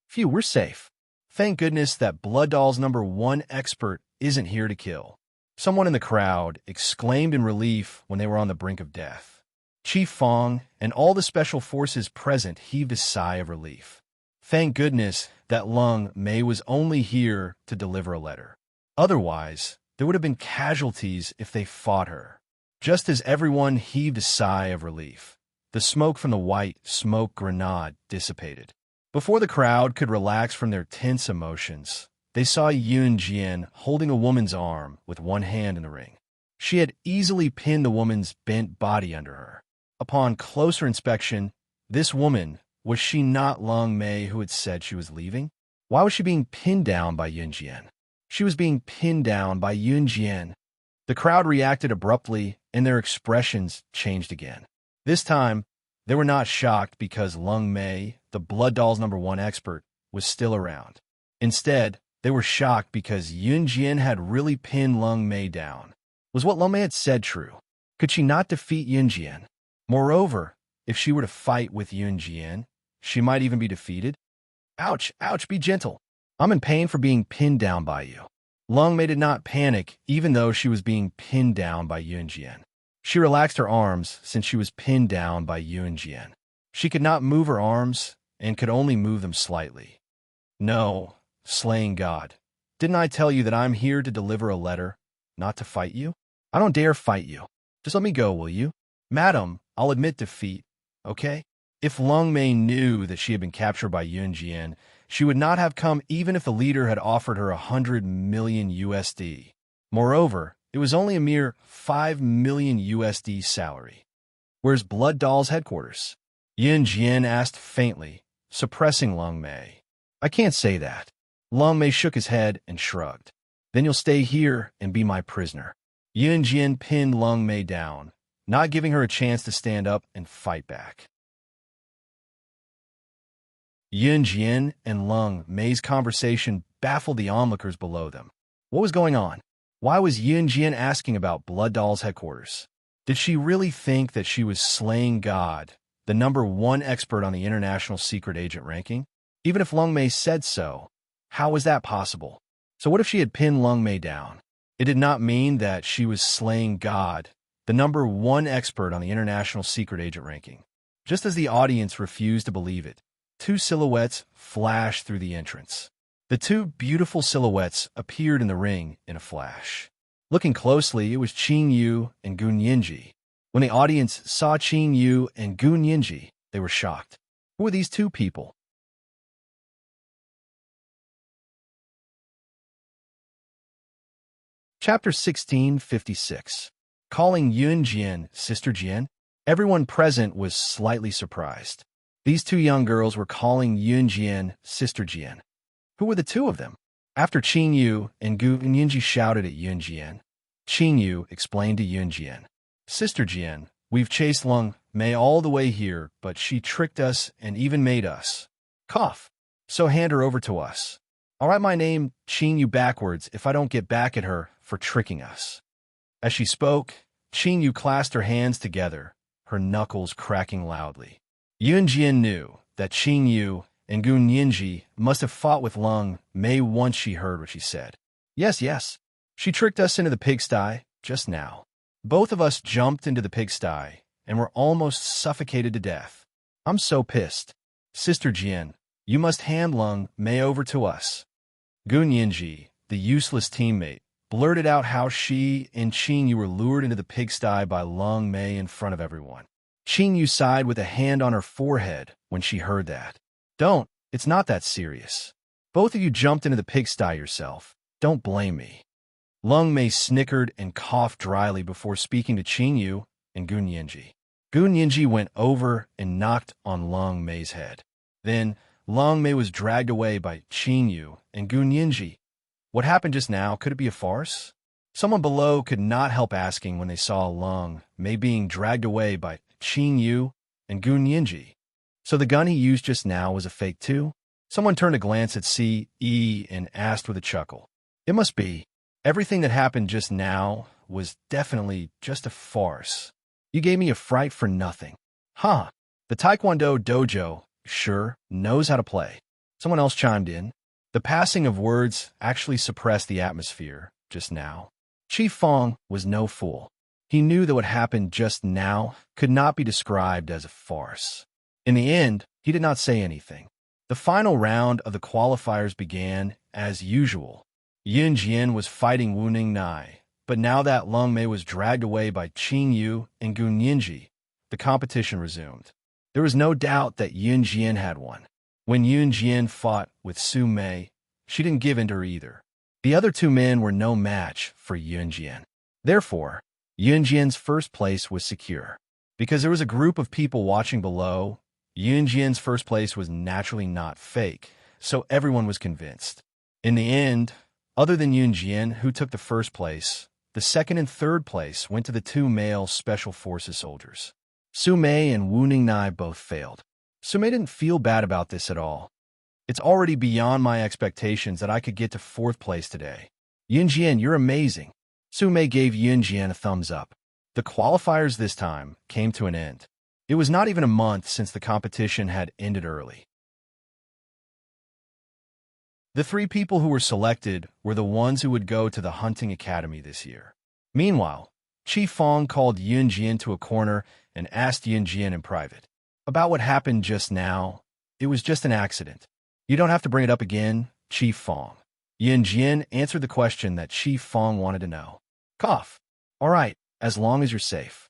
"Phew, we're safe. Thank goodness that Blood Doll's #1 expert isn't here to kill." Someone in the crowd exclaimed in relief when they were on the brink of death. Chief Fong and all the special forces present heaved a sigh of relief. Thank goodness that Long Mei was only here to deliver a letter. Otherwise, there would have been casualties if they fought her. Just as everyone heaved a sigh of relief, the smoke from the white smoke grenade dissipated. Before the crowd could relax from their tense emotions, they saw Yunjian holding a woman's arm with one hand in the ring. She had easily pinned the woman's bent body under her. Upon closer inspection, this woman, was she not Long Mei who had said she was leaving? Why was she being pinned down by Yunjian? She was being pinned down by Yunjian. The crowd reacted abruptly, and their expressions changed again. This time, they were not shocked because Long Mei, the Blood Doll's #1 expert, was still around. Instead, they were shocked because Yunjian had really pinned Long Mei down. Was what Long Mei had said true? Could she not defeat Yunjian? Moreover, if she were to fight with Yunjian, she might even be defeated. Ouch, ouch, be gentle. I'm in pain for being pinned down by you. Long Mei did not panic even though she was being pinned down by Yunjian. She relaxed her arms since she was pinned down by Yunjian. She could not move her arms and could only move them slightly. "No, slaying God. Didn't I tell you that I'm here to deliver a letter, not to fight you? I don't dare fight you. Just let me go, will you? Madam, I'll admit defeat, okay?" If Long Mei knew that she had been captured by Yunjian, she would not have come even if the leader had offered her $100 million USD. Moreover, it was only a mere $5 million USD salary. "Where's Blood Doll's headquarters?" Yunjian asked faintly, suppressing Long Mei. "I can't say that." Long Mei shook his head and shrugged. "Then you'll stay here and be my prisoner." Yunjian pinned Long Mei down, not giving her a chance to stand up and fight back. Yunjian and Long Mei's conversation baffled the onlookers below them. What was going on? Why was Yunjian asking about Blood Doll's headquarters? Did she really think that she was slaying God the #1 expert on the international secret agent ranking? Even if Lung Mei said so, how was that possible? So what if she had pinned Lung Mei down? It did not mean that she was slaying God, the #1 expert on the international secret agent ranking. Just as the audience refused to believe it, two silhouettes flashed through the entrance. The two beautiful silhouettes appeared in the ring in a flash. Looking closely, it was Qing Yu and Gun Yinji. When the audience saw Qing Yu and Gun Yinji, they were shocked. Who were these two people? Chapter 1656. Calling Yun Jian Sister Jian? Everyone present was slightly surprised. These two young girls were calling Yun Jian Sister Jian. Who were the two of them? After Qing Yu and Gu Yinji shouted at Yun Jian, Qing Yu explained to Yun Jian, Sister Jian, we've chased Lung Mei all the way here, but she tricked us and even made us cough. So hand her over to us. I'll write my name, Qing Yu, backwards if I don't get back at her for tricking us. As she spoke, Qing Yu clasped her hands together, her knuckles cracking loudly. Yun Jian knew that Qing Yu and Gun Yinji must have fought with Lung Mei once she heard what she said. Yes. She tricked us into the pigsty just now. Both of us jumped into the pigsty and were almost suffocated to death. I'm so pissed. Sister Jian, you must hand Lung Mei over to us. Gun Yinji, the useless teammate, blurted out how she and Qing Yu were lured into the pigsty by Lung Mei in front of everyone. Qing Yu sighed with a hand on her forehead when she heard that. Don't, it's not that serious. Both of you jumped into the pigsty yourself. Don't blame me. Lung Mei snickered and coughed dryly before speaking to Qing Yu and Gun Yinji. Gun Yinji went over and knocked on Lung Mei's head. Then, Lung Mei was dragged away by Qing Yu and Gun Yinji. What happened just now, could it be a farce? Someone below could not help asking when they saw Lung Mei being dragged away by Qing Yu and Gun Yinji. So the gun he used just now was a fake too? Someone turned a glance at C.E. and asked with a chuckle. It must be. Everything that happened just now was definitely just a farce. You gave me a fright for nothing. Huh. The Taekwondo dojo sure knows how to play. Someone else chimed in. The passing of words actually suppressed the atmosphere just now. Chief Fong was no fool. He knew that what happened just now could not be described as a farce. In the end, he did not say anything. The final round of the qualifiers began as usual. Yun Jian was fighting Wu Ningnai, but now that Lung Mei was dragged away by Qing Yu and Gun Yinji, the competition resumed. There was no doubt that Yun Jian had won. When Yun Jian fought with Su Mei, she didn't give in to her either. The other two men were no match for Yun Jian. Therefore, Yun Jian's first place was secure. Because there was a group of people watching below, Yun Jian's first place was naturally not fake, so everyone was convinced. In the end, other than Yun Jian, who took the first place, the second and third place went to the two male Special Forces soldiers. Su Mei and Wu Ningnai both failed. Su Mei didn't feel bad about this at all. It's already beyond my expectations that I could get to fourth place today. Yun Jian, you're amazing. Su Mei gave Yun Jian a thumbs up. The qualifiers this time came to an end. It was not even a month since the competition had ended early. The three people who were selected were the ones who would go to the hunting academy this year. Meanwhile, Chief Fong called Yun Jian to a corner and asked Yun Jian in private. About what happened just now, it was just an accident. You don't have to bring it up again, Chief Fong. Yun Jian answered the question that Chief Fong wanted to know. Cough. All right, as long as you're safe.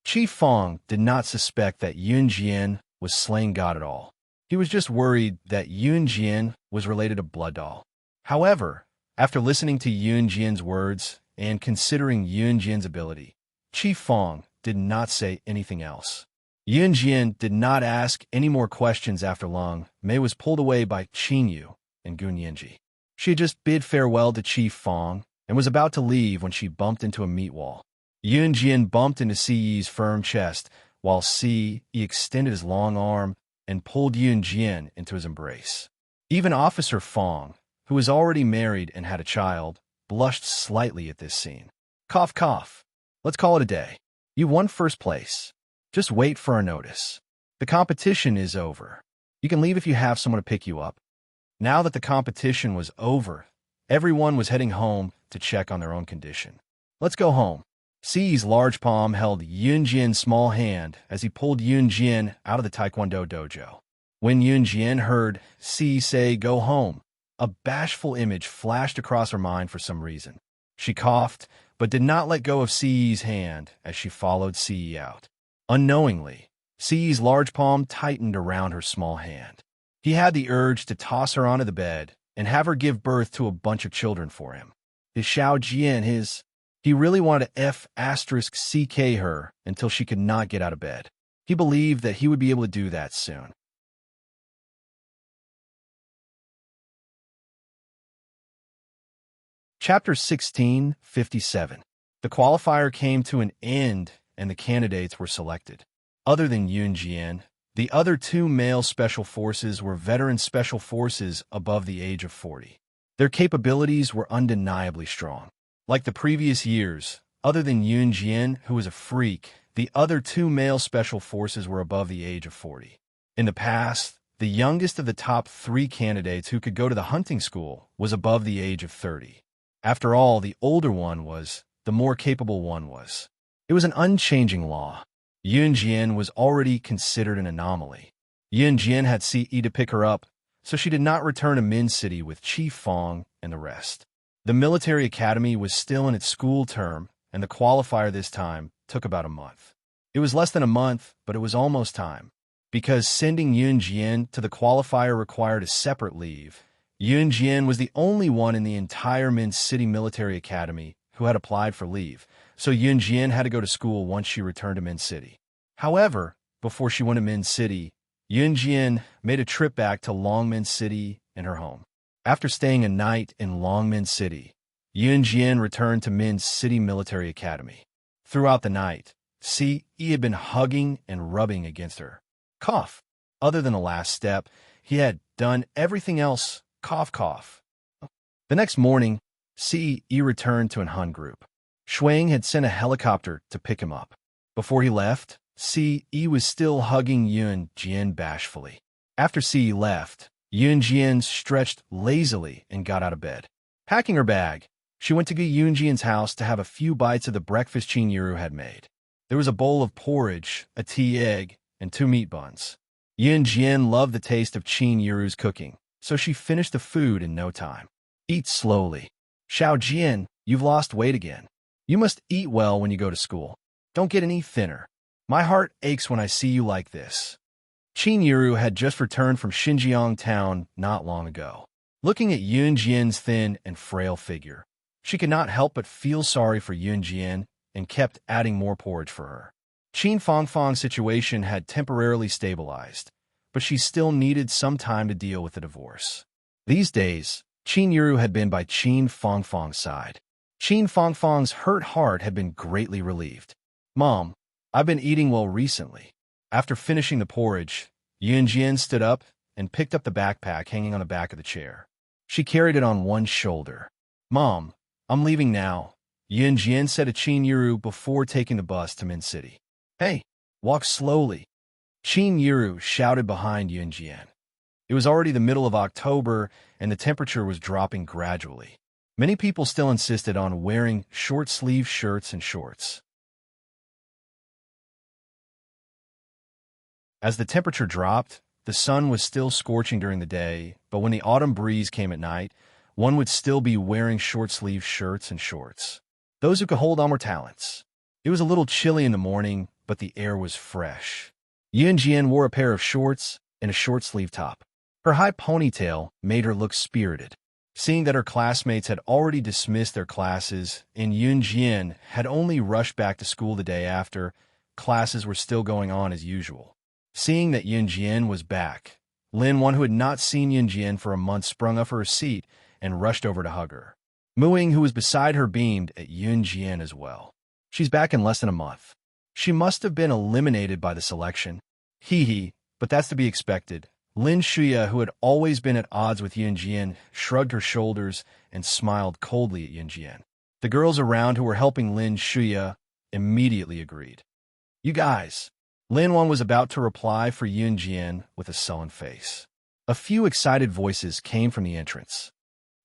Chief Fong did not suspect that Yun Jian was slaying God at all. He was just worried that Yun Jian was related to Blood Doll. However, after listening to Yun Jian's words and considering Yun Jian's ability, Chief Fong did not say anything else. Yun Jian did not ask any more questions after Lung Mei was pulled away by Qing Yu and Gun Yinji. She had just bid farewell to Chief Fong and was about to leave when she bumped into a meat wall. Yun Jian bumped into Si-Yi's firm chest, while Si-Yi extended his long arm and pulled Yun Jian into his embrace. Even Officer Fong, who was already married and had a child, blushed slightly at this scene. Cough, cough. Let's call it a day. You won first place. Just wait for our notice. The competition is over. You can leave if you have someone to pick you up. Now that the competition was over, everyone was heading home to check on their own condition. Let's go home. Ci's large palm held Yunjian's small hand as he pulled Yunjian out of the Taekwondo dojo. When Yunjian heard Ci say, "Go home," a bashful image flashed across her mind for some reason. She coughed, but did not let go of Ci's hand as she followed Ci out. Unknowingly, Ci's large palm tightened around her small hand. He had the urge to toss her onto the bed and have her give birth to a bunch of children for him. His Xiao Jian, he really wanted to F***CK her until she could not get out of bed. He believed that he would be able to do that soon. Chapter 1657. The qualifier came to an end and the candidates were selected. Other than Yunjian, the other two male special forces were veteran special forces above the age of 40. Their capabilities were undeniably strong. Like the previous years, other than Yunjian, who was a freak, the other two male special forces were above the age of 40. In the past, the youngest of the top 3 candidates who could go to the hunting school was above the age of 30. After all, the older one was, the more capable one was. It was an unchanging law. Yunjian was already considered an anomaly. Yunjian had Ce to pick her up, so she did not return to Min City with Chief Fong and the rest. The military academy was still in its school term, and the qualifier this time took about a month. It was less than a month, but it was almost time. Because sending Yunjian to the qualifier required a separate leave, Yunjian was the only one in the entire Min City Military Academy who had applied for leave, so Yunjian had to go to school once she returned to Min City. However, before she went to Min City, Yunjian made a trip back to Longmin City and her home. After staying a night in Longmin City, Yunjian returned to Min City Military Academy. Throughout the night, Ce had been hugging and rubbing against her. Cough. Other than the last step, he had done everything else. Cough, cough. The next morning, Ce returned to an Hun group. Shuang had sent a helicopter to pick him up. Before he left, Ce was still hugging Yunjian bashfully. After Ce left, Yunjian stretched lazily and got out of bed. Packing her bag, she went to Yunjian's house to have a few bites of the breakfast Qin Yuru had made. There was a bowl of porridge, a tea egg, and 2 meat buns. Yunjian loved the taste of Qin Yuru's cooking, so she finished the food in no time. Eat slowly. Xiao Jian, you've lost weight again. You must eat well when you go to school. Don't get any thinner. My heart aches when I see you like this. Qin Yuru had just returned from Xinjiang town not long ago. Looking at Yunjian's thin and frail figure, she could not help but feel sorry for Yunjian and kept adding more porridge for her. Qin Fangfang's situation had temporarily stabilized, but she still needed some time to deal with the divorce. These days, Qin Yuru had been by Qin Fangfang's side. Qin Fangfang's hurt heart had been greatly relieved. Mom, I've been eating well recently. After finishing the porridge, Yunjian stood up and picked up the backpack hanging on the back of the chair. She carried it on one shoulder. Mom, I'm leaving now, Yunjian said to Qin Yuru before taking the bus to Min City. Hey, walk slowly, Qin Yuru shouted behind Yunjian. It was already the middle of October, and the temperature was dropping gradually. Many people still insisted on wearing short-sleeve shirts and shorts. As the temperature dropped, the sun was still scorching during the day, but when the autumn breeze came at night, one would still be wearing short-sleeve shirts and shorts. Those who could hold on were talents. It was a little chilly in the morning, but the air was fresh. Yunjian wore a pair of shorts and a short-sleeve top. Her high ponytail made her look spirited. Seeing that her classmates had already dismissed their classes and Yunjian had only rushed back to school the day after, classes were still going on as usual. Seeing that Yunjian was back, Lin, one who had not seen Yunjian for a month, sprung up from her seat and rushed over to hug her. Muing, who was beside her, beamed at Yunjian as well. She's back in less than a month. She must have been eliminated by the selection. Hee, but that's to be expected. Lin Shuya, who had always been at odds with Yunjian, shrugged her shoulders and smiled coldly at Yunjian. The girls around who were helping Lin Shuya immediately agreed. You guys, Lin Wan was about to reply for Yun Jian with a sullen face. A few excited voices came from the entrance.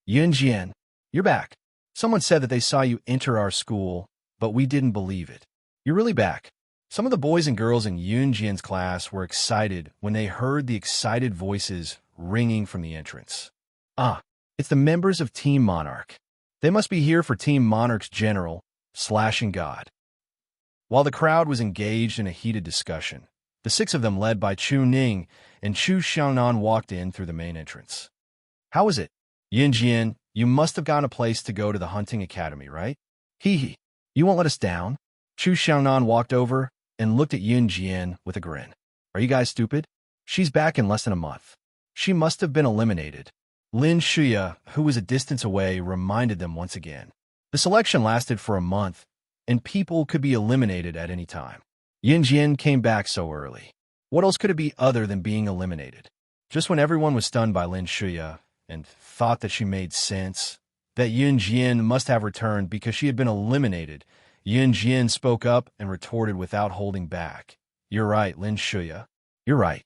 Yun Jian, you're back. Someone said that they saw you enter our school, but we didn't believe it. You're really back. Some of the boys and girls in Yun Jian's class were excited when they heard the excited voices ringing from the entrance. Ah, it's the members of Team Monarch. They must be here for Team Monarch's general, Slashing God. While the crowd was engaged in a heated discussion, the 6 of them led by Chu Ning and Chu Xiangnan walked in through the main entrance. How is it? Yun Jian, you must have gotten a place to go to the hunting academy, right? Hee hee. You won't let us down? Chu Xiangnan walked over and looked at Yun Jian with a grin. Are you guys stupid? She's back in less than a month. She must have been eliminated. Lin Shuya, who was a distance away, reminded them once again. The selection lasted for a month, and people could be eliminated at any time. Yun Jian came back so early. What else could it be other than being eliminated? Just when everyone was stunned by Lin Shuya and thought that she made sense, that Yun Jian must have returned because she had been eliminated, Yun Jian spoke up and retorted without holding back. You're right, Lin Shuya. You're right.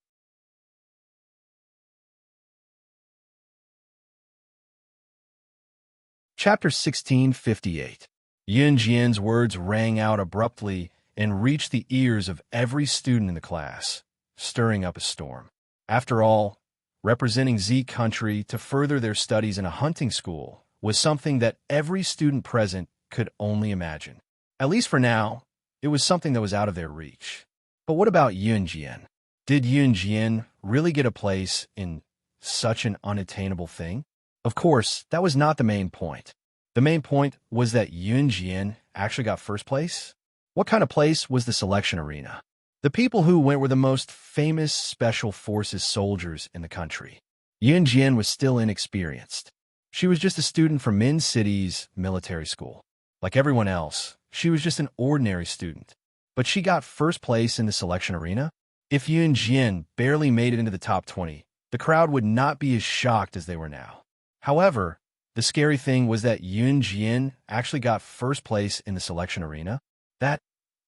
Chapter 1658. Yun Jian's words rang out abruptly and reached the ears of every student in the class, stirring up a storm. After all, representing Z country to further their studies in a hunting school was something that every student present could only imagine. At least for now, it was something that was out of their reach. But what about Yun Jian? Did Yun Jian really get a place in such an unattainable thing? Of course, that was not the main point. The main point was that Yun Jian actually got first place. What kind of place was the selection arena? The people who went were the most famous special forces soldiers in the country. Yun Jian was still inexperienced. She was just a student from Min City's military school. Like everyone else, she was just an ordinary student. But she got first place in the selection arena. If Yun Jian barely made it into the top 20, the crowd would not be as shocked as they were now. However, the scary thing was that Yun Jian actually got first place in the selection arena. That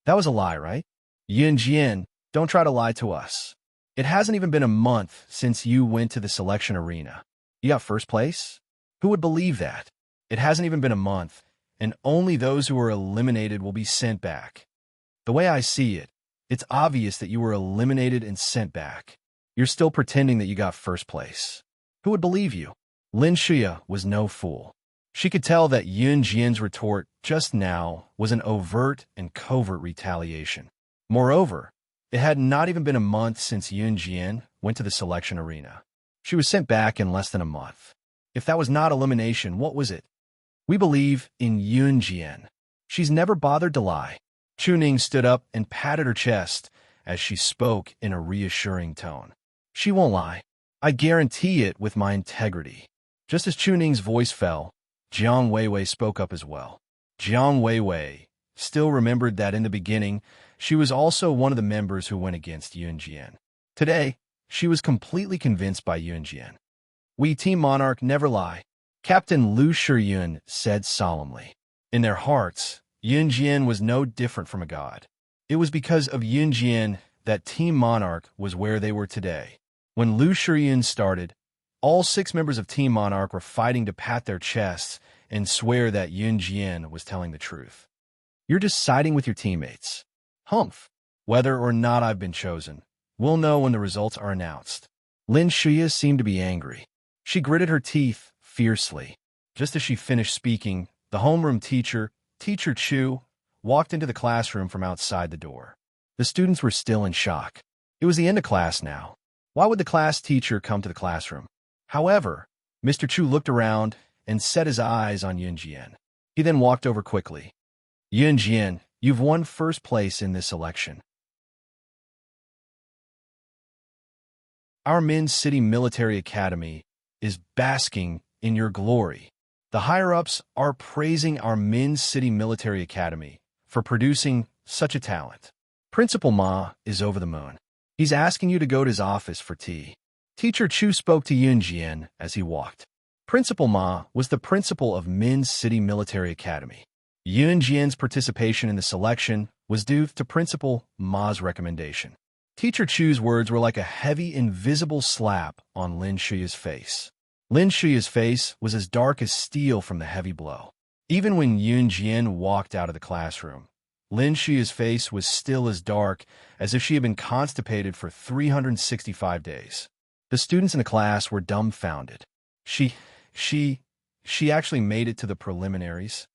was a lie, right? Yun Jian, don't try to lie to us. It hasn't even been a month since you went to the selection arena. You got first place? Who would believe that? It hasn't even been a month, and only those who are eliminated will be sent back. The way I see it, it's obvious that you were eliminated and sent back. You're still pretending that you got first place. Who would believe you? Lin Shuya was no fool. She could tell that Yun Jian's retort just now was an overt and covert retaliation. Moreover, it had not even been a month since Yun Jian went to the selection arena. She was sent back in less than a month. If that was not elimination, what was it? We believe in Yun Jian. She's never bothered to lie. Chu Ning stood up and patted her chest as she spoke in a reassuring tone. She won't lie. I guarantee it with my integrity. Just as Chu Ning's voice fell, Jiang Weiwei spoke up as well. Jiang Weiwei still remembered that in the beginning, she was also one of the members who went against Yun Jian. Today, she was completely convinced by Yun Jian. We Team Monarch never lie, Captain Lu Shiyun said solemnly. In their hearts, Yun Jian was no different from a god. It was because of Yun Jian that Team Monarch was where they were today. When Lu Shiyun started, all 6 members of Team Monarch were fighting to pat their chests and swear that Yun Jian was telling the truth. You're just siding with your teammates. Humph. Whether or not I've been chosen, we'll know when the results are announced. Lin Shuya seemed to be angry. She gritted her teeth fiercely. Just as she finished speaking, the homeroom teacher, Teacher Chu, walked into the classroom from outside the door. The students were still in shock. It was the end of class now. Why would the class teacher come to the classroom? However, Mr. Chu looked around and set his eyes on Yun Jian. He then walked over quickly. Yun Jian, you've won first place in this election. Our Min City Military Academy is basking in your glory. The higher-ups are praising our Min City Military Academy for producing such a talent. Principal Ma is over the moon. He's asking you to go to his office for tea. Teacher Chu spoke to Yun Jian as he walked. Principal Ma was the principal of Min City Military Academy. Yunjian's participation in the selection was due to Principal Ma's recommendation. Teacher Chu's words were like a heavy, invisible slap on Lin Shuya's face. Lin Shuya's face was as dark as steel from the heavy blow. Even when Yunjian walked out of the classroom, Lin Shuya's face was still as dark as if she had been constipated for 365 days. The students in the class were dumbfounded. She actually made it to the preliminaries.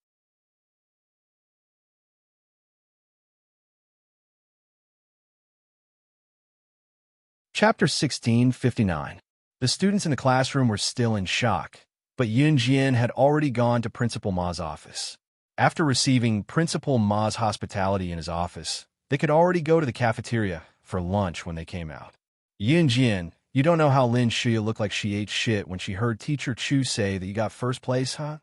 Chapter 1659. The students in the classroom were still in shock, but Yunjian had already gone to Principal Ma's office. After receiving Principal Ma's hospitality in his office, they could already go to the cafeteria for lunch when they came out. Yunjian, you don't know how Lin Shuya looked like she ate shit when she heard Teacher Chu say that you got first place, huh?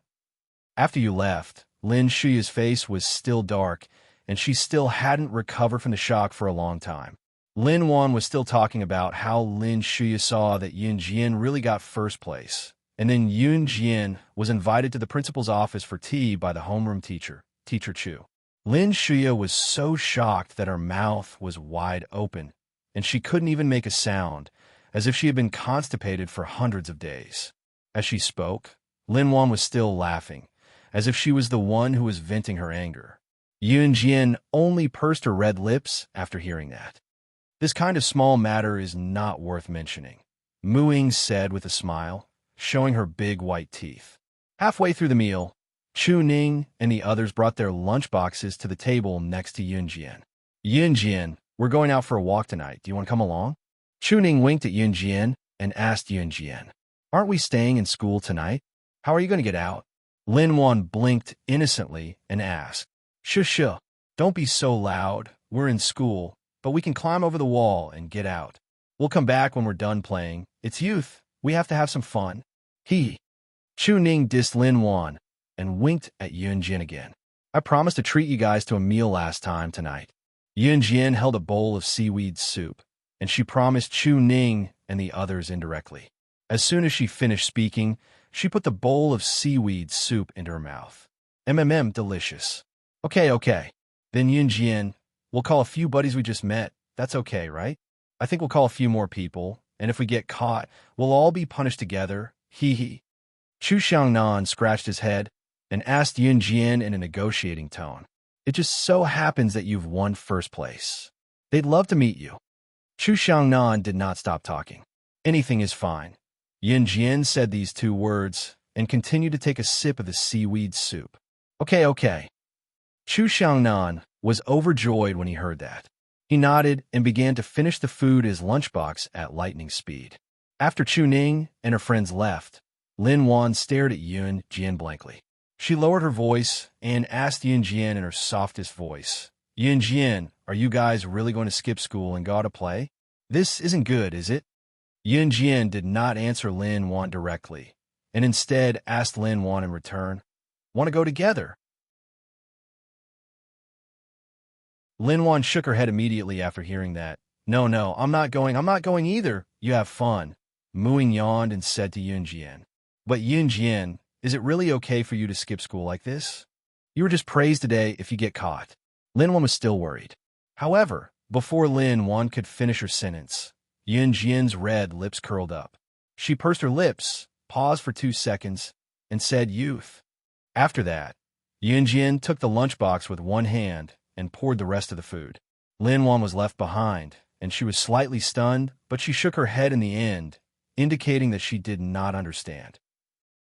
After you left, Lin Shuya's face was still dark, and she still hadn't recovered from the shock for a long time. Lin Wan was still talking about how Lin Shuya saw that Yunjian really got first place, and then Yunjian was invited to the principal's office for tea by the homeroom teacher, Teacher Chu. Lin Shuya was so shocked that her mouth was wide open, and she couldn't even make a sound, as if she had been constipated for hundreds of days. As she spoke, Lin Wan was still laughing, as if she was the one who was venting her anger. Yunjian only pursed her red lips after hearing that. This kind of small matter is not worth mentioning, Mu Ying said with a smile, showing her big white teeth. Halfway through the meal, Chu Ning and the others brought their lunchboxes to the table next to Yunjian. Yunjian, we're going out for a walk tonight. Do you want to come along? Chu Ning winked at Yunjian and asked Yunjian, aren't we staying in school tonight? How are you going to get out? Lin Wan blinked innocently and asked, Shush, don't be so loud. We're in school, but we can climb over the wall and get out. We'll come back when we're done playing. It's youth. We have to have some fun. Chu Ning dissed Lin Wan and winked at Yunjian again. I promised to treat you guys to a meal last time tonight. Yunjian held a bowl of seaweed soup, and she promised Chu Ning and the others indirectly. As soon as she finished speaking, she put the bowl of seaweed soup into her mouth. Delicious. Okay. Then Yunjian, we'll call a few buddies we just met. That's okay, right? I think we'll call a few more people, and if we get caught, we'll all be punished together. Chu Xiangnan scratched his head and asked Yunjian in a negotiating tone, it just so happens that you've won first place. They'd love to meet you. Chu Xiangnan did not stop talking. Anything is fine. Yunjian said these two words and continued to take a sip of the seaweed soup. Okay. Chu Xiangnan was overjoyed when he heard that. He nodded and began to finish the food in his lunchbox at lightning speed. After Chu Ning and her friends left, Lin Wan stared at Yunjian blankly. She lowered her voice and asked Yunjian in her softest voice, Yunjian, are you guys really going to skip school and go to play? This isn't good, is it? Yunjian did not answer Lin Wan directly, and instead asked Lin Wan in return, want to go together? Lin Wan shook her head immediately after hearing that. No, I'm not going either. You have fun. Mu Ying yawned and said to Yunjian. But Yunjian, is it really okay for you to skip school like this? You were just praised today if you get caught. Lin Wan was still worried. However, before Lin Wan could finish her sentence, Yunjian's red lips curled up. She pursed her lips, paused for 2 seconds, and said, youth. After that, Yunjian took the lunchbox with one hand and poured the rest of the food. Lin Wan was left behind, and she was slightly stunned, but she shook her head in the end, indicating that she did not understand.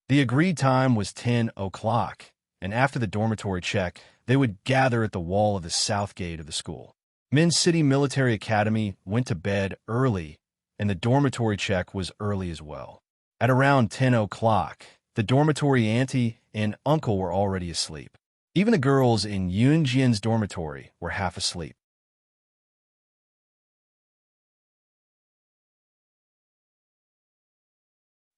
The agreed time was 10 o'clock, and after the dormitory check, they would gather at the wall of the south gate of the school. Min City Military Academy went to bed early, and the dormitory check was early as well. At around 10 o'clock, the dormitory auntie and uncle were already asleep. Even the girls in Yunjian's dormitory were half asleep.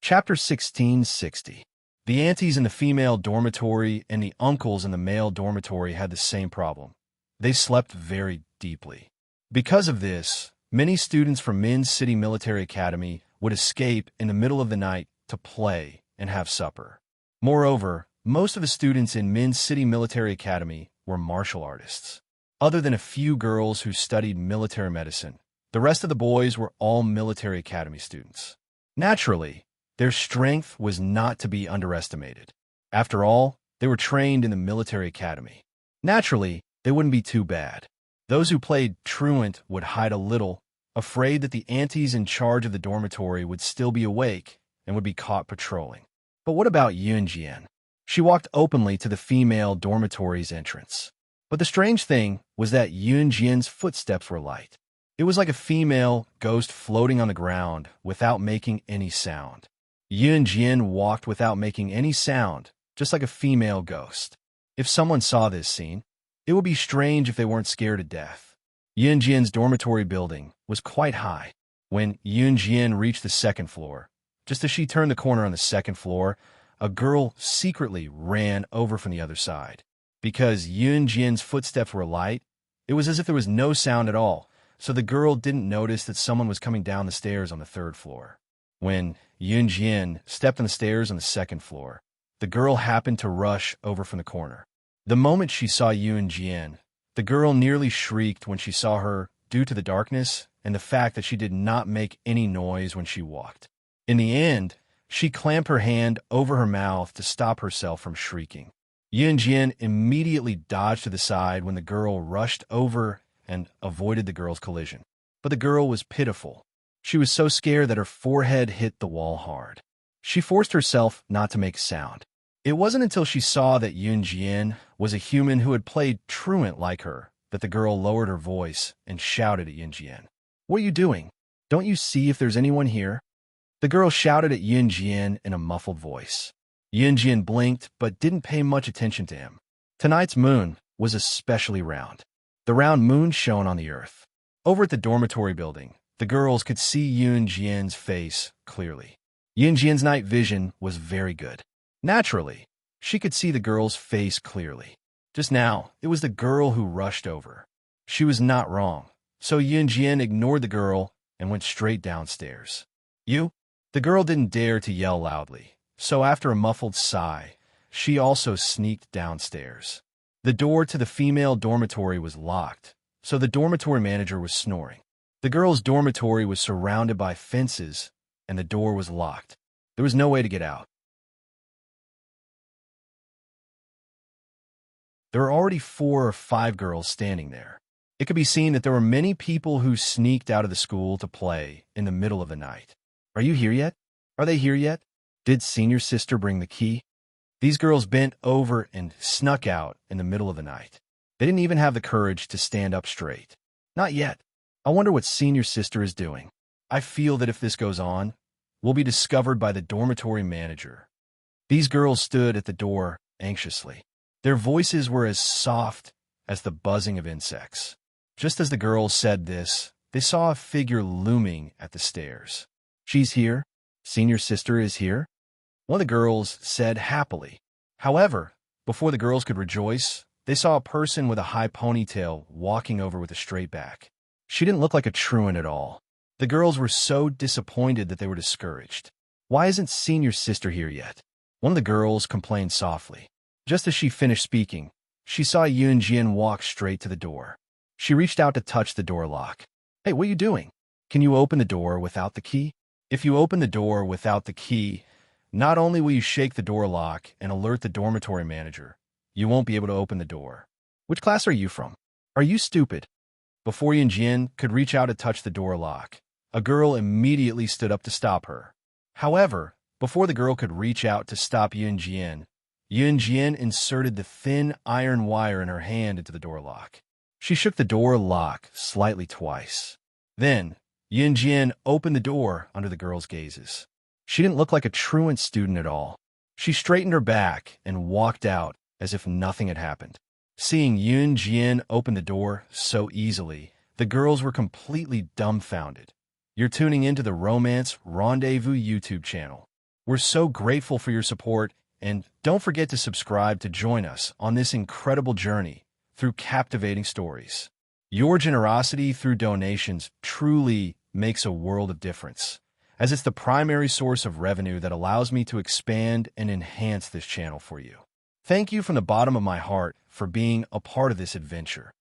Chapter 1660. The aunties in the female dormitory and the uncles in the male dormitory had the same problem. They slept very deeply. Because of this, many students from Min City Military Academy would escape in the middle of the night to play and have supper. Moreover, most of the students in Min City Military Academy were martial artists. Other than a few girls who studied military medicine, the rest of the boys were all military academy students. Naturally, their strength was not to be underestimated. After all, they were trained in the military academy. Naturally, they wouldn't be too bad. Those who played truant would hide a little, afraid that the aunties in charge of the dormitory would still be awake and would be caught patrolling. But what about Yunjian? She walked openly to the female dormitory's entrance. But the strange thing was that Yunjian's footsteps were light. It was like a female ghost floating on the ground without making any sound. Yunjian walked without making any sound, just like a female ghost. If someone saw this scene, it would be strange if they weren't scared to death. Yunjian's dormitory building was quite high. When Yunjian reached the second floor, just as she turned the corner on the second floor, a girl secretly ran over from the other side. Because Yunjian's footsteps were light, it was as if there was no sound at all, so the girl didn't notice that someone was coming down the stairs on the third floor. When Yunjian stepped on the stairs on the second floor, the girl happened to rush over from the corner. The moment she saw Yunjian, the girl nearly shrieked when she saw her due to the darkness and the fact that she did not make any noise when she walked. In the end, she clamped her hand over her mouth to stop herself from shrieking. Yunjian immediately dodged to the side when the girl rushed over and avoided the girl's collision. But the girl was pitiful. She was so scared that her forehead hit the wall hard. She forced herself not to make sound. It wasn't until she saw that Yunjian was a human who had played truant like her that the girl lowered her voice and shouted at Yunjian. "What are you doing? Don't you see if there's anyone here?" The girl shouted at Yunjian in a muffled voice. Yunjian blinked but didn't pay much attention to him. Tonight's moon was especially round. The round moon shone on the earth. Over at the dormitory building, the girls could see Yunjian's face clearly. Yunjian's night vision was very good. Naturally, she could see the girl's face clearly. Just now, it was the girl who rushed over. She was not wrong, so Yunjian ignored the girl and went straight downstairs. "You?" The girl didn't dare to yell loudly, so after a muffled sigh, she also sneaked downstairs. The door to the female dormitory was locked, so the dormitory manager was snoring. The girls' dormitory was surrounded by fences, and the door was locked. There was no way to get out. There were already 4 or 5 girls standing there. It could be seen that there were many people who sneaked out of the school to play in the middle of the night. "Are you here yet? Are they here yet? Did senior sister bring the key?" These girls bent over and snuck out in the middle of the night. They didn't even have the courage to stand up straight. "Not yet. I wonder what senior sister is doing. I feel that if this goes on, we'll be discovered by the dormitory manager." These girls stood at the door anxiously. Their voices were as soft as the buzzing of insects. Just as the girls said this, they saw a figure looming at the stairs. "She's here. Senior sister is here," one of the girls said happily. However, before the girls could rejoice, they saw a person with a high ponytail walking over with a straight back. She didn't look like a truant at all. The girls were so disappointed that they were discouraged. "Why isn't senior sister here yet?" One of the girls complained softly. Just as she finished speaking, she saw Yunjian walk straight to the door. She reached out to touch the door lock. "Hey, what are you doing? Can you open the door without the key?" If you open the door without the key, not only will you shake the door lock and alert the dormitory manager, you won't be able to open the door. "Which class are you from? Are you stupid?" Before Yunjian could reach out to touch the door lock, a girl immediately stood up to stop her. However, before the girl could reach out to stop Yunjian inserted the thin iron wire in her hand into the door lock. She shook the door lock slightly twice. Then, Yunjian opened the door under the girl's gazes. She didn't look like a truant student at all. She straightened her back and walked out as if nothing had happened. Seeing Yunjian open the door so easily, the girls were completely dumbfounded. You're tuning into the Romance Rendezvous YouTube channel. We're so grateful for your support, and don't forget to subscribe to join us on this incredible journey through captivating stories. Your generosity through donations truly makes a world of difference, as it's the primary source of revenue that allows me to expand and enhance this channel for you. Thank you from the bottom of my heart for being a part of this adventure.